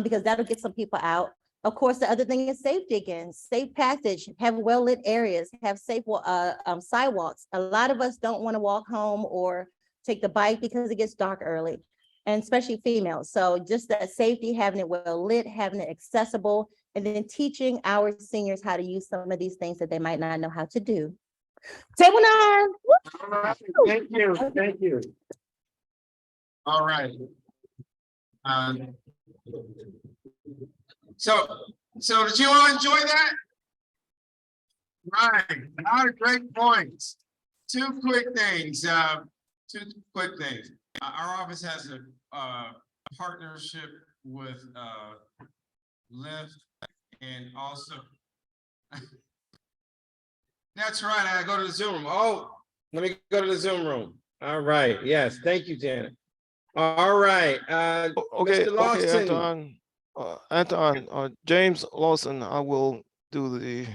because that'll get some people out. Of course, the other thing is safety again, safe passage, have well-lit areas, have safe sidewalks. A lot of us don't want to walk home or take the bike because it gets dark early, and especially females. So just that safety, having it well-lit, having it accessible, and then teaching our seniors how to use some of these things that they might not know how to do. Table 9. All right, thank you, thank you. All right. So did you all enjoy that? Right, a lot of great points. Two quick things. Our office has a partnership with Lyft, and also that's right, I go to the Zoom room. Oh, let me go to the Zoom room. All right, yes, thank you, Janet. All right, Okay, Mr. Lawson. Anton, James Lawson, I will do the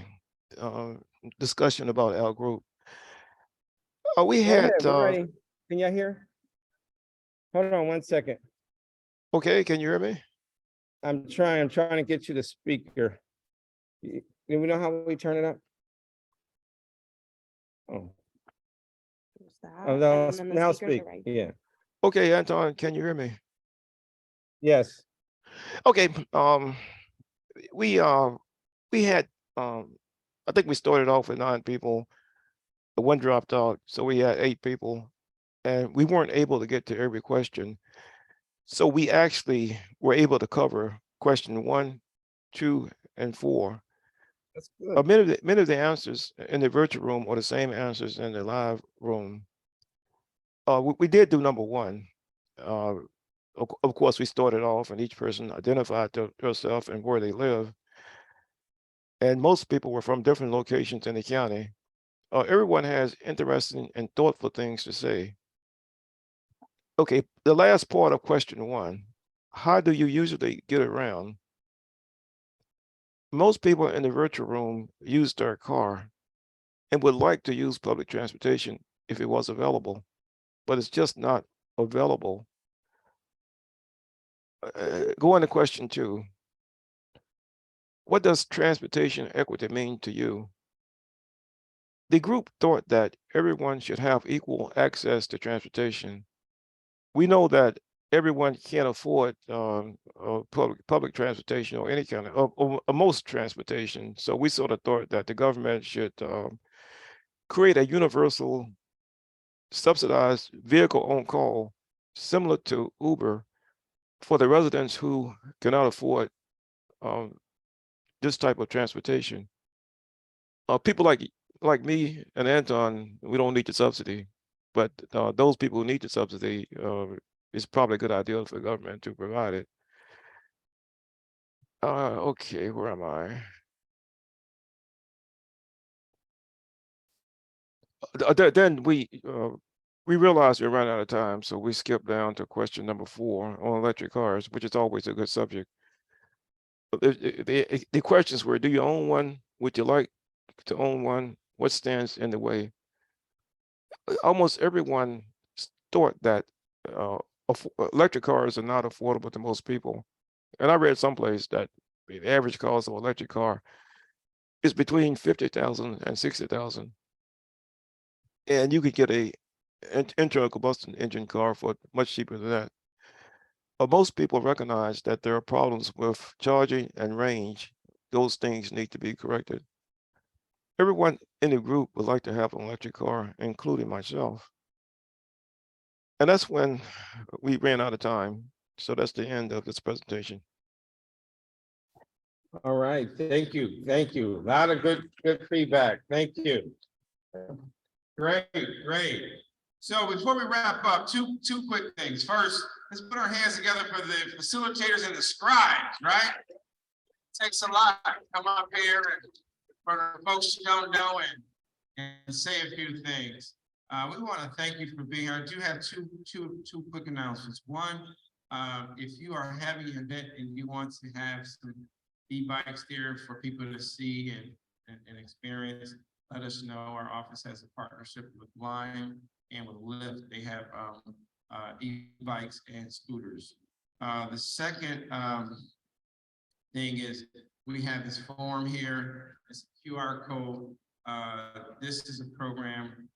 discussion about our group. We Go had, ahead, we're ready. Can y'all hear? Hold on 1 second. okay, can you hear me? I'm trying to get you the speaker. Do we know how we turn it up? Oh. Now speak, yeah. Okay, Anton, can you hear me? Yes. Okay, we had, I think we started off with 9 people. The 1 dropped out, so we had 8 people, and we weren't able to get to every question. So we actually were able to cover question 1, 2, and 4. That's good. Many of the answers in the virtual room are the same answers in the live room. We did do number 1. Of course, we started off and each person identified themselves and where they live. And most people were from different locations in the county. Everyone has interesting and thoughtful things to say. Okay, the last part of question 1, how do you usually get around? Most people in the virtual room use their car and would like to use public transportation if it was available, but it's just not available. Going to question 2, what does transportation equity mean to you? The group thought that everyone should have equal access to transportation. We know that everyone can't afford public transportation or any kind of most transportation. So we sort of thought that the government should create a universal subsidized vehicle on call, similar to Uber, for the residents who cannot afford this type of transportation. People like me and Anton, we don't need the subsidy, but those people who need the subsidy, it's probably a good idea for the government to provide it. Okay, where am I? Then we realized we ran out of time, so we skipped down to question number 4 on electric cars, which is always a good subject. The questions were: do you own one? Would you like to own one? What stands in the way? Almost everyone thought that electric cars are not affordable to most people. And I read someplace that the average cost of an electric car is between $50,000 and $60,000. And you could get a internal combustion engine car for much cheaper than that. But most people recognize that there are problems with charging and range. Those things need to be corrected. Everyone in the group would like to have an electric car, including myself. And that's when we ran out of time. So that's the end of this presentation. All right, thank you, thank you. A lot of good feedback. Thank you. Great, great. So before we wrap up, two quick things. First, let's put our hands together for the facilitators and the scribes, right? It takes a lot to come up here and for the folks who don't know and say a few things. We want to thank you for being here. I do have two quick announcements. One, if you are having an event and you want to have some e-bikes there for people to see and experience, let us know. Our office has a partnership with Lime and with Lyft. They have e-bikes and scooters. The second thing is we have this form here. It's a QR code. This is a program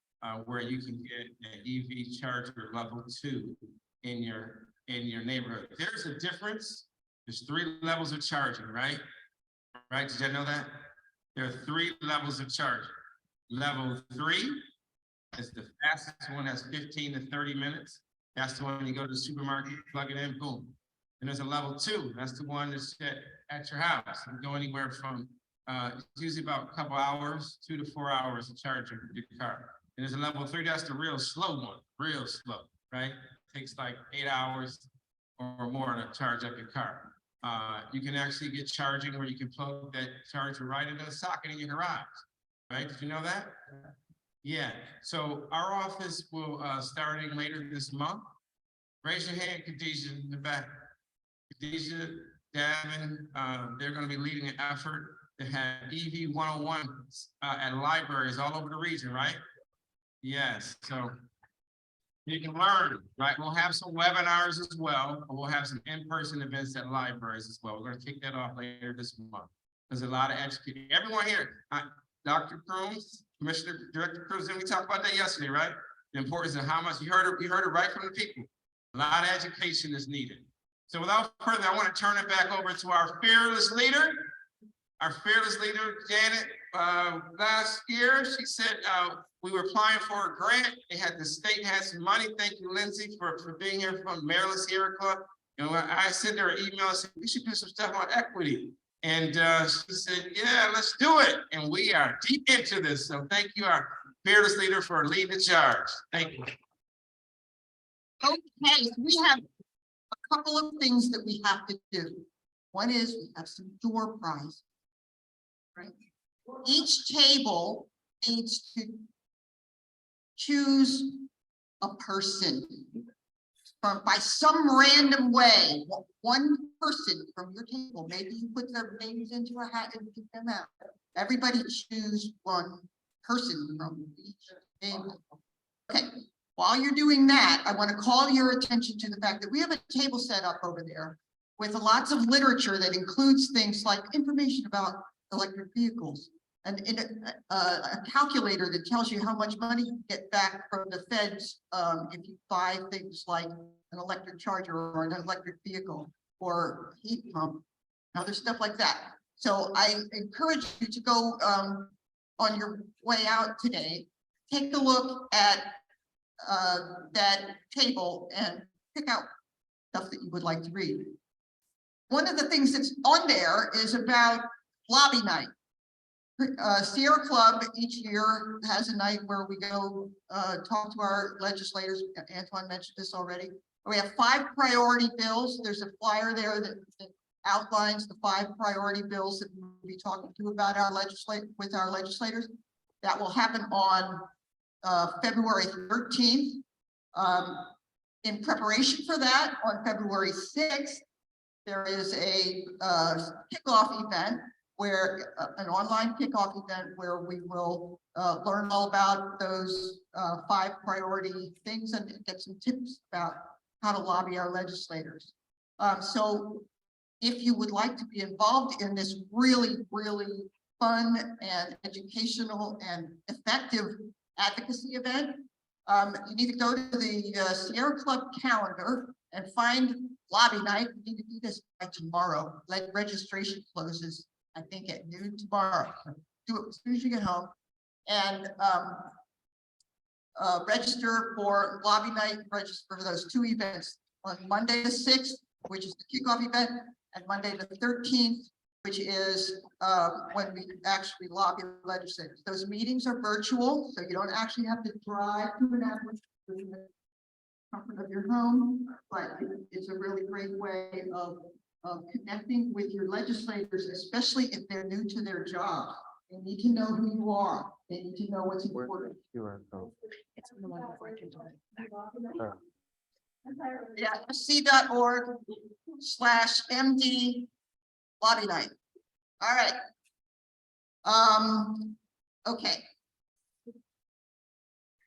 where you can get an EV charger level 2 in your neighborhood. There's a difference. There's 3 levels of charging, right? Right? Did you know that? There are 3 levels of charging. Level 3 is the fastest one, that's 15 to 30 minutes. That's the one you go to the supermarket, plug it in, boom. And there's a level 2. That's the one that's at your house. You can go anywhere from it's usually about a couple hours, 2 to 4 hours to charge your car. And there's a level 3, that's the real slow one, real slow, right? It takes like 8 hours or more to charge up your car. You can actually get charging where you can plug that charger right into the socket in your garage, right? Did you know that? Yeah, so our office will, starting later this month, raise your hand, Khadijah, in the back. Khadijah, Davin, they're gonna be leading an effort to have EV 101 at libraries all over the region, right? Yes, so you can learn, right? We'll have some webinars as well. We'll have some in-person events at libraries as well. We're gonna kick that off later this month. There's a lot of educating. Everyone here, Dr. Crooms, Commissioner Director Cruz, and we talked about that yesterday, right? The importance of how much you heard it right from the people. A lot of education is needed. So without further, I want to turn it back over to our fearless leader, Janet. Last year, she said we were applying for a grant. The state had some money. Thank you, Lindsay, for being here from Maryland Sierra Club. And when I sent her an email, I said, we should do some stuff on equity. And she said, yeah, let's do it. And we are deep into this. So thank you, our fearless leader, for leading the charge. Thank you. Okay, we have a couple of things that we have to do. One is we have some door prizes, right? Each table needs to choose a person by some random way. One person from your table, maybe you put their names into a hat and pick them out. Everybody choose one person from each table. Okay, while you're doing that, I want to call your attention to the fact that we have a table set up over there with lots of literature that includes things like information about electric vehicles and a calculator that tells you how much money you get back from the feds if you buy things like an electric charger or an electric vehicle or heat pump, other stuff like that. So I encourage you to go on your way out today, take a look at that table and pick out stuff that you would like to read. One of the things that's on there is about lobby night. Sierra Club each year has a night where we go talk to our legislators. Antoine mentioned this already. We have 5 priority bills. There's a flyer there that outlines the 5 priority bills that we'll be talking to about our legislators. That will happen on February 13th. In preparation for that, on February 6th, there is a kickoff event where an online kickoff event where we will learn all about those 5 priority things and get some tips about how to lobby our legislators. So if you would like to be involved in this really, really fun and educational and effective advocacy event, you need to go to the Sierra Club calendar and find lobby night. You need to do this by tomorrow. Registration closes, I think, at noon tomorrow. Do it as soon as you get home, and register for lobby night. Register for those 2 events on Monday the 6th, which is the kickoff event, and Monday the 13th, which is when we actually lobby legislators. Those meetings are virtual, so you don't actually have to drive to an application in the comfort of your home, but it's a really great way of connecting with your legislators, especially if they're new to their job. They need to know who you are. They need to know what's important. Yeah, c.org/MD lobby night. All right. Okay.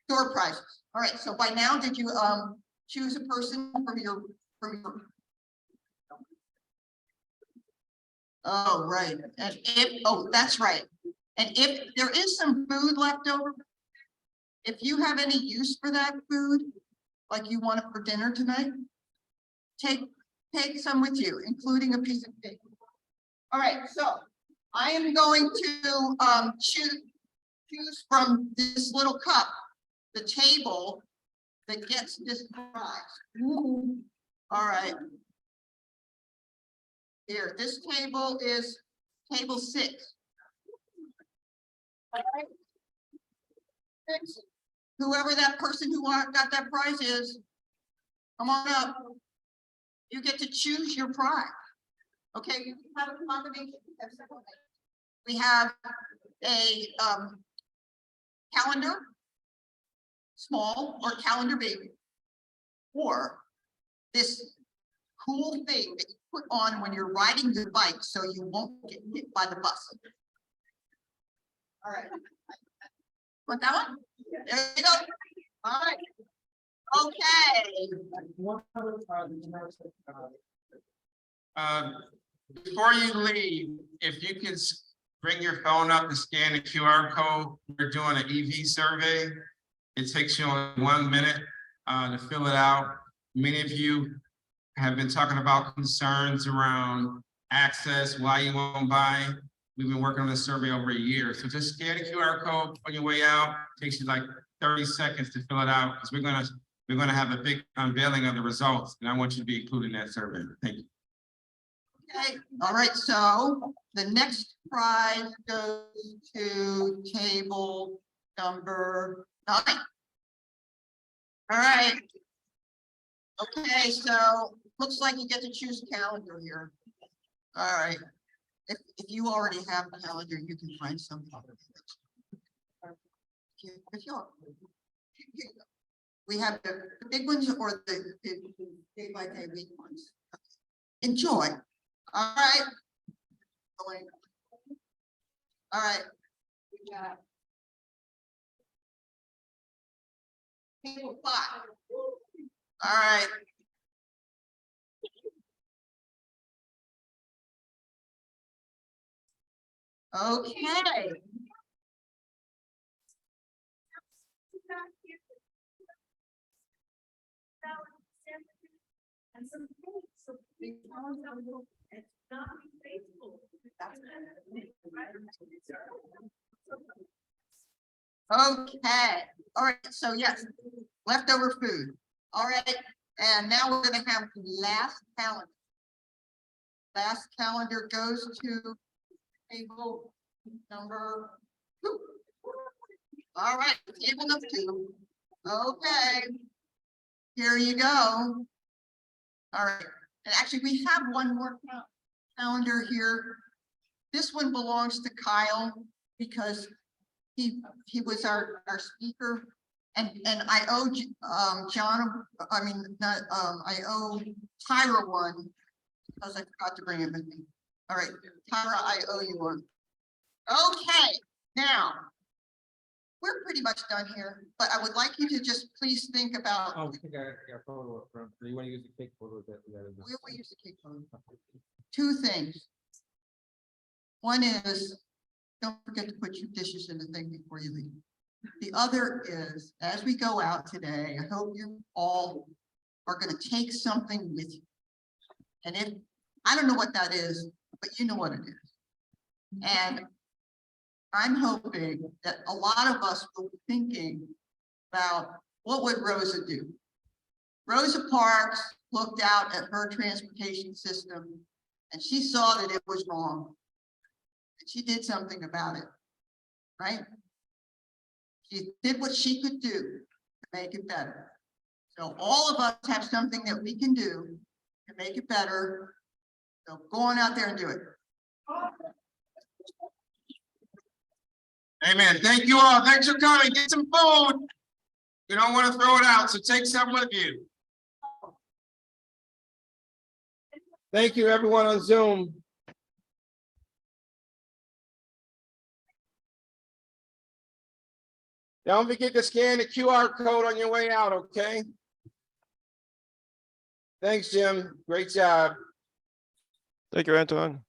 Door prizes. All right. So by now, did you choose a person from your Oh, right. And that's right. And if there is some food left over, if you have any use for that food, like you want it for dinner tonight, take some with you, including a piece of cake. All right, so I am going to choose from this little cup the table that gets this prize. All right. Here, this table is table 6. All right. 6. Whoever that person who got that prize is, come on up. You get to choose your prize. Okay, you have a combination. We have a calendar, small or calendar big, or this cool thing that you put on when you're riding your bike so you won't get hit by the bus. All right. Want that one? There you go. All right. Okay. Before you leave, if you can bring your phone up and scan the QR code, we're doing an EV survey. It takes you only 1 minute to fill it out. Many of you have been talking about concerns around access, why you won't buy. We've been working on this survey over a year. So just scan the QR code on your way out. It takes you like 30 seconds to fill it out because we're gonna have a big unveiling of the results, and I want you to be included in that survey. Thank you. Okay, all right, so the next prize goes to table number 9. All right. Okay, so looks like you get to choose a calendar here. All right. If you already have a calendar, you can find some other. If you we have the big ones or the day by day week ones. Enjoy. All right. All right. We got table 5. All right. Okay. Okay, all right, so yes, leftover food. All right, and now we're gonna have the last calendar. Last calendar goes to table number 2. All right, table number 2. Okay. Here you go. All right, and actually we have one more calendar here. This one belongs to Kyle because he was our speaker. And I owe John, I mean, not, I owe Tyrah one because I forgot to bring it with me. All right, Tyrah, I owe you one. Okay, now, we're pretty much done here, but I would like you to just please think about. Oh, I think I got a photo up front. You want to use the cake photo that we gotta do? We will use the cake photo. 2 things. One is, don't forget to put your dishes in the thing before you leave. The other is, as we go out today, I hope you all are going to take something with you. And if, I don't know what that is, but you know what it is. And I'm hoping that a lot of us will be thinking about what would Rosa do? Rosa Parks looked out at her transportation system and she saw that it was wrong. And she did something about it, right? She did what she could do to make it better. So all of us have something that we can do to make it better. So go on out there and do it. Amen. Thank you all. Thanks for coming. Get some food. You don't want to throw it out, so take some with you. Thank you, everyone on Zoom. Don't forget to scan the QR code on your way out, okay? Thanks, Jim. Great job. Thank you, Antoine.